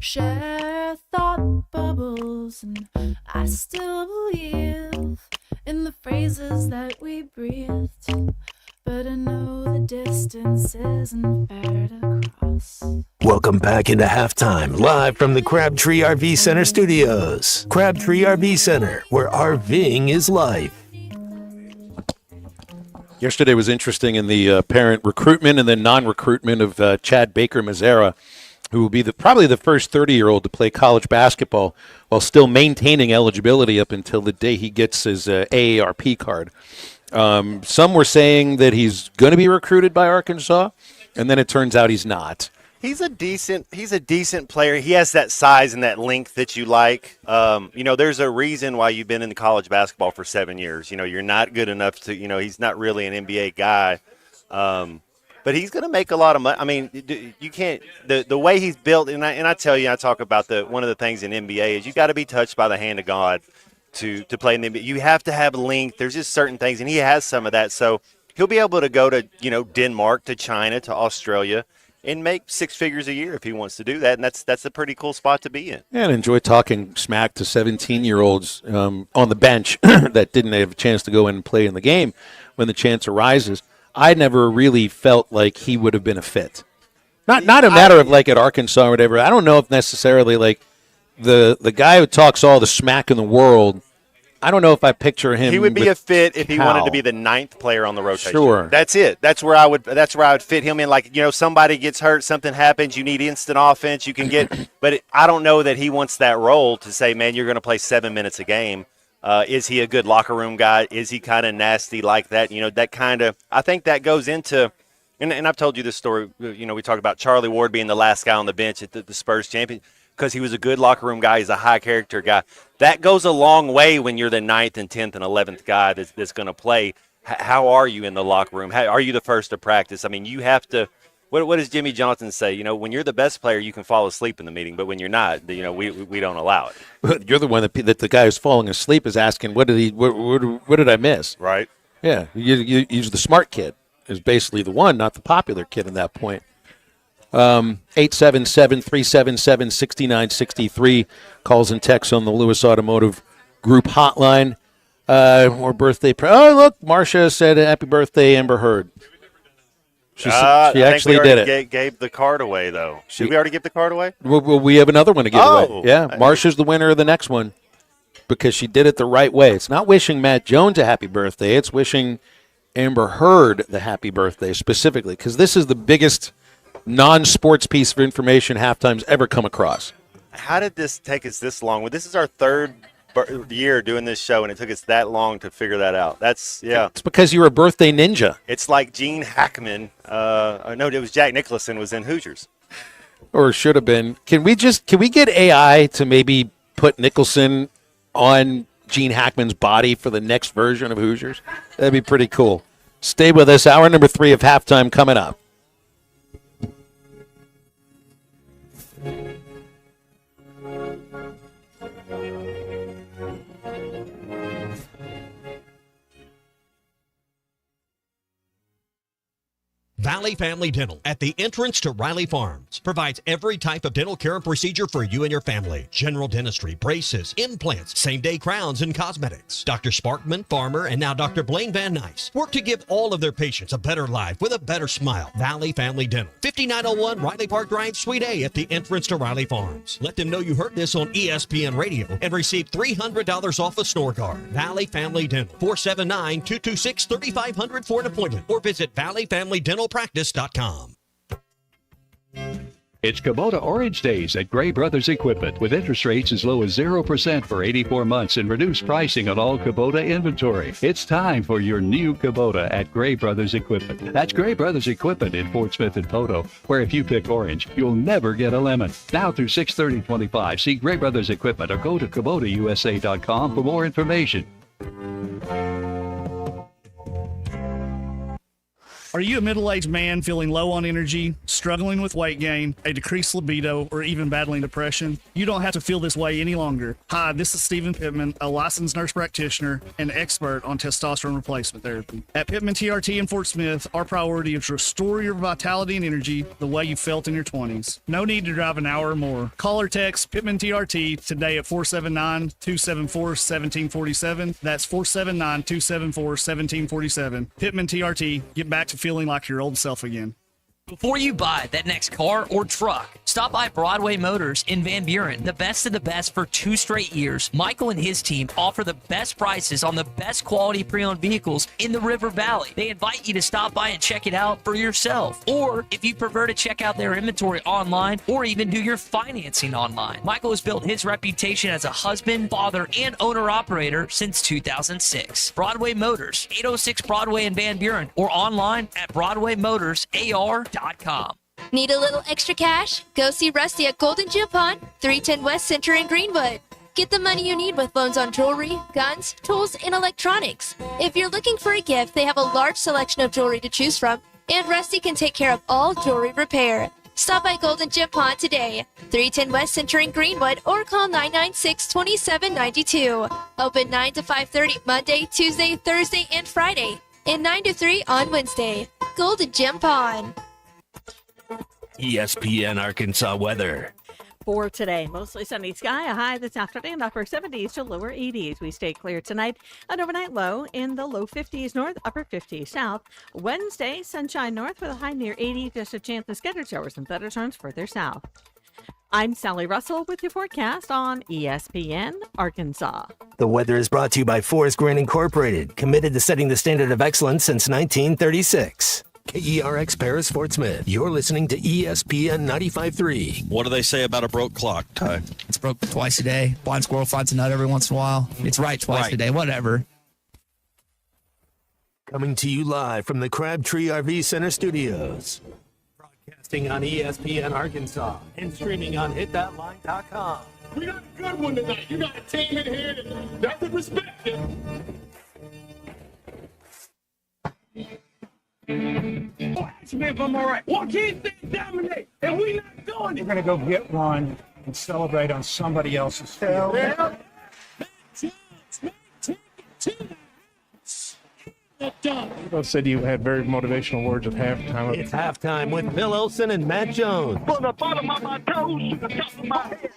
Share thought bubbles, and I still believe in the phrases that we breathed. But I know the distance isn't fair to cross. Welcome back into halftime, live from the Crabtree RV Center studios. Crabtree RV Center, where RVing is life. Yesterday was interesting in the parent recruitment and then non-recruitment of Chad Baker-Mazzara, who will be probably the first 30-year-old to play college basketball while still maintaining eligibility up until the day he gets his AARP card. Some were saying that he's going to be recruited by Arkansas, and then it turns out he's not. He's a decent player. He has that size and that length that you like. There's a reason why you've been in college basketball for 7 years. You're not good enough to, he's not really an NBA guy. But he's going to make a lot of money. I mean, you can't the way he's built, and I tell you, I talk about one of the things in NBA is you got to be touched by the hand of God to play in the NBA. You have to have length. There's just certain things, and he has some of that. So he'll be able to go to Denmark, to China, to Australia, and make 6 figures a year if he wants to do that, and that's a pretty cool spot to be in. Yeah, and enjoy talking smack to 17-year-olds on the bench that didn't have a chance to go in and play in the game when the chance arises. I never really felt like he would have been a fit. Not a matter of like at Arkansas or whatever. I don't know if necessarily like the guy who talks all the smack in the world. I don't know if I picture him. He would be a fit if he Cal. wanted to be the 9th player on the rotation. Sure. That's it. That's where I would fit him in. Like, somebody gets hurt, something happens, you need instant offense, you can get – but I don't know that he wants that role to say, man, you're going to play 7 minutes a game. Is he a good locker room guy? Is he kind of nasty like that? That kind of – I think that goes into – and I've told you this story. We talk about Charlie Ward being the last guy on the bench at the Spurs champion because he was a good locker room guy. He's a high-character guy. That goes a long way when you're the 9th and 10th and 11th guy that's going to play. How are you in the locker room? How are you the first to practice? I mean, you have to – what does Jimmy Johnson say? When you're the best player, you can fall asleep in the meeting, but when you're not, we don't allow it. But you're the one that the guy who's falling asleep is asking, what did I miss? Right. Yeah, you're the smart kid is basically the one, not the popular kid in that point. 877-377-6963 calls and texts on the Lewis Automotive Group hotline. Or birthday. Oh, look, Marcia said happy birthday, Amber Heard. She actually did it. Gave the card away, though. Did we already give the card away? Well, we have another one to give away. Yeah, Marcia's the winner of the next one because she did it the right way. It's not wishing Matt Jones a happy birthday. It's wishing Amber Heard the happy birthday specifically because this is the biggest non-sports piece of information Halftime's ever come across. How did this take us this long? Well, this is our 3rd year doing this show, and it took us that long to figure that out. It's because you're a birthday ninja. It's like Gene Hackman. No, it was Jack Nicholson was in Hoosiers. Or should have been. Can we get AI to maybe put Nicholson on Gene Hackman's body for the next version of Hoosiers? That'd be pretty cool. Stay with us. Hour number 3 of Halftime coming up. Valley Family Dental at the entrance to Riley Farms provides every type of dental care and procedure for you and your family. General dentistry, braces, implants, same-day crowns, and cosmetics. Dr. Sparkman, Farmer, and now Dr. Blaine Van Nice work to give all of their patients a better life with a better smile. Valley Family Dental, 5901 Riley Park Drive, Suite A at the entrance to Riley Farms. Let them know you heard this on ESPN Radio and receive $300 off a snore guard. Valley Family Dental, 479-226-3500 for an appointment or visit valleyfamilydentalpractice.com. It's Kubota Orange Days at Gray Brothers Equipment with interest rates as low as 0% for 84 months and reduced pricing on all Kubota inventory. It's time for your new Kubota at Gray Brothers Equipment. That's Gray Brothers Equipment in Fort Smith and Poto, where if you pick orange, you'll never get a lemon. Now through 6/30/25, see Gray Brothers Equipment or go to KubotaUSA.com for more information. Are you a middle-aged man feeling low on energy, struggling with weight gain, a decreased libido, or even battling depression? You don't have to feel this way any longer. Hi, this is Stephen Pittman, a licensed nurse practitioner and expert on testosterone replacement therapy. At Pittman TRT in Fort Smith, our priority is to restore your vitality and energy the way you felt in your 20s. No need to drive an hour or more. Call or text Pittman TRT today at 479-274-1747. That's 479-274-1747. Pittman TRT. Get back to feeling like your old self again. Before you buy that next car or truck, stop by Broadway Motors in Van Buren. The best of the best for 2 straight years. Michael and his team offer the best prices on the best quality pre-owned vehicles in the River Valley. They invite you to stop by and check it out for yourself. Or if you prefer to check out their inventory online or even do your financing online. Michael has built his reputation as a husband, father, and owner-operator since 2006. Broadway Motors, 806 Broadway in Van Buren, or online at BroadwayMotorsAR.com. Need a little extra cash? Go see Rusty at Golden Gym Pond, 310 West Center in Greenwood. Get the money you need with loans on jewelry, guns, tools, and electronics. If you're looking for a gift, they have a large selection of jewelry to choose from, and Rusty can take care of all jewelry repair. Stop by Golden Gym Pond today, 310 West Center in Greenwood, or call 996-2792. Open 9 to 5:30 Monday, Tuesday, Thursday, and Friday, and 9 to 3 on Wednesday. Golden Gym Pond. ESPN Arkansas weather. For today, mostly sunny sky, a high this afternoon, upper 70s to lower 80s. We stay clear tonight, an overnight low in the low 50s north, upper 50s south. Wednesday, sunshine north with a high near 80, just a chance of scattered showers and thunderstorms further south. I'm Sally Russell with your forecast on ESPN Arkansas. The weather is brought to you by Forest Grant Incorporated, committed to setting the standard of excellence since 1936. KERX Paris Fort Smith. You're listening to ESPN 95.3. What do they say about a broke clock, Ty? It's broke twice a day. Blind squirrel finds a nut every once in a while. It's right twice a day, whatever. Coming to you live from the Crabtree RV Center studios. Broadcasting on ESPN Arkansas and streaming on hitthatline.com. We got a good one tonight. You got a team in here that would respect you. Oh, ask me if I'm all right. Why can't they dominate? And we not doing it. We're going to go get one and celebrate on somebody else's field. Yeah. You said you had very motivational words at halftime. It's halftime with Bill Olsen and Matt Jones. From the bottom of my toes to the top of my head.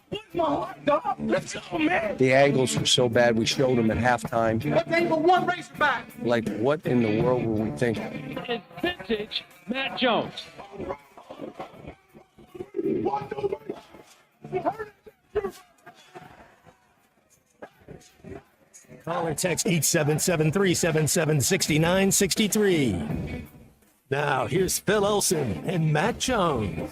What's my heart, dog? Let's go, man. The angles were so bad, we showed them at halftime. That ain't but one Razorback. Like, what in the world were we thinking? It's vintage Matt Jones. Call or text 877-377-6963. Now, here's Phil Olsen and Matt Jones.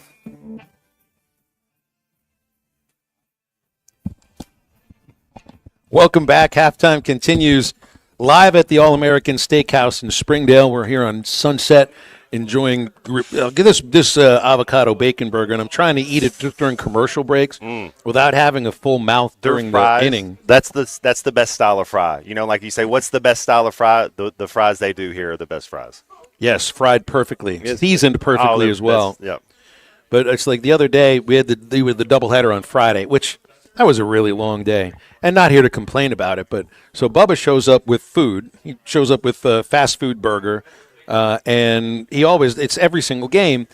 Welcome back. Halftime continues live at the All-American Steakhouse in Springdale. We're here on Sunset enjoying get this avocado bacon burger, and I'm trying to eat it just during commercial breaks without having a full mouth during the inning. That's the best style of fry. You know, like you say, what's the best style of fry? The fries they do here are the best fries. Yes, fried perfectly, seasoned perfectly as well. Yep. But it's like the other day we had the doubleheader on Friday, which that was a really long day, and not here to complain about it. But so Bubba shows up with food. He shows up with a fast food burger. And it's every single game,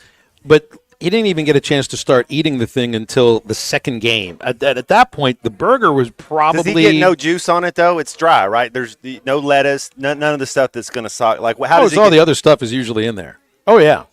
but he didn't even get a chance to start eating the thing until the second game. At that point, the burger was probably... Does he get no juice on it, though? It's dry, right? There's no lettuce, none of the stuff that's going to suck. Like, how does all the other stuff is usually in there. Oh, yeah.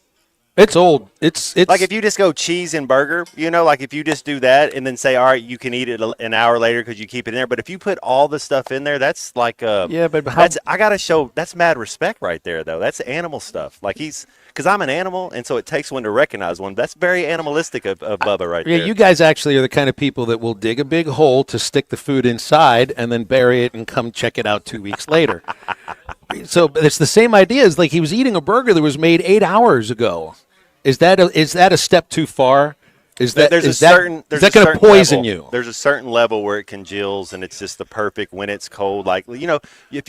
It's old. It's like if you just go cheese and burger, you know, like if you just do that and then say, all right, you can eat it an hour later because you keep it in there. But if you put all the stuff in there, that's like I got to show that's mad respect right there, though. That's animal stuff. Like because I'm an animal, and so it takes one to recognize one. That's very animalistic of Bubba right there. Yeah, you guys actually are the kind of people that will dig a big hole to stick the food inside and then bury it and come check it out 2 weeks later. So it's the same idea as like he was eating a burger that was made 8 hours ago. Is that a step too far? Is that going to poison you? There's a certain level where it congeals and it's just the perfect when it's cold. Like, you know,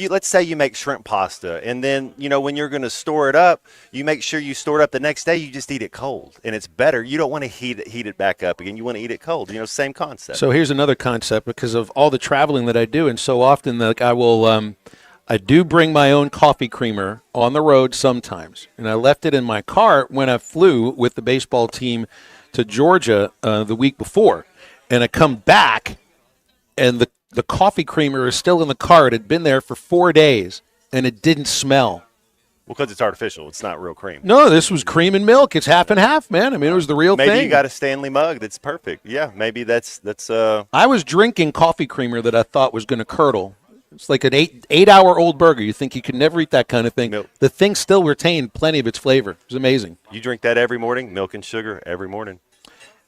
let's say you make shrimp pasta and then, you know, when you're going to store it up, you make sure you store it up the next day. You just eat it cold and it's better. You don't want to heat it back up again. You want to eat it cold. You know, same concept. So here's another concept because of all the traveling that I do, and so often like I do bring my own coffee creamer on the road sometimes, and I left it in my car when I flew with the baseball team to Georgia the week before, and I come back, and the coffee creamer is still in the car. It had been there for 4 days, and it didn't smell. Well, because it's artificial. It's not real cream. No, this was cream and milk. It's half and half, man. I mean, it was the real thing. Maybe you got a Stanley mug that's perfect. Yeah, maybe that's. I was drinking coffee creamer that I thought was going to curdle. It's like an eight-hour-old burger. You think you could never eat that kind of thing. Milk. The thing still retained plenty of its flavor. It was amazing. You drink that every morning, milk and sugar every morning.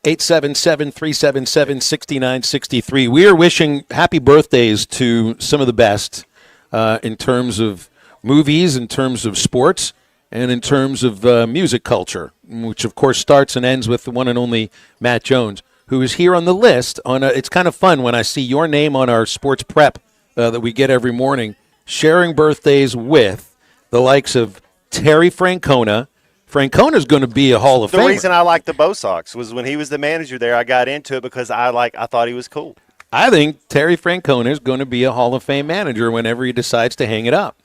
877-377-6963. We are wishing happy birthdays to some of the best in terms of movies, in terms of sports, and in terms of music culture, which, of course, starts and ends with the one and only Matt Jones, who is here on the list. It's kind of fun when I see your name on our sports prep that we get every morning, sharing birthdays with the likes of Terry Francona. Francona's going to be a Hall of Famer. The reason I liked the Bo Sox was when he was the manager there, I got into it because I thought he was cool. I think Terry Francona is going to be a Hall of Fame manager whenever he decides to hang it up.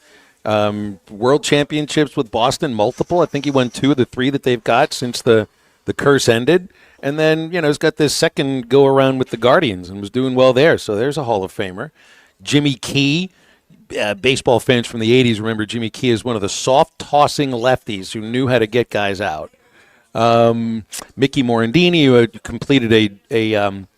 World championships with Boston, multiple. I think he won 2 of the 3 that they've got since the curse ended. And then, he's got this second go-around with the Guardians and was doing well there. So there's a Hall of Famer. Jimmy Key. Baseball fans from the 80s remember Jimmy Key is one of the soft-tossing lefties who knew how to get guys out. Mickey Morandini, who had completed an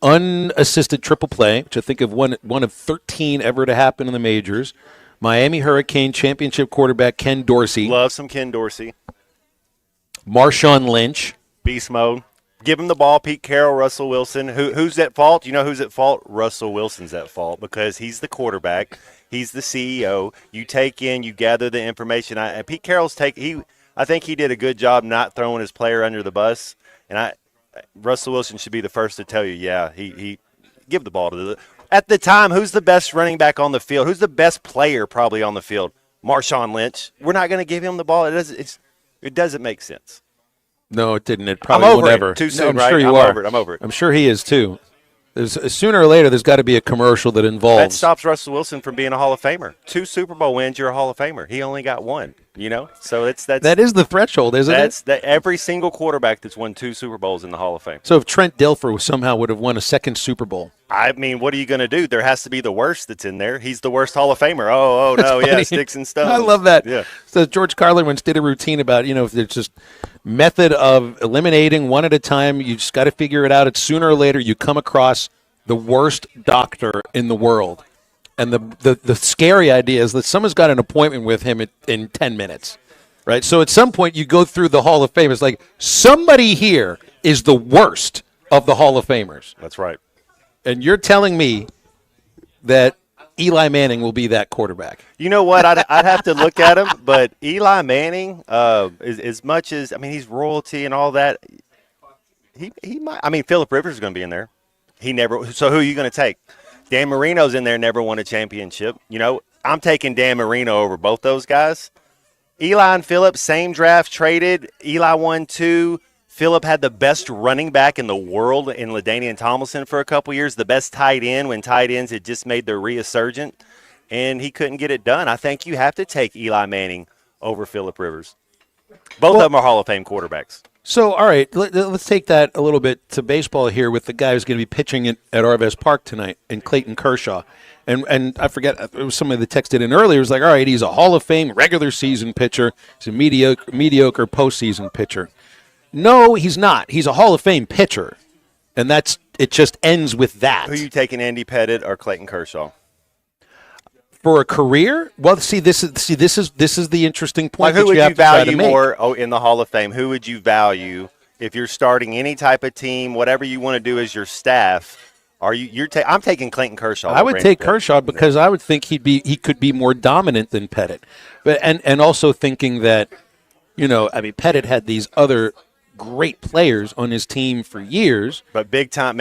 unassisted triple play, which I think of one of 13 ever to happen in the majors. Miami Hurricane championship quarterback Ken Dorsey. Love some Ken Dorsey. Marshawn Lynch. Beast mode. Give him the ball, Pete Carroll, Russell Wilson. Who's at fault? You know who's at fault? Russell Wilson's at fault because he's the quarterback. He's the CEO. You take in, you gather the information. Pete Carroll's I think he did a good job not throwing his player under the bus. And Russell Wilson should be the first to tell you, he give the ball to at the time, who's the best running back on the field? Who's the best player probably on the field? Marshawn Lynch. We're not going to give him the ball. It doesn't make sense. No, it didn't. It probably won't ever. Too soon, I'm right? sure you I'm are. over it. I'm over it. I'm sure he is too. Sooner or later, there's got to be a commercial that involves. That stops Russell Wilson from being a Hall of Famer. 2 Super Bowl wins, you're a Hall of Famer. He only got 1. So that is the threshold, isn't it? That's every single quarterback that's won 2 Super Bowls in the Hall of Fame. So if Trent Dilfer somehow would have won a second Super Bowl. I mean, what are you going to do? There has to be the worst that's in there. He's the worst Hall of Famer. Oh no, yeah, sticks and stones. I love that. Yeah. So George Carlin once did a routine about, it's just method of eliminating one at a time. You just got to figure it out. It's sooner or later you come across the worst doctor in the world. And the scary idea is that someone's got an appointment with him in 10 minutes. Right? So at some point you go through the Hall of Fame. It's like somebody here is the worst of the Hall of Famers. That's right. And you're telling me that Eli Manning will be that quarterback. You know what? I'd have to look at him, but Eli Manning, as much as, he's royalty and all that, he might. Phillip Rivers is going to be in there. So who are you going to take? Dan Marino's in there, never won a championship. I'm taking Dan Marino over both those guys. Eli and Phillip, same draft, traded. Eli won 2. Phillip had the best running back in the world in LaDainian Tomlinson for a couple years, the best tight end when tight ends had just made their resurgent, and he couldn't get it done. I think you have to take Eli Manning over Phillip Rivers. Both of them are Hall of Fame quarterbacks. So, all right, let's take that a little bit to baseball here with the guy who's going to be pitching at Arvez Park tonight, and Clayton Kershaw. And I forget, it was somebody that texted in earlier. It was like, all right, he's a Hall of Fame regular season pitcher. He's a mediocre postseason pitcher. No, he's not. He's a Hall of Fame pitcher, and it just ends with that. Who are you taking, Andy Pettitte or Clayton Kershaw? For a career? Well, this is the interesting point. Who would you value more more in the Hall of Fame? Who would you value if you're starting any type of team, whatever you want to do as your staff? I'm taking Clayton Kershaw. I would take Kershaw because I would think he could be more dominant than Pettitte, but and also thinking that Pettitte had these other great players on his team for years, but big time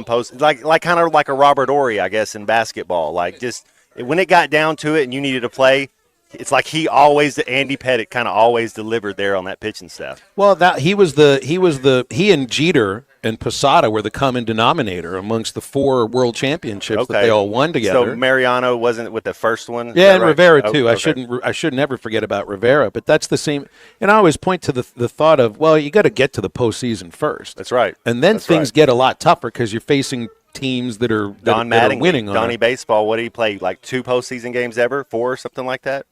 posts like kind of like a Robert Horry, I guess, in basketball. Like just when it got down to it and you needed to play, it's like Andy Pettitte kind of always delivered there on that pitching staff. Well, he and Jeter and Posada were the common denominator amongst the 4 world championships that they all won together. So Mariano wasn't with the first one? Yeah, and right? Rivera too. Okay. I should never forget about Rivera, but that's the same. And I always point to the thought of, well, you got to get to the postseason first. That's right. And then things get a lot tougher because you're facing teams that are winning. Donnie Baseball, what did he play, like 2 postseason games ever? 4 or something like that?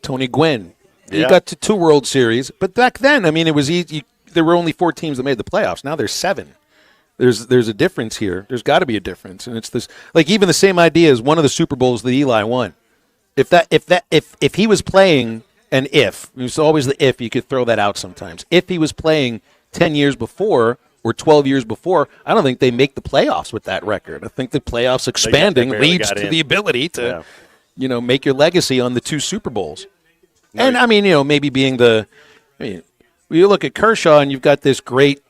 Tony Gwynn. Yeah. You got to 2 World Series, but back then, I mean, it was easy. There were only 4 teams that made the playoffs. Now there's 7. There's a difference here. There's got to be a difference, and it's this. Like even the same idea as one of the Super Bowls that Eli won. If he was playing, and if it was always the if, you could throw that out sometimes. If he was playing 10 years before or 12 years before, I don't think they make the playoffs with that record. I think the playoffs expanding leads to the ability to, make your legacy on the 2 Super Bowls. And I mean, maybe being you look at Kershaw and you've got this great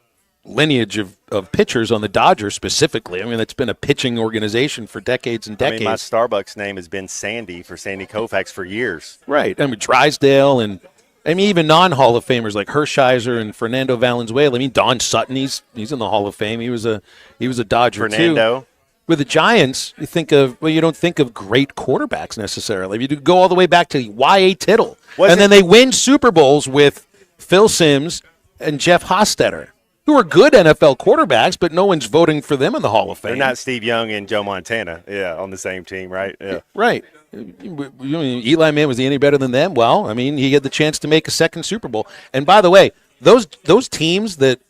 lineage of pitchers on the Dodgers specifically. I mean, it's been a pitching organization for decades and decades. I mean, my Starbucks name has been Sandy for Sandy Koufax for years. Right. I mean, Drysdale and even non-Hall of Famers like Hershiser and Fernando Valenzuela. I mean, Don Sutton, he's in the Hall of Fame. He was a Dodger Fernando. too. With the Giants, you don't think of great quarterbacks necessarily. You go all the way back to Y.A. Tittle. Then they win Super Bowls with Phil Simms and Jeff Hostetler, who are good NFL quarterbacks, but no one's voting for them in the Hall of Fame. They're not Steve Young and Joe Montana, on the same team, right? Yeah. Right. Eli Manning, was he any better than them? Well, I mean, he had the chance to make a second Super Bowl. And by the way, those teams that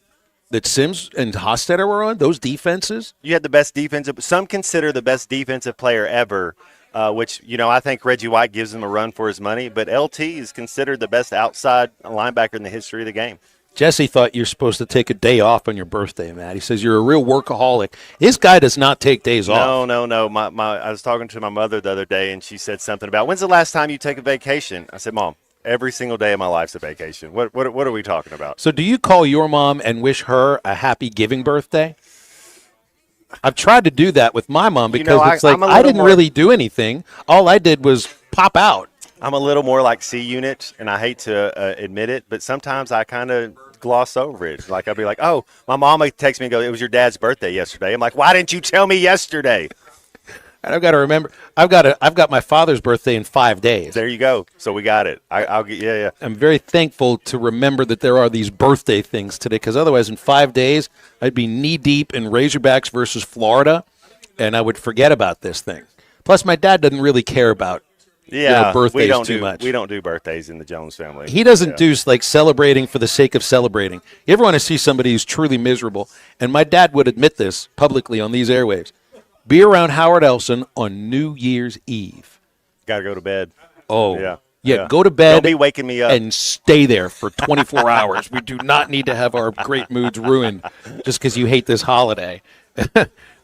Simms and Hostetler were on, those defenses. You had the best defensive. Some consider the best defensive player ever, which, I think Reggie White gives him a run for his money. But LT is considered the best outside linebacker in the history of the game. Jesse thought you're supposed to take a day off on your birthday, Matt. He says you're a real workaholic. This guy does not take days off. No. I was talking to my mother the other day, and she said something about, when's the last time you take a vacation? I said, Mom, every single day of my life's a vacation. What are we talking about? So do you call your mom and wish her a happy giving birthday? I've tried to do that with my mom because it's like I didn't really do anything. All I did was pop out. I'm a little more like C-Unit, and I hate to admit it, but sometimes I kind of gloss over it. Like I'll be like, oh, my mom would text me and go, it was your dad's birthday yesterday. I'm like, why didn't you tell me yesterday? And I've got to remember, I've got my father's birthday in 5 days. There you go. So we got it. I'll get, yeah. I'm very thankful to remember that there are these birthday things today, because otherwise in 5 days I'd be knee deep in Razorbacks versus Florida, and I would forget about this thing. Plus, my dad doesn't really care about birthdays too much. We don't do birthdays in the Jones family. He doesn't do like celebrating for the sake of celebrating. You ever want to see somebody who's truly miserable? And my dad would admit this publicly on these airwaves. Be around Howard Elson on New Year's Eve. Got to go to bed. Oh, yeah. Go to bed. Don't be waking me up. And stay there for 24 hours. We do not need to have our great moods ruined just because you hate this holiday.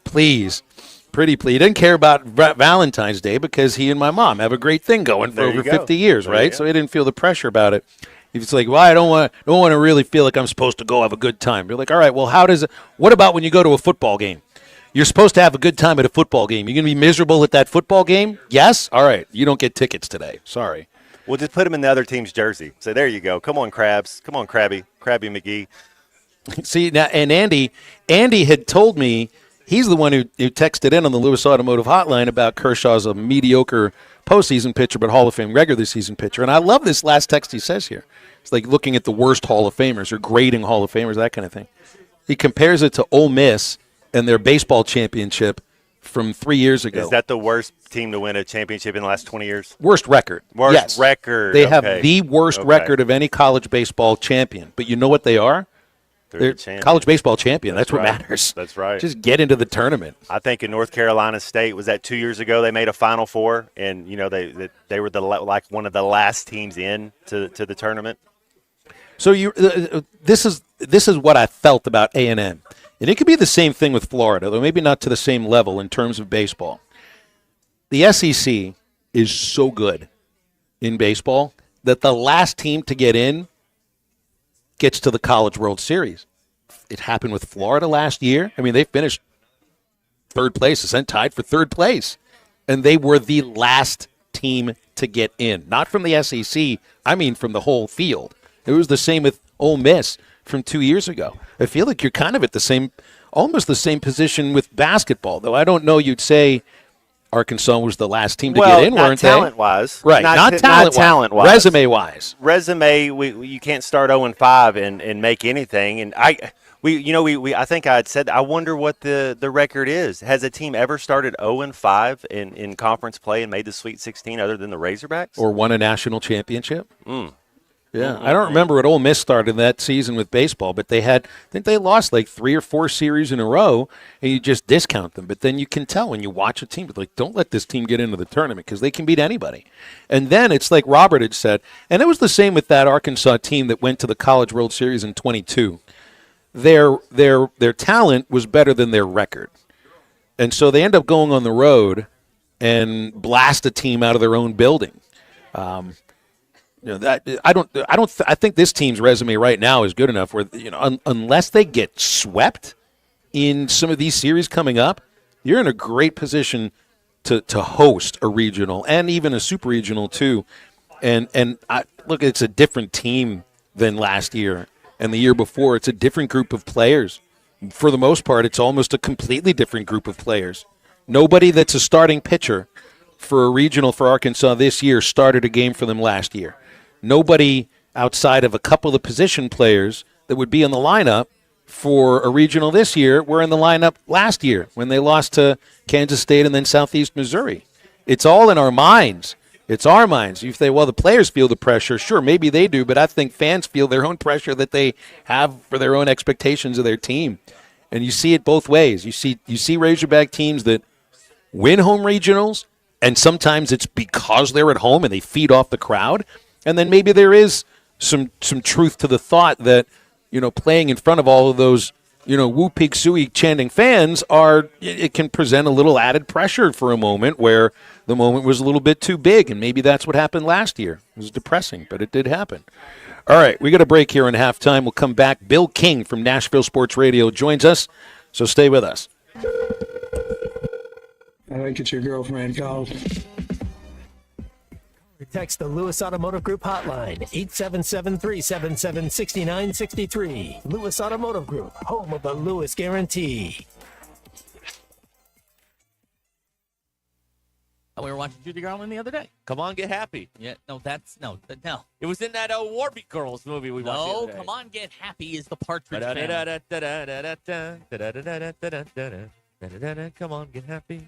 Please. Pretty please. He didn't care about Valentine's Day because he and my mom have a great thing going for over 50 years, right? So he didn't feel the pressure about it. He's like, well, I don't want to really feel like I'm supposed to go have a good time. You're like, all right, well, what about when you go to a football game? You're supposed to have a good time at a football game. You're going to be miserable at that football game? Yes? All right. You don't get tickets today. Sorry. We'll just put him in the other team's jersey. So there you go. Come on, Krabs. Come on, Krabby McGee. See, now, and Andy had told me, he's the one who texted in on the Lewis Automotive Hotline about Kershaw's a mediocre postseason pitcher but Hall of Fame regular season pitcher. And I love this last text he says here. It's like looking at the worst Hall of Famers or grading Hall of Famers, that kind of thing. He compares it to Ole Miss and their baseball championship from 3 years ago. Is that the worst team to win a championship in the last 20 years? Worst record. Worst record. They have the worst record of any college baseball champion. But you know what they are? They're college baseball champion. That's what matters. That's right. Just get into the tournament. I think in North Carolina State, was that 2 years ago, they made a Final Four, and they were like one of the last teams in to the tournament. So this is what I felt about A&M. And it could be the same thing with Florida, though maybe not to the same level in terms of baseball. The SEC is so good in baseball that the last team to get in gets to the College World Series. It happened with Florida last year. I mean, they finished third place, tied for third place. And they were the last team to get in. Not from the SEC, I mean from the whole field. It was the same with Ole Miss from 2 years ago. I feel like you're kind of at almost the same position with basketball, though I don't know you'd say Arkansas was the last team to well, get in, weren't they? Talent-wise. Right, not talent-wise. Resume-wise. Resume, you can't start 0-5 and make anything. And I think I had said, I wonder what the record is. Has a team ever started 0-5 in conference play and made the Sweet 16 other than the Razorbacks? Or won a national championship? Yeah, I don't remember what Ole Miss started that season with baseball, but I think they lost like 3 or 4 series in a row, and you just discount them. But then you can tell when you watch a team, like, don't let this team get into the tournament because they can beat anybody. And then it's like Robert had said, and it was the same with that Arkansas team that went to the College World Series in 22. Their talent was better than their record. And so they end up going on the road and blast a team out of their own building. I think this team's resume right now is good enough where, unless they get swept in some of these series coming up, you're in a great position to host a regional and even a super regional too. And look, it's a different team than last year and the year before. It's a different group of players. For the most part, it's almost a completely different group of players. Nobody that's a starting pitcher for a regional for Arkansas this year started a game for them last year. Nobody outside of a couple of position players that would be in the lineup for a regional this year were in the lineup last year when they lost to Kansas State and then Southeast Missouri. It's all in our minds. It's our minds. You say, well, the players feel the pressure. Sure, maybe they do, but I think fans feel their own pressure that they have for their own expectations of their team. And you see it both ways. You see Razorback teams that win home regionals, and sometimes it's because they're at home and they feed off the crowd. And then maybe there is some truth to the thought that, playing in front of all of those, Woo Pig Sooie chanting fans it can present a little added pressure for a moment where the moment was a little bit too big. And maybe that's what happened last year. It was depressing, but it did happen. All right, we got a break here in halftime. We'll come back. Bill King from Nashville Sports Radio joins us, so stay with us. I think it's your girlfriend called. Text the Lewis Automotive Group hotline, 877-377-6963. Lewis Automotive Group, home of the Lewis Guarantee. We were watching Judy Garland the other day. Come on, get happy. Yeah, no. It was in that Warby Girls movie we watched the other day. Come on, get happy is the Partridge Family. Come on, get happy.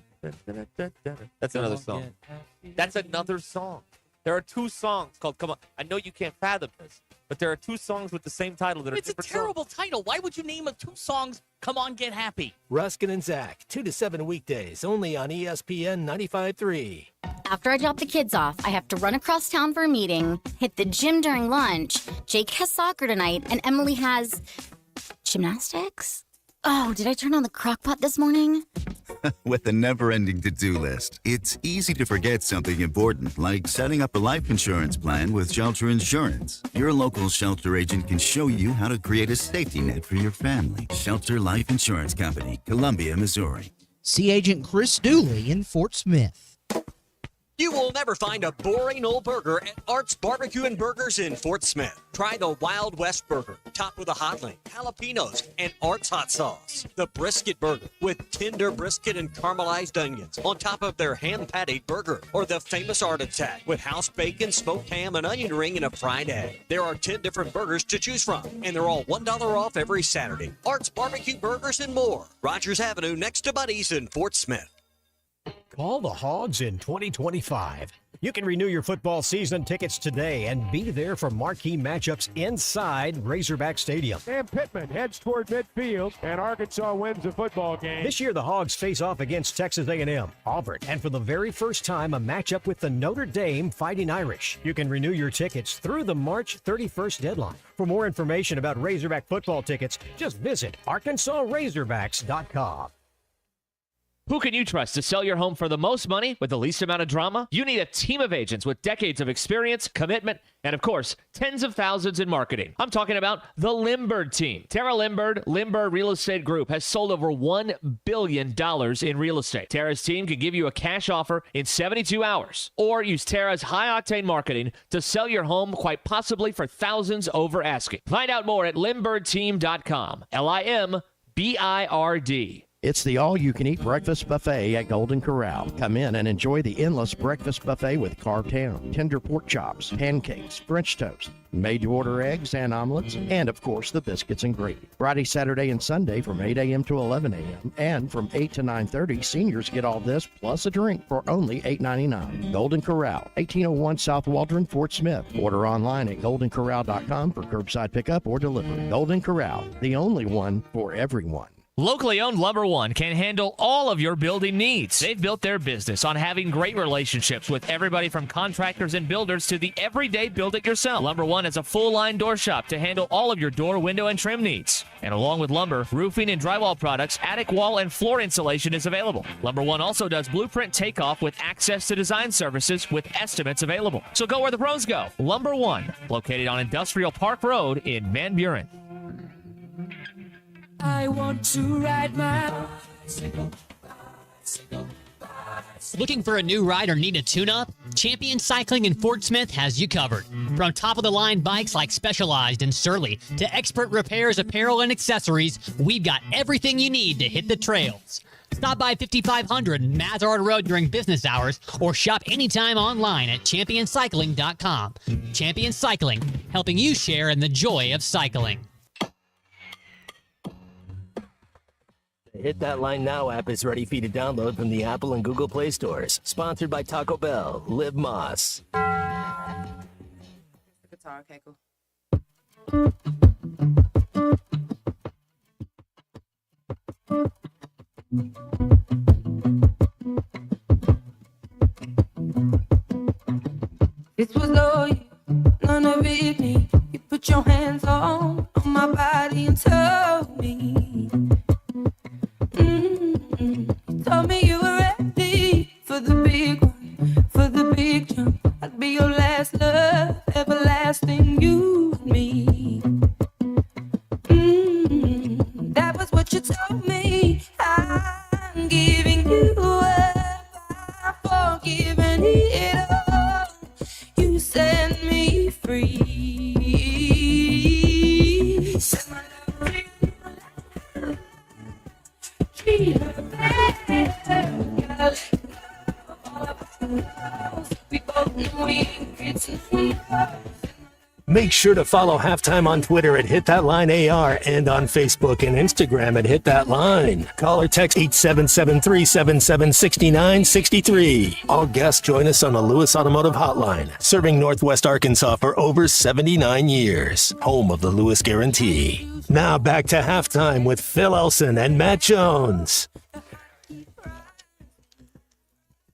That's another song. That's another song. There are 2 songs called Come On. I know you can't fathom this, but there are 2 songs with the same title that are different songs. It's a terrible title. Why would you name 2 songs Come On, Get Happy? Ruskin and Zach, 2 to 7 weekdays, only on ESPN 95.3. After I drop the kids off, I have to run across town for a meeting, hit the gym during lunch. Jake has soccer tonight, and Emily has gymnastics? Oh, did I turn on the crock pot this morning? With the never-ending to-do list, it's easy to forget something important, like setting up a life insurance plan with Shelter Insurance. Your local Shelter agent can show you how to create a safety net for your family. Shelter Life Insurance Company, Columbia, Missouri. See Agent Chris Dooley in Fort Smith. You will never find a boring old burger at Art's Barbecue and Burgers in Fort Smith. Try the Wild West Burger, topped with a hot link, jalapenos, and Art's hot sauce. The Brisket Burger, with tender brisket and caramelized onions on top of their hand-patted burger. Or the famous Art Attack, with house bacon, smoked ham, an onion ring, and a fried egg. There are 10 different burgers to choose from, and they're all $1 off every Saturday. Art's Barbecue Burgers and more. Rogers Avenue, next to Buddy's in Fort Smith. Call the Hogs in 2025. You can renew your football season tickets today and be there for marquee matchups inside Razorback Stadium. Sam Pittman heads toward midfield, and Arkansas wins the football game. This year, the Hogs face off against Texas A&M, Auburn, and for the very first time, a matchup with the Notre Dame Fighting Irish. You can renew your tickets through the March 31st deadline. For more information about Razorback football tickets, just visit ArkansasRazorbacks.com. Who can you trust to sell your home for the most money with the least amount of drama? You need a team of agents with decades of experience, commitment, and of course, tens of thousands in marketing. I'm talking about the Limbird team. Tara Limbird, Limbird Real Estate Group, has sold over $1 billion in real estate. Tara's team can give you a cash offer in 72 hours, or use Tara's high-octane marketing to sell your home quite possibly for thousands over asking. Find out more at limbirdteam.com. LIMBIRD. It's the all-you-can-eat breakfast buffet at Golden Corral. Come in and enjoy the endless breakfast buffet with carved ham, tender pork chops, pancakes, French toast, made-to-order eggs and omelets, and, of course, the biscuits and gravy. Friday, Saturday, and Sunday from 8 a.m. to 11 a.m. And from 8 to 9:30, seniors get all this plus a drink for only $8.99. Golden Corral, 1801 South Waldron, Fort Smith. Order online at goldencorral.com for curbside pickup or delivery. Golden Corral, the only one for everyone. Locally owned Lumber One can handle all of your building needs. They've built their business on having great relationships with everybody from contractors and builders to the everyday build-it-yourself. Lumber One has a full-line door shop to handle all of your door, window, and trim needs. And along with lumber, roofing and drywall products, attic wall and floor insulation is available. Lumber One also does blueprint takeoff with access to design services with estimates available. So go where the pros go. Lumber One, located on Industrial Park Road in Van Buren. I want to ride my bicycle. Looking for a new ride or need a tune-up? Champion Cycling in Fort Smith has you covered. From top-of-the-line bikes like Specialized and Surly to expert repairs, apparel, and accessories, we've got everything you need to hit the trails. Stop by 5500 Mazard Road during business hours or shop anytime online at championcycling.com. Champion Cycling, helping you share in the joy of cycling. The Hit That Line Now app is ready for you to download from the Apple and Google Play stores. Sponsored by Taco Bell. Live Moss. Guitar, okay, cool. This was all you, none of it me. You put your hands on my body and told me. You told me you were ready for the big one, for the big jump. I'd be your last love, everlasting, you and me. That was what you told me. I'm giving you up, I'm forgiving it all. You set me free. Set my love free. Treat her bad. We both know we ain't pretty. Make sure to follow Halftime on Twitter at Hit That Line AR and on Facebook and Instagram at Hit That Line. Call or text 877-377-6963. All guests join us on the Lewis Automotive Hotline, serving Northwest Arkansas for over 79 years. Home of the Lewis Guarantee. Now back to Halftime with Phil Elson and Matt Jones.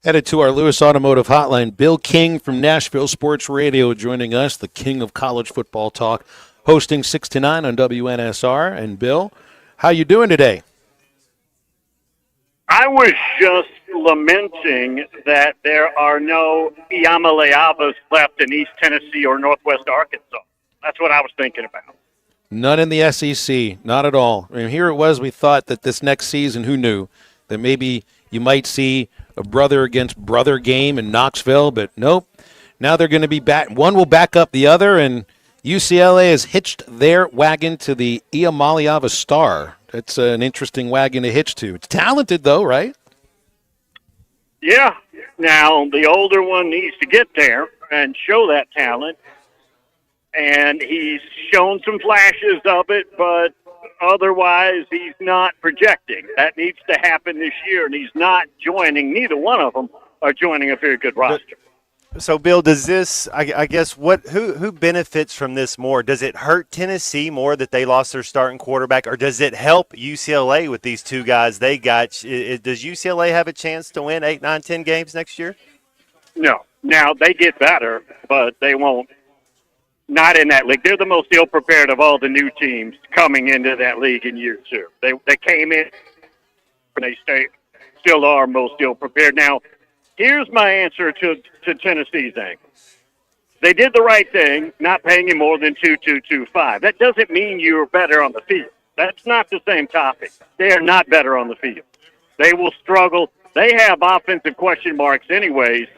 Headed to our Lewis Automotive Hotline, Bill King from Nashville Sports Radio joining us, the king of college football talk, hosting 6 to 9 on WNSR. And Bill, how you doing today? I was just lamenting that there are no Iamaleavas left in East Tennessee or Northwest Arkansas. That's what I was thinking about. None in the SEC, not at all. I mean, here it was, we thought that this next season, who knew, that maybe you might see a brother against brother game in Knoxville, but nope. Now they're going to be back. One will back up the other, and UCLA has hitched their wagon to the Iamaleava Star. That's an interesting wagon to hitch to. It's talented, though, right? Yeah. Now, the older one needs to get there and show that talent, and he's shown some flashes of it, but otherwise, he's not projecting. That needs to happen this year, and he's not joining. Neither one of them are joining a very good roster. So, Bill, does this? I guess who benefits from this more? Does it hurt Tennessee more that they lost their starting quarterback, or does it help UCLA with these two guys they got? Does UCLA have a chance to win 8, 9, 10 games next year? No. Now they get better, but they won't. Not in that league. They're the most ill-prepared of all the new teams coming into that league in year two. They came in, and they still are most ill-prepared. Now, here's my answer to Tennessee's angle. They did the right thing, not paying him more than $2,225. That doesn't mean you're better on the field. That's not the same topic. They are not better on the field. They will struggle. They have offensive question marks anyways,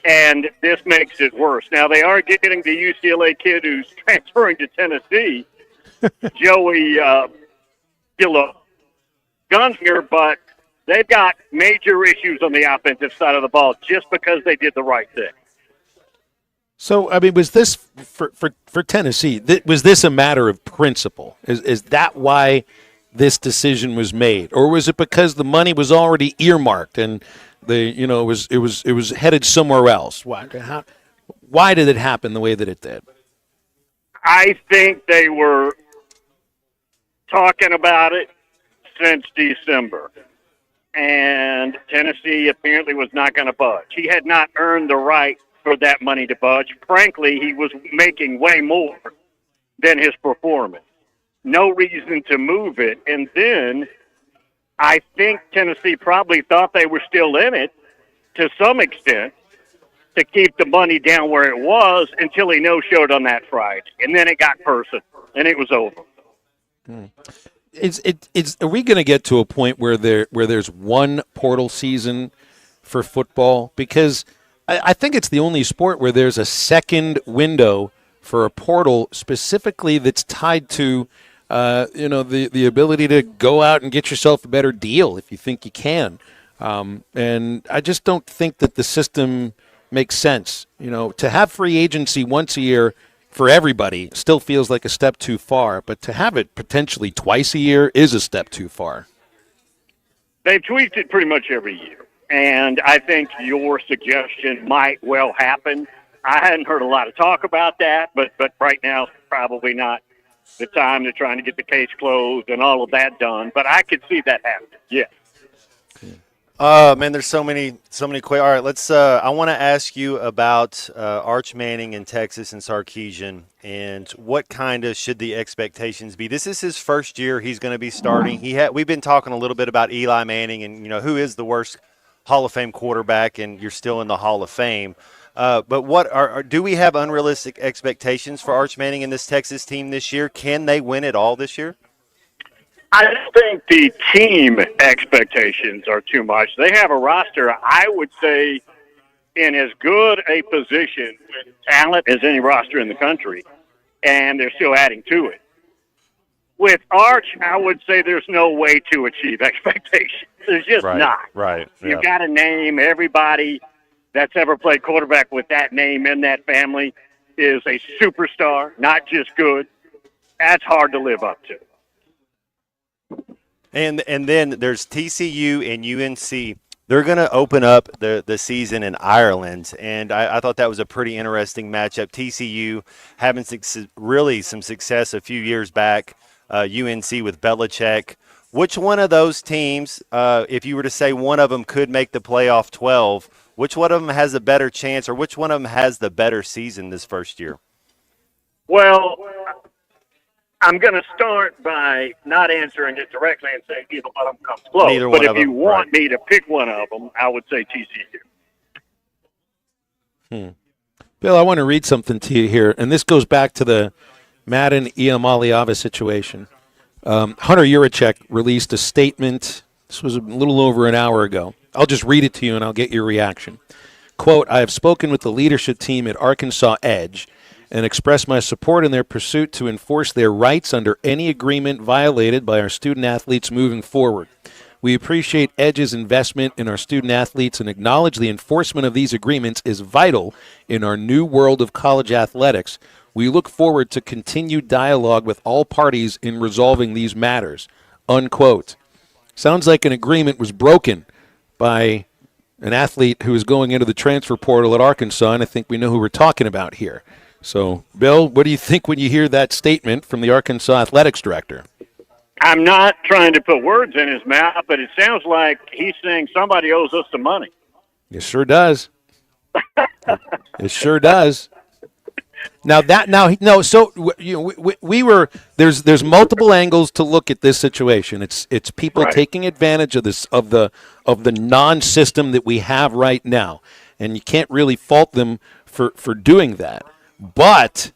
and this makes it worse. Now, they are getting the UCLA kid who's transferring to Tennessee, Joey Gillo. Gunslinger, but they've got major issues on the offensive side of the ball just because they did the right thing. So, I mean, was this for Tennessee? Was this a matter of principle? Is that why this decision was made, or was it because the money was already earmarked and it was headed somewhere else? Why did it happen the way that it did? I think they were talking about it since December, and Tennessee apparently was not going to budge. He had not earned the right for that money to budge. Frankly, he was making way more than his performance. No reason to move it. And then I think Tennessee probably thought they were still in it to some extent to keep the money down where it was until he no-showed on that Friday. And then it got personal, and it was over. Are we going to get to a point where there's one portal season for football? Because I think it's the only sport where there's a second window for a portal specifically that's tied to, the ability to go out and get yourself a better deal if you think you can. And I just don't think that the system makes sense. To have free agency once a year for everybody still feels like a step too far, but to have it potentially twice a year is a step too far. They've tweaked it pretty much every year. And I think your suggestion might well happen. I hadn't heard a lot of talk about that, but right now it's probably not the time. They're trying to get the case closed and all of that done. But I could see that happening, yes. Man, there's so many quick. All right, let's. I want to ask you about Arch Manning in Texas and Sarkisian, and what kind of should the expectations be? This is his first year. He's going to be starting. We've been talking a little bit about Eli Manning, and who is the worst Hall of Fame quarterback, and you're still in the Hall of Fame. But what do we have unrealistic expectations for Arch Manning in this Texas team this year? Can they win it all this year? I don't think the team expectations are too much. They have a roster, I would say, in as good a position with talent as any roster in the country, and they're still adding to it. With Arch, I would say there's no way to achieve expectations. There's just not. Right. You've got to name everybody that's ever played quarterback with that name in that family is a superstar, not just good. That's hard to live up to. And then there's TCU and UNC. They're going to open up the season in Ireland, and I thought that was a pretty interesting matchup. TCU having really some success a few years back, UNC with Belichick. Which one of those teams, if you were to say one of them could make the playoff 12, which one of them has a better chance, or which one of them has the better season this first year? Well, I'm going to start by not answering it directly and saying either one of them comes close. Neither but one if of you them, want right. me to pick one of them, I would say TCU. Bill, I want to read something to you here, and this goes back to the Madden Iamaleava situation. Hunter Yurachek released a statement. This was a little over an hour ago. I'll just read it to you, and I'll get your reaction. Quote, I have spoken with the leadership team at Arkansas Edge and express my support in their pursuit to enforce their rights under any agreement violated by our student-athletes moving forward. We appreciate Edge's investment in our student-athletes and acknowledge the enforcement of these agreements is vital in our new world of college athletics. We look forward to continued dialogue with all parties in resolving these matters. Unquote. Sounds like an agreement was broken by an athlete who is going into the transfer portal at Arkansas, and I think we know who we're talking about here. So, Bill, what do you think when you hear that statement from the Arkansas athletics director? I'm not trying to put words in his mouth, but it sounds like he's saying somebody owes us some money. It sure does. It sure does. We were there's multiple angles to look at this situation. It's people taking advantage of this of the non-system that we have right now, and you can't really fault them for doing that. But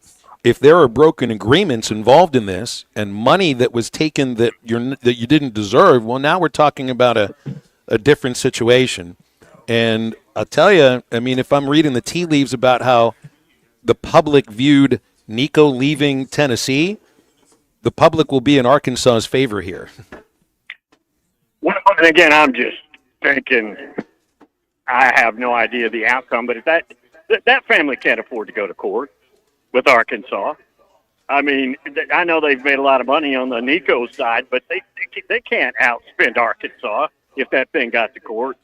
if there are broken agreements involved in this and money that was taken that you didn't deserve, well, now we're talking about a different situation. And I'll tell you, I mean, if I'm reading the tea leaves about how the public viewed Nico leaving Tennessee, the public will be in Arkansas's favor here. and again, I'm just thinking I have no idea the outcome, but if that family can't afford to go to court with Arkansas. I mean, I know they've made a lot of money on the Nico side, but they can't outspend Arkansas if that thing got to court.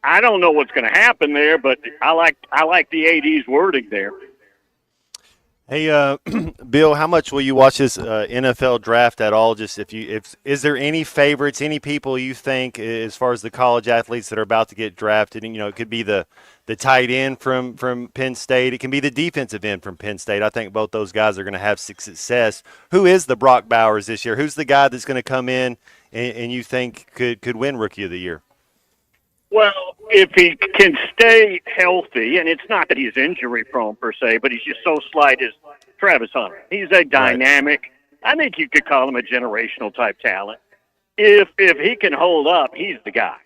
I don't know what's going to happen there, but I like the AD's wording there. Hey, Bill, how much will you watch this NFL draft at all? Just is there any favorites, any people you think as far as the college athletes that are about to get drafted? And, it could be the tight end from Penn State. It can be the defensive end from Penn State. I think both those guys are going to have success. Who is the Brock Bowers this year? Who's the guy that's going to come in and you think could win Rookie of the Year? Well, if he can stay healthy, and it's not that he's injury prone per se, but he's just so slight as Travis Hunter. He's a dynamic. Right. I think you could call him a generational type talent. If he can hold up, he's the guy.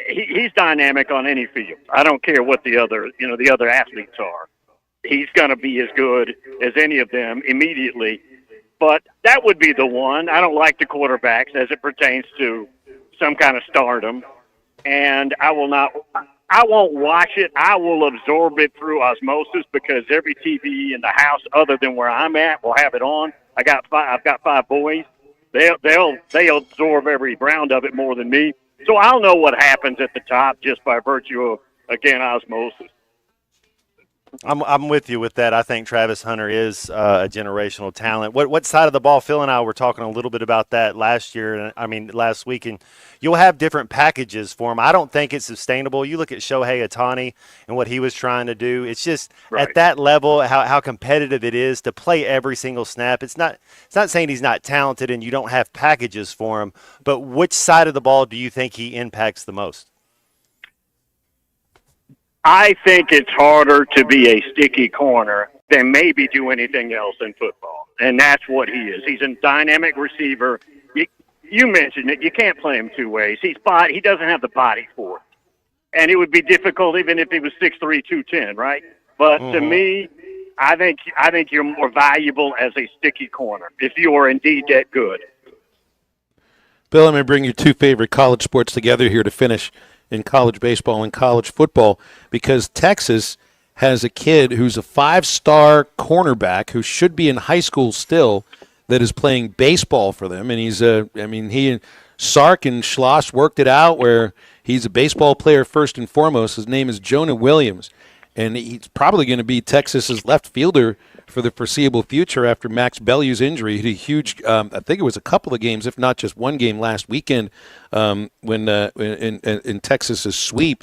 He's dynamic on any field. I don't care what the other athletes are. He's going to be as good as any of them immediately. But that would be the one. I don't like the quarterbacks as it pertains to some kind of stardom. And I won't watch it. I will absorb it through osmosis because every TV in the house other than where I'm at will have it on. I've got 5 boys. They'll absorb every round of it more than me. So I'll know what happens at the top just by virtue of, again, osmosis. I'm with you with that. I think Travis Hunter is a generational talent. What side of the ball? Phil and I were talking a little bit about that last week, and you'll have different packages for him. I don't think it's sustainable. You look at Shohei Ohtani and what he was trying to do. It's just at that level how competitive it is to play every single snap. It's not saying he's not talented and you don't have packages for him, but which side of the ball do you think he impacts the most? I think it's harder to be a sticky corner than maybe do anything else in football, and that's what he is. He's a dynamic receiver. You mentioned it. You can't play him two ways. He doesn't have the body for it, and it would be difficult even if he was 6'3", 210, right? But to me, I think you're more valuable as a sticky corner if you are indeed that good. Bill, I'm going to bring your two favorite college sports together here to finish in college baseball and college football, because Texas has a kid who's a 5-star cornerback who should be in high school still that is playing baseball for them. And he and Sark and Schloss worked it out where he's a baseball player first and foremost. His name is Jonah Williams, and he's probably going to be Texas's left fielder for the foreseeable future after Max Bellew's injury. He had a huge, I think it was a couple of games, if not just one game last weekend when in Texas's sweep.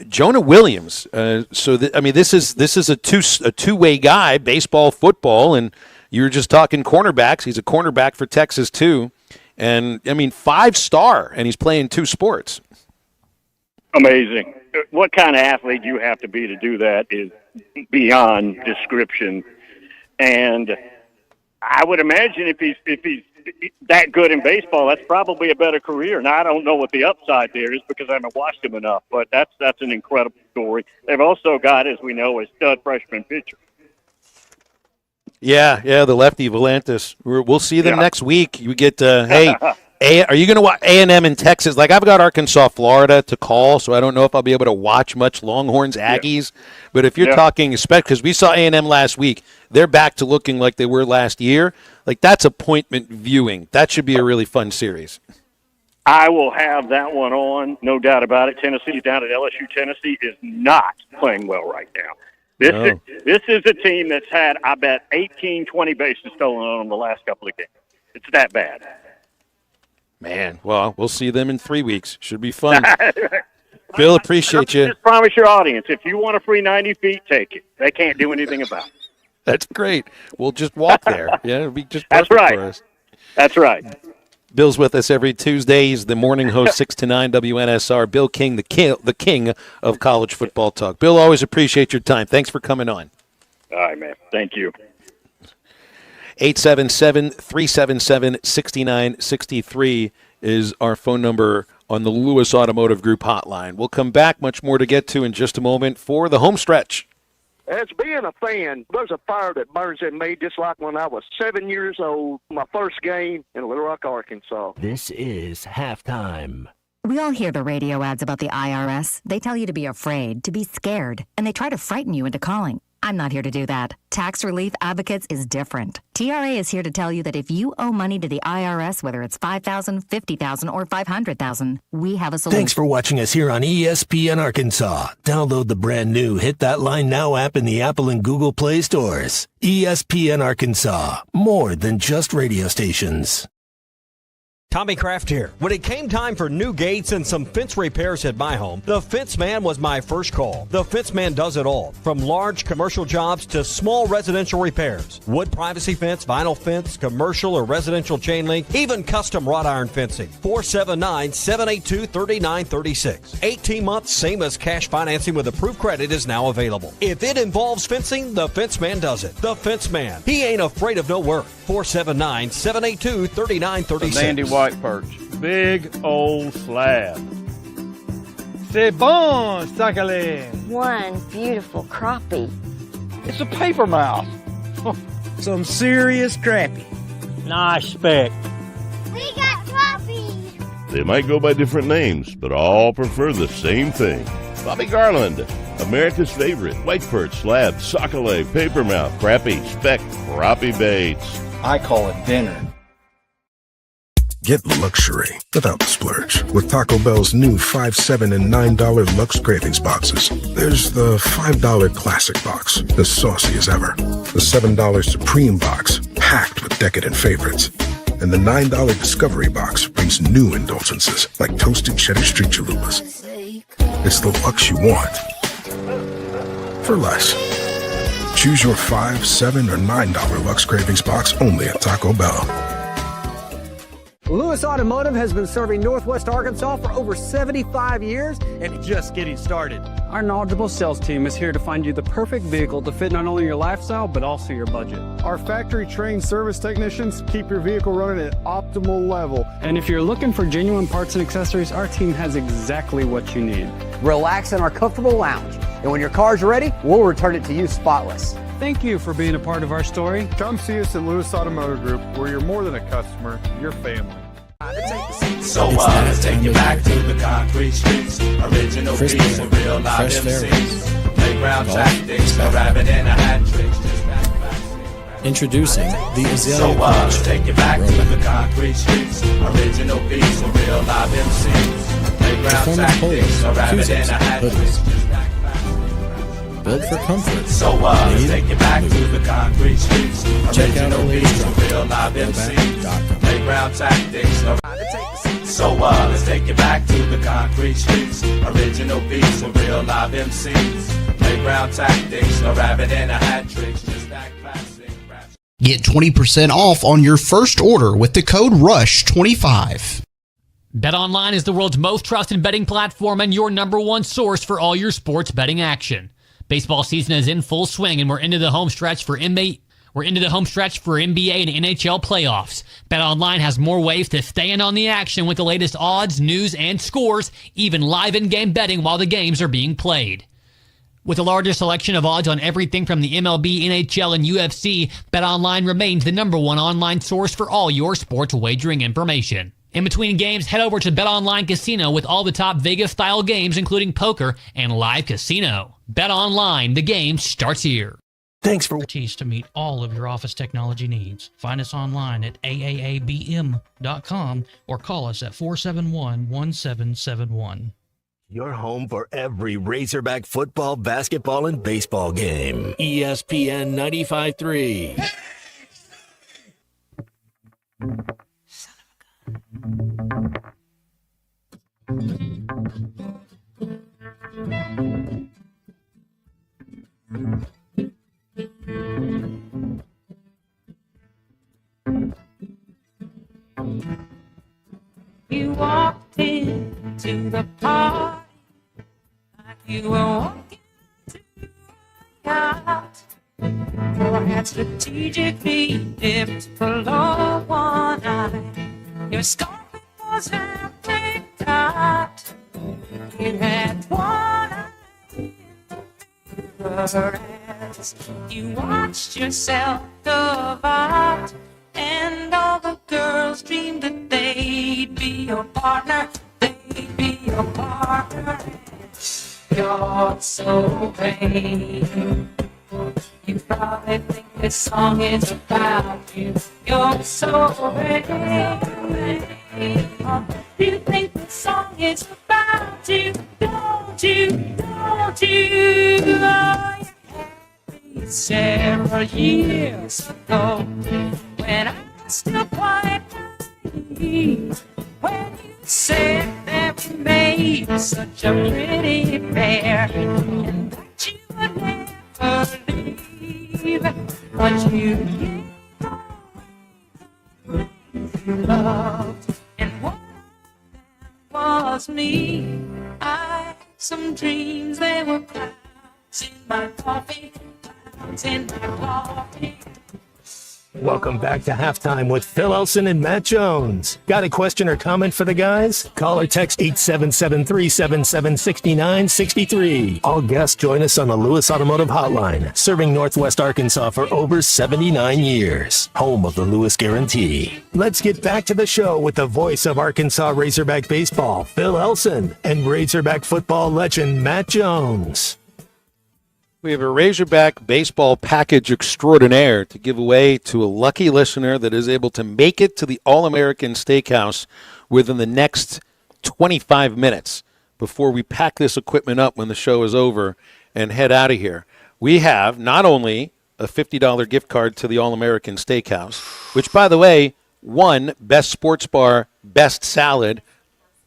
Jonah Williams. This is a two-way guy, baseball, football, and you were just talking cornerbacks. He's a cornerback for Texas too, and 5-star, and he's playing 2 sports. Amazing. What kind of athlete you have to be to do that is beyond description. And I would imagine if he's that good in baseball, that's probably a better career. Now, I don't know what the upside there is because I haven't watched him enough, but that's an incredible story. They've also got, as we know, a stud freshman pitcher. Yeah, the lefty Volantis. We'll see them next week. You get are you going to watch A&M in Texas? Like, I've got Arkansas, Florida to call, so I don't know if I'll be able to watch much Longhorns, Aggies. Yeah. But if you're talking, especially because we saw A&M last week, they're back to looking like they were last year. Like, that's appointment viewing. That should be a really fun series. I will have that one on, no doubt about it. Tennessee's down at LSU. Tennessee is not playing well right now. This is a team that's had, I bet, 18, 20 bases stolen on them the last couple of games. It's that bad. Man, well, we'll see them in 3 weeks. Should be fun. Bill, appreciate you. Just promise your audience, if you want a free 90 feet, take it. They can't do anything about it. That's great. We'll just walk there. Yeah, it'll be just perfect for us. That's right. Bill's with us every Tuesday. He's the morning host, 6 to 9 WNSR. Bill King, the king of college football talk. Bill, always appreciate your time. Thanks for coming on. All right, man. Thank you. 877-377-6963 is our phone number on the Lewis Automotive Group hotline. We'll come back, much more to get to in just a moment for the home stretch. As being a fan, there's a fire that burns in me just like when I was 7 years old, my first game in Little Rock, Arkansas. This is halftime. We all hear the radio ads about the IRS. They tell you to be afraid, to be scared, and they try to frighten you into calling. I'm not here to do that. Tax Relief Advocates is different. TRA is here to tell you that if you owe money to the IRS, whether it's $5,000, $50,000, or $500,000, we have a solution. Thanks for watching us here on ESPN Arkansas. Download the brand new Hit That Line Now app in the Apple and Google Play stores. ESPN Arkansas, more than just radio stations. Tommy Kraft here. When it came time for new gates and some fence repairs at my home, the Fence Man was my first call. The Fence Man does it all, from large commercial jobs to small residential repairs. Wood privacy fence, vinyl fence, commercial or residential chain link, even custom wrought iron fencing. 479-782-3936. 18 months, same as cash financing with approved credit is now available. If it involves fencing, the Fence Man does it. The Fence Man. He ain't afraid of no work. 479-782-3936. Sandy White Perch. Big old slab. C'est bon, sacalé. One beautiful crappie. It's a paper mouse. Some serious crappie. Nice speck. We got crappie. They might go by different names, but all prefer the same thing. Bobby Garland, America's favorite. White perch, slab, sockeye, papermouth, crappie, speck, crappie baits. I call it dinner. Get luxury without the splurge with Taco Bell's new $5, $7, and $9 Lux Cravings boxes. There's the $5 Classic box, the saucy as ever. The $7 Supreme box, packed with decadent favorites. And the $9 Discovery box brings new indulgences like toasted cheddar street chalupas. It's the Lux you want for less. Choose your $5, $7, or $9 Lux Cravings box only at Taco Bell. Lewis Automotive has been serving Northwest Arkansas for over 75 years and just getting started. Our knowledgeable sales team is here to find you the perfect vehicle to fit not only your lifestyle, but also your budget. Our factory-trained service technicians keep your vehicle running at optimal level. And if you're looking for genuine parts and accessories, our team has exactly what you need. Relax in our comfortable lounge. And when your car's ready, we'll return it to you spotless. Thank you for being a part of our story. Come see us at Lewis Automotive Group, where you're more than a customer, you're family. So let's take you back to the concrete streets. Original beats and real live MCs. Playground tactics, a rabbit and a hat trick. Introducing the Azalea So let's take you back to the concrete streets. Original beats and real live MCs. Playground tactics, a rabbit and a hat trick. Built for comfort. So let's take you back to the concrete streets. Original beats and real live MCs. Playground tactics. So let's take you back to the concrete streets. Original beats and real live MCs. Playground tactics. A rabbit and a hat trick. Just that classic rap. Get 20% off on your first order with the code RUSH25. BetOnline is the world's most trusted betting platform and your number one source for all your sports betting action. Baseball season is in full swing, and we're into the home stretch for NBA and NHL playoffs. BetOnline has more ways to stay in on the action with the latest odds, news, and scores, even live in-game betting while the games are being played. With the largest selection of odds on everything from the MLB, NHL, and UFC, BetOnline remains the number one online source for all your sports wagering information. In between games, head over to BetOnline Casino with all the top Vegas-style games, including poker and live casino. BetOnline, the game starts here. Thanks for expertise to meet all of your office technology needs. Find us online at AAABM.com or call us at 471-1771. Your home for every Razorback football, basketball, and baseball game. ESPN 95.3. You walked into the party like you were walking to a yacht. Your hat strategically dipped below one eye. Your scarf was halfway taut. You had one eye in the mirror You watched yourself go apart, and all the girls dreamed that they'd be your partner. They'd be your partner. You're so brave. You probably think this song is about you. You're so brave. You think this song is about you. Don't you, don't you? Oh, you had me several years ago when I was still quite naive. When you said that we made such a pretty pair and that you would never leave, but you gave you loved, and one of them was me. I had some dreams, they were clouds in my coffee, clouds in my coffee. Welcome back to Halftime with Phil Elson and Matt Jones. Got a question or comment for the guys? Call or text 877-377-6963. All guests join us on the Lewis Automotive Hotline, serving Northwest Arkansas for over 79 years. Home of the Lewis Guarantee. Let's get back to the show with the voice of Arkansas Razorback Baseball, Phil Elson, and Razorback football legend Matt Jones. We have a Razorback baseball package extraordinaire to give away to a lucky listener that is able to make it to the All-American Steakhouse within the next 25 minutes before we pack this equipment up when the show is over and head out of here. We have not only a $50 gift card to the All-American Steakhouse, which, by the way, won Best Sports Bar, Best Salad,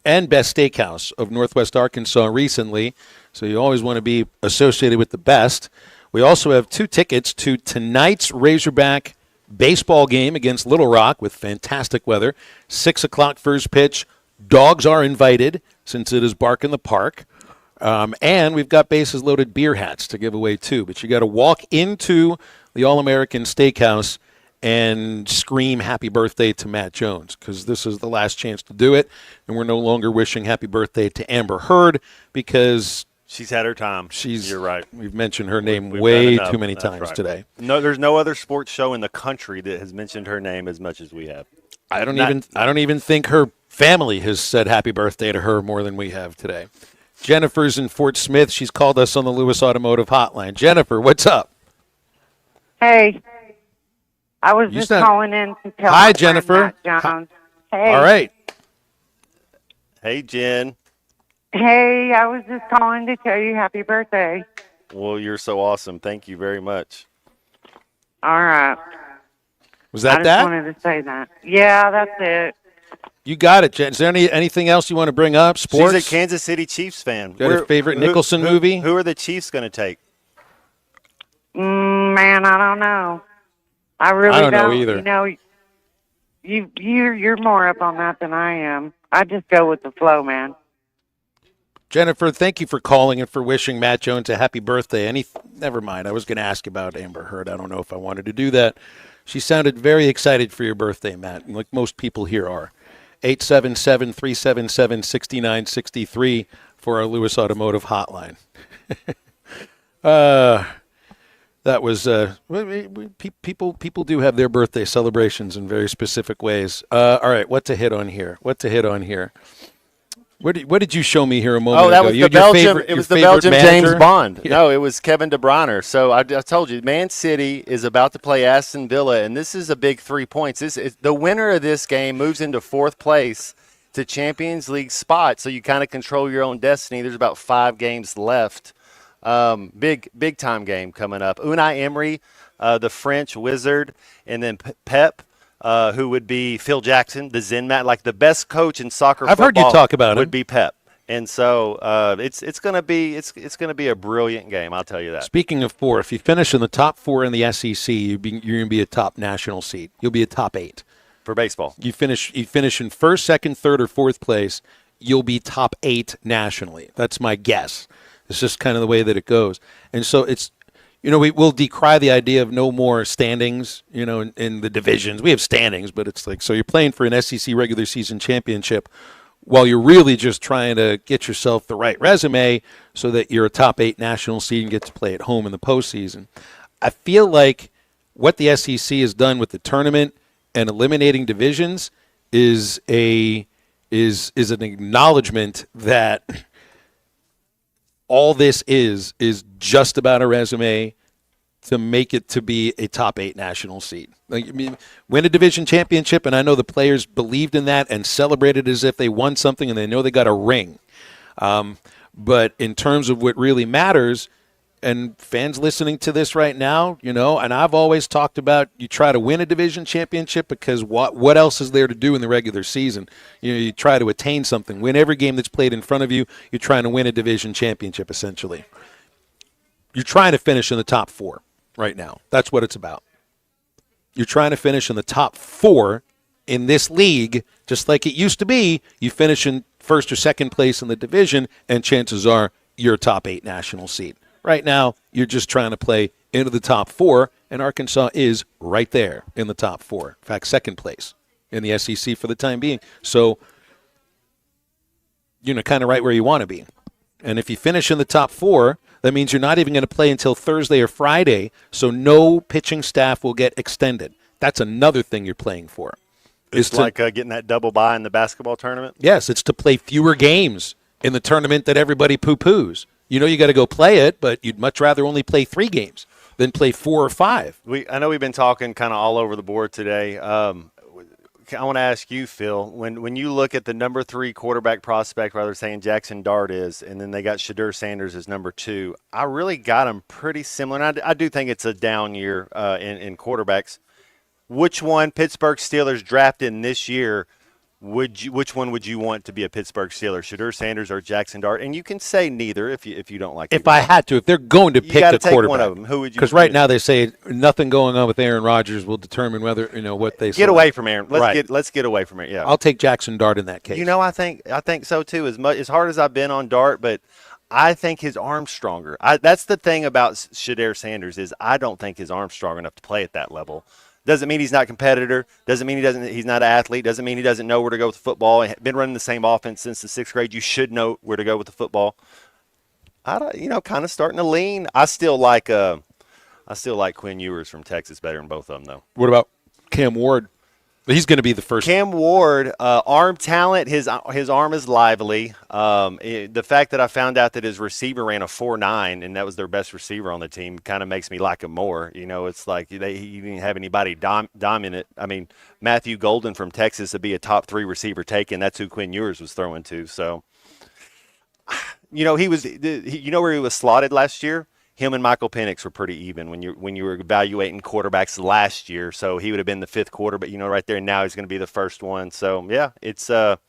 and Best Steakhouse of Northwest Arkansas recently. So you always want to be associated with the best. We also have 2 tickets to tonight's Razorback baseball game against Little Rock with fantastic weather. 6 o'clock first pitch. Dogs are invited since it is Bark in the Park. And we've got bases loaded beer hats to give away too. But you got to walk into the All-American Steakhouse and scream happy birthday to Matt Jones, because this is the last chance to do it. And we're no longer wishing happy birthday to Amber Heard because she's had her time. You're right. We've mentioned her name way too many That's times right. today. No, there's no other sports show in the country that has mentioned her name as much as we have. I don't even think her family has said happy birthday to her more than we have today. Jennifer's in Fort Smith. She's called us on the Lewis Automotive Hotline. Jennifer, what's up? Hey, I was just calling in to tell Hi, my Jennifer. friend Matt Jones. Hey. All right. Hey, Jen. Hey, I was just calling to tell you happy birthday. Well, you're so awesome. Thank you very much. All right. Was that I that? just wanted to say that. Yeah, that's it. You got it, Jen. Is there anything else you want to bring up? Sports? She's a Kansas City Chiefs fan. Got a favorite Nicholson movie? Who are the Chiefs going to take? Man, I don't know. I really don't know either. You know, you're more up on that than I am. I just go with the flow, man. Jennifer, thank you for calling and for wishing Matt Jones a happy birthday. Never mind. I was going to ask about Amber Heard. I don't know if I wanted to do that. She sounded very excited for your birthday, Matt, like most people here are. 877-377-6963 for our Lewis Automotive Hotline. That was people do have their birthday celebrations in very specific ways. All right, what to hit on here? What did you show me here a moment ago? That was the Belgium. It was the Belgium James Bond. Yeah. No, it was Kevin De Bruyne. So I told you, Man City is about to play Aston Villa, and this is a big 3 points. The winner of this game moves into 4th place to Champions League spot. So you kind of control your own destiny. There's about 5 games left. Big time game coming up. Unai Emery, the French wizard, and then Pep. Who would be Phil Jackson, the Zen man, like the best coach in soccer. I've heard you talk about him. Would be Pep, and so it's going to be a brilliant game. I'll tell you that. Speaking of 4, if you finish in the top 4 in the SEC, you're going to be a top national seed. You'll be a top 8 for baseball. You finish in 1st, 2nd, 3rd, or 4th place, you'll be top 8 nationally. That's my guess. It's just kind of the way that it goes, and so it's. We will decry the idea of no more standings, in the divisions. We have standings, but it's like, so you're playing for an SEC regular season championship while you're really just trying to get yourself the right resume so that you're a top 8 national seed and get to play at home in the postseason. I feel like what the SEC has done with the tournament and eliminating divisions is an acknowledgement that all this is just about a resume to make it to be a top 8 national seed. Like, I mean, win a division championship, and I know the players believed in that and celebrated as if they won something and they know they got a ring. But in terms of what really matters, and fans listening to this right now, and I've always talked about you try to win a division championship because what else is there to do in the regular season? You try to attain something. Win every game that's played in front of you. You're trying to win a division championship, essentially. You're trying to finish in the top 4 right now. That's what it's about. You're trying to finish in the top 4 in this league, just like it used to be. You finish in first or second place in the division, and chances are you're a top 8 national seed. Right now, you're just trying to play into the top 4, and Arkansas is right there in the top 4. In fact, second place in the SEC for the time being. So, kind of right where you want to be. And if you finish in the top 4, that means you're not even going to play until Thursday or Friday, so no pitching staff will get extended. That's another thing you're playing for. It's like getting that double bye in the basketball tournament? Yes, it's to play fewer games in the tournament that everybody poo-poos. You got to go play it, but you'd much rather only play 3 games than play 4 or 5. I know we've been talking kind of all over the board today. I want to ask you, Phil, when you look at the number 3 quarterback prospect, rather saying Jackson Dart is, and then they got Shadur Sanders as number 2, I really got them pretty similar. And I do think it's a down year in quarterbacks. Which one, Pittsburgh Steelers drafted in this year, which one would you want to be a Pittsburgh Steeler, Shadur Sanders or Jackson Dart? And you can say neither if you don't like it. If I had to, if they're going to pick a quarterback, one of them, who would you? Because right now they say nothing going on with Aaron Rodgers will determine whether what they get away from Aaron. Let's get away from it. Yeah, I'll take Jackson Dart in that case. I think so too. As hard as I've been on Dart, but I think his arm's stronger. That's the thing about Shadur Sanders is I don't think his arm's strong enough to play at that level. Doesn't mean he's not a competitor. Doesn't mean he's not an athlete. Doesn't mean he doesn't know where to go with the football. He's been running the same offense since the 6th grade. You should know where to go with the football. Kind of starting to lean. I still like Quinn Ewers from Texas better than both of them, though. What about Cam Ward? He's going to be the first. Cam Ward, arm talent, his arm is lively. The fact that I found out that his receiver ran a 4.9 and that was their best receiver on the team kind of makes me like him more. It's like he didn't have anybody dominant. I mean, Matthew Golden from Texas would be a top 3 receiver taken. That's who Quinn Ewers was throwing to. So, he was. Where he was slotted last year? Him and Michael Penix were pretty even when you were evaluating quarterbacks last year. So he would have been the 5th quarterback, right there. And now he's going to be the first one. So yeah, it's and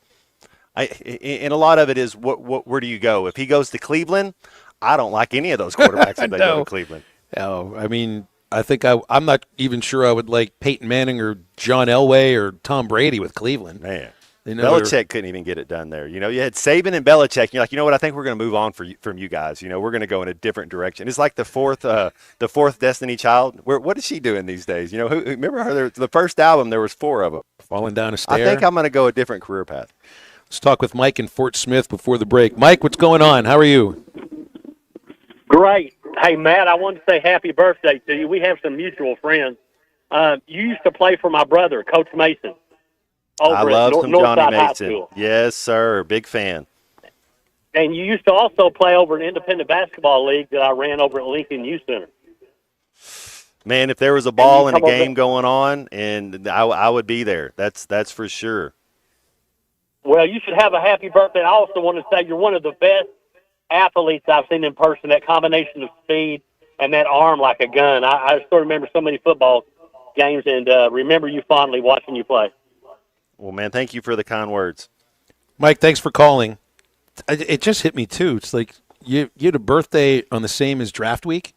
a lot of it is where do you go? If he goes to Cleveland, I don't like any of those quarterbacks if they go to Cleveland. No, I mean, I think I'm not even sure I would like Peyton Manning or John Elway or Tom Brady with Cleveland. Man. Belichick couldn't even get it done there. You had Saban and Belichick. And you're like, what? I think we're going to move on from you guys. We're going to go in a different direction. It's like the fourth Destiny Child. What is she doing these days? Remember her? The first album, there was 4 of them. Falling down a stair. I think I'm going to go a different career path. Let's talk with Mike in Fort Smith before the break. Mike, what's going on? How are you? Great. Hey, Matt, I wanted to say happy birthday to you. We have some mutual friends. You used to play for my brother, Coach Mason. I love some Johnny High Mason. School. Yes, sir. Big fan. And you used to also play over an independent basketball league that I ran over at Lincoln Youth Center. Man, if there was a ball and a game going on, and I would be there. That's for sure. Well, you should have a happy birthday. I also want to say you're one of the best athletes I've seen in person. That combination of speed and that arm like a gun. I still remember so many football games and remember you fondly watching you play. Well, man, thank you for the kind words. Mike, thanks for calling. It just hit me, too. It's like you had a birthday on the same as draft week?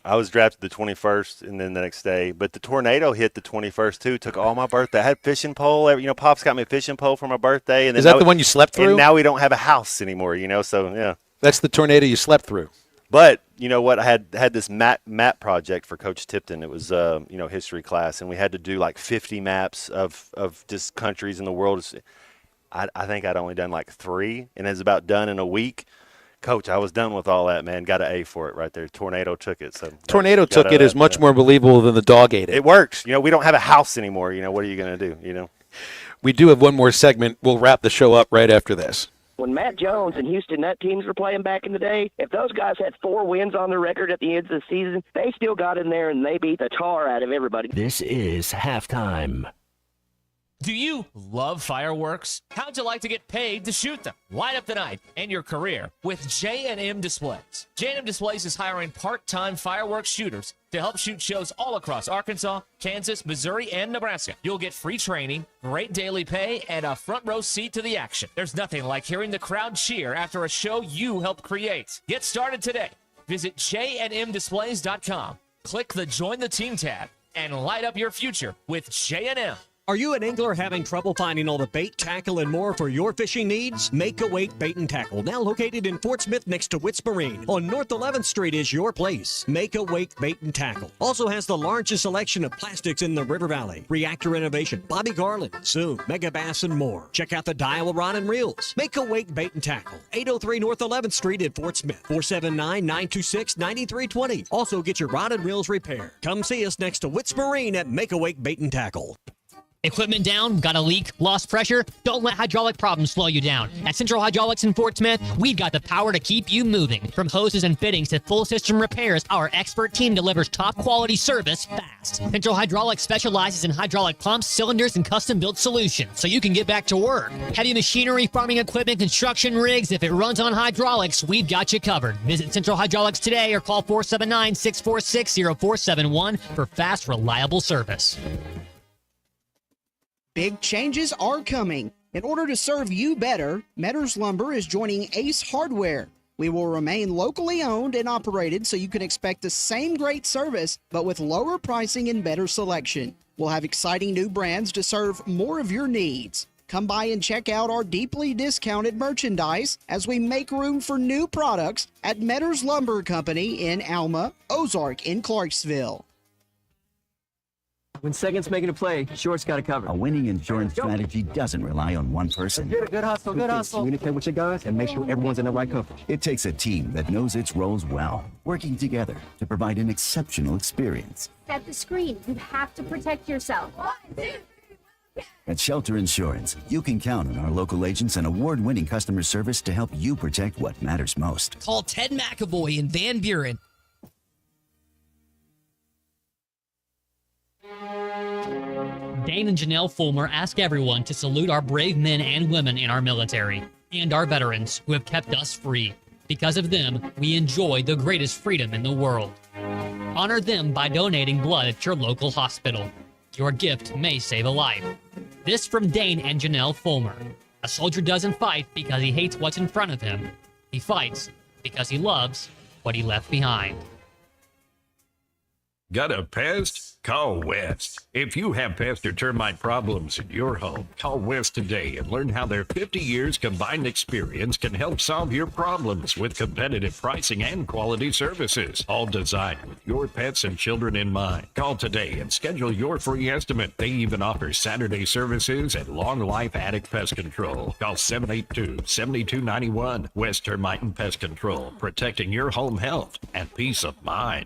I was drafted the 21st and then the next day. But the tornado hit the 21st, too. Took all my birthday. I had a fishing pole. Pops got me a fishing pole for my birthday. And then is that the one you slept through? And now we don't have a house anymore, so, yeah. That's the tornado you slept through. But you know what? I had this map project for Coach Tipton. It was history class, and we had to do like 50 maps of just countries in the world. I think I'd only done like 3, and it was about done in a week Coach, I was done with all that, man. Got an A for it right there. Tornado took it. So Tornado took it is much more believable than the dog ate it. It works. We don't have a house anymore. What are you going to do, We do have one more segment. We'll wrap the show up right after this. When Matt Jones and Houston Nutt teams were playing back in the day, if those guys had 4 wins on their record at the end of the season, they still got in there and they beat the tar out of everybody. This is halftime. Do you love fireworks? How'd you like to get paid to shoot them? Light up the night and your career with J&M Displays. J&M Displays is hiring part-time fireworks shooters to help shoot shows all across Arkansas, Kansas, Missouri, and Nebraska. You'll get free training, great daily pay, and a front row seat to the action. There's nothing like hearing the crowd cheer after a show you helped create. Get started today. Visit jnmdisplays.com. Click the Join the Team tab and light up your future with J&M. Are you an angler having trouble finding all the bait, tackle, and more for your fishing needs? Make a Wake Bait and Tackle, now located in Fort Smith next to Witts Marine on North 11th Street, is your place. Make a Wake Bait and Tackle also has the largest selection of plastics in the River Valley. Reactor Innovation, Bobby Garland, Zoom, Mega Bass, and more. Check out the Daiwa Rod and Reels. Make a Wake Bait and Tackle, 803 North 11th Street in Fort Smith, 479-926-9320. Also get your rod and reels repaired. Come see us next to Witts Marine at Make a Wake Bait and Tackle. Equipment down? Got a leak? Lost pressure? Don't let hydraulic problems slow you down. At Central Hydraulics in Fort Smith, we've got the power to keep you moving. From hoses and fittings to full system repairs, our expert team delivers top quality service fast. Central Hydraulics specializes in hydraulic pumps, cylinders, and custom-built solutions, so you can get back to work. Heavy machinery, farming equipment, construction rigs, if it runs on hydraulics, we've got you covered. Visit Central Hydraulics today or call 479-646-0471 for fast, reliable service. Big changes are coming. In order to serve you better, Metters Lumber is joining Ace Hardware. We will remain locally owned and operated so you can expect the same great service, but with lower pricing and better selection. We'll have exciting new brands to serve more of your needs. Come by and check out our deeply discounted merchandise as we make room for new products at Metters Lumber Company in Alma, Ozark in Clarksville. When second's making a play, short's got to cover. A winning insurance strategy doesn't rely on one person. Good hustle, good hustle. Communicate with your guys and make sure everyone's in the right coverage. It takes a team that knows its roles well, working together to provide an exceptional experience. Set the screen. You have to protect yourself. 1, 2, 3. At Shelter Insurance, you can count on our local agents and award-winning customer service to help you protect what matters most. Call Ted McAvoy in Van Buren. Dane and Janelle Fulmer ask everyone to salute our brave men and women in our military and our veterans who have kept us free. Because of them, we enjoy the greatest freedom in the world. Honor them by donating blood at your local hospital. Your gift may save a life. This from Dane and Janelle Fulmer. A soldier doesn't fight because he hates what's in front of him. He fights because he loves what he left behind. Got a pest? Call West. If you have pest or termite problems in your home, call West today and learn how their 50 years combined experience can help solve your problems with competitive pricing and quality services, all designed with your pets and children in mind. Call today and schedule your free estimate. They even offer Saturday services and long life attic pest control. Call 782-7291. West Termite and Pest Control, protecting your home health and peace of mind.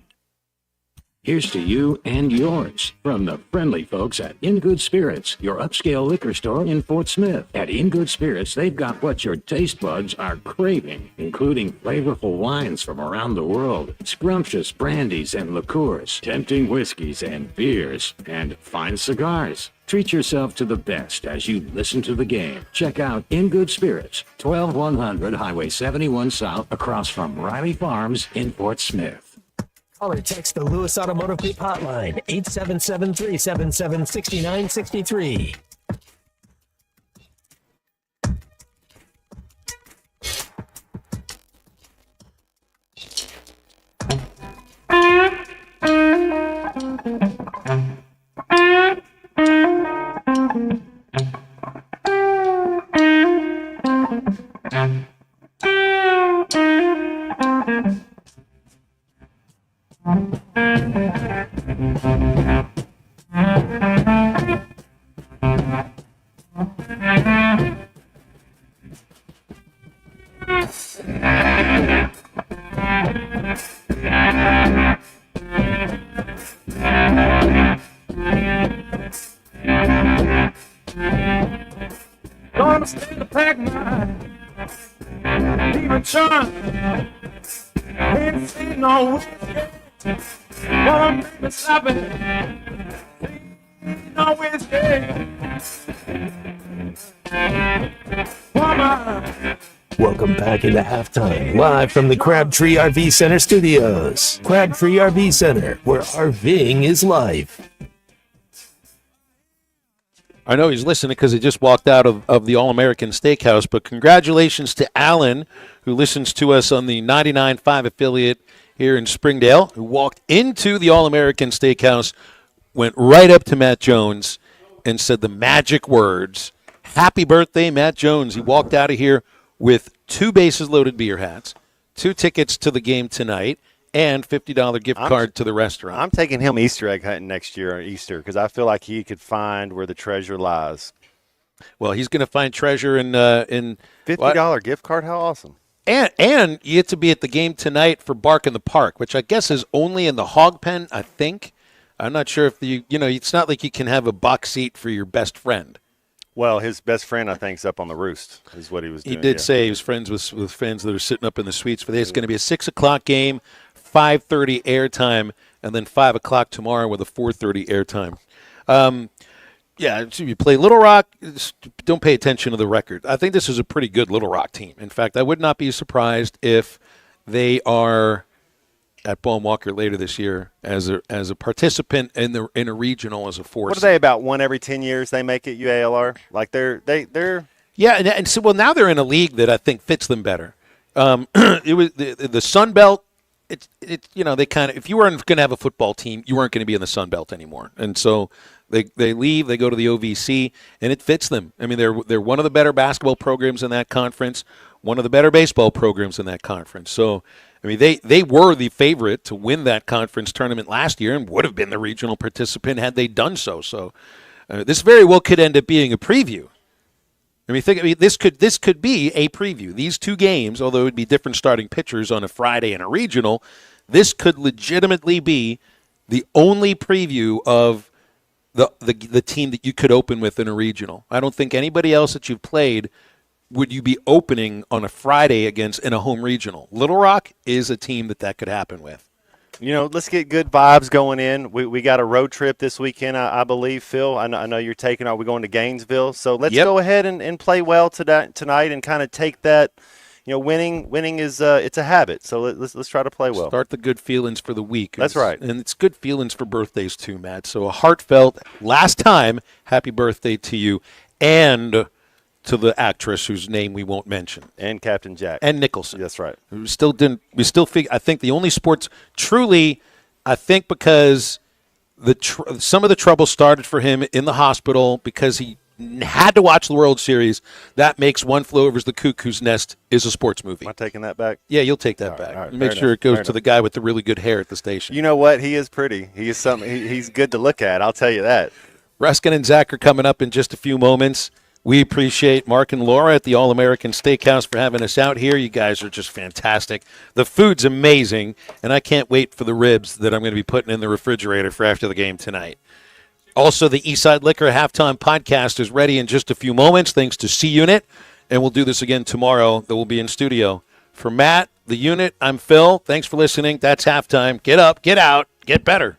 Here's to you and yours from the friendly folks at In Good Spirits, your upscale liquor store in Fort Smith. At In Good Spirits, they've got what your taste buds are craving, including flavorful wines from around the world, scrumptious brandies and liqueurs, tempting whiskeys and beers, and fine cigars. Treat yourself to the best as you listen to the game. Check out In Good Spirits, 12100 Highway 71 South, across from Riley Farms in Fort Smith. Call or text the Lewis Automotive Group hotline, 877-377-6963. Gonna stay to pack my even trying. Ain't seen no whiskey. Gonna make me stop it. Ain't no whiskey. Woman. Welcome back into halftime, live from the Crabtree RV Center studios. Crabtree RV Center, where RVing is life. I know he's listening because he just walked out of the All-American Steakhouse, but congratulations to Alan, who listens to us on the 99.5 affiliate here in Springdale, who walked into the All-American Steakhouse, went right up to Matt Jones, and said the magic words, "Happy birthday, Matt Jones." He walked out of here with 2 bases-loaded beer hats, 2 tickets to the game tonight, and $50 gift card to the restaurant. I'm taking him Easter egg hunting next year on Easter because I feel like he could find where the treasure lies. Well, he's going to find treasure in $50 gift card. How awesome! And you get to be at the game tonight for Bark in the Park, which I guess is only in the hog pen. I think. I'm not sure if it's not like you can have a box seat for your best friend. Well, his best friend, I think, is up on the roost, is what he was doing. He did say he was friends with fans that are sitting up in the suites. For this, it's going to be a 6 o'clock game, 5:30 airtime, and then 5 o'clock tomorrow with a 4:30 airtime. So you play Little Rock, don't pay attention to the record. I think this is a pretty good Little Rock team. In fact, I would not be surprised if they are at Bowen Walker later this year as a participant in a regional as a force. What are they, about one every 10 years they make it UALR? Like they're yeah, and so now they're in a league that I think fits them better. It was the Sun Belt. It's they kind of, if you weren't going to have a football team, you weren't going to be in the Sun Belt anymore, and so they leave, they go to the OVC, and it fits them. I mean, they're one of the better basketball programs in that conference, one of the better baseball programs in that conference. So, I mean, they were the favorite to win that conference tournament last year and would have been the regional participant had they done so. So, this very well could end up being a preview. This could be a preview. These 2 games, although it would be different starting pitchers on a Friday and a regional, this could legitimately be the only preview of the team that you could open with in a regional. I don't think anybody else that you've played would you be opening on a Friday against in a home regional. Little Rock is a team that could happen with. Let's get good vibes going in. We got a road trip this weekend, I believe, Phil. I know you're taking. Are we going to Gainesville? So let's go ahead and play well tonight and kind of take that. Winning is it's a habit. So let's try to play well. Start the good feelings for the week. That's right. And it's good feelings for birthdays too, Matt. So a heartfelt last time happy birthday to you and to the actress whose name we won't mention, and Captain Jack and Nicholson. That's right. We still figure. I think the only sports truly, I think because some of the trouble started for him in the hospital because he had to watch the World Series. That makes One Flew Over the Cuckoo's Nest is a sports movie. Am I taking that back? Yeah, you'll take that back. Right, make sure it goes to the guy with the really good hair at the station. You know what? He is pretty. He is something. He's good to look at. I'll tell you that. Ruskin and Zach are coming up in just a few moments. We appreciate Mark and Laura at the All-American Steakhouse for having us out here. You guys are just fantastic. The food's amazing, and I can't wait for the ribs that I'm going to be putting in the refrigerator for after the game tonight. Also, the Eastside Liquor Halftime Podcast is ready in just a few moments, thanks to C-Unit, and we'll do this again tomorrow. That will be in studio. For Matt, the Unit, I'm Phil. Thanks for listening. That's halftime. Get up, get out, get better.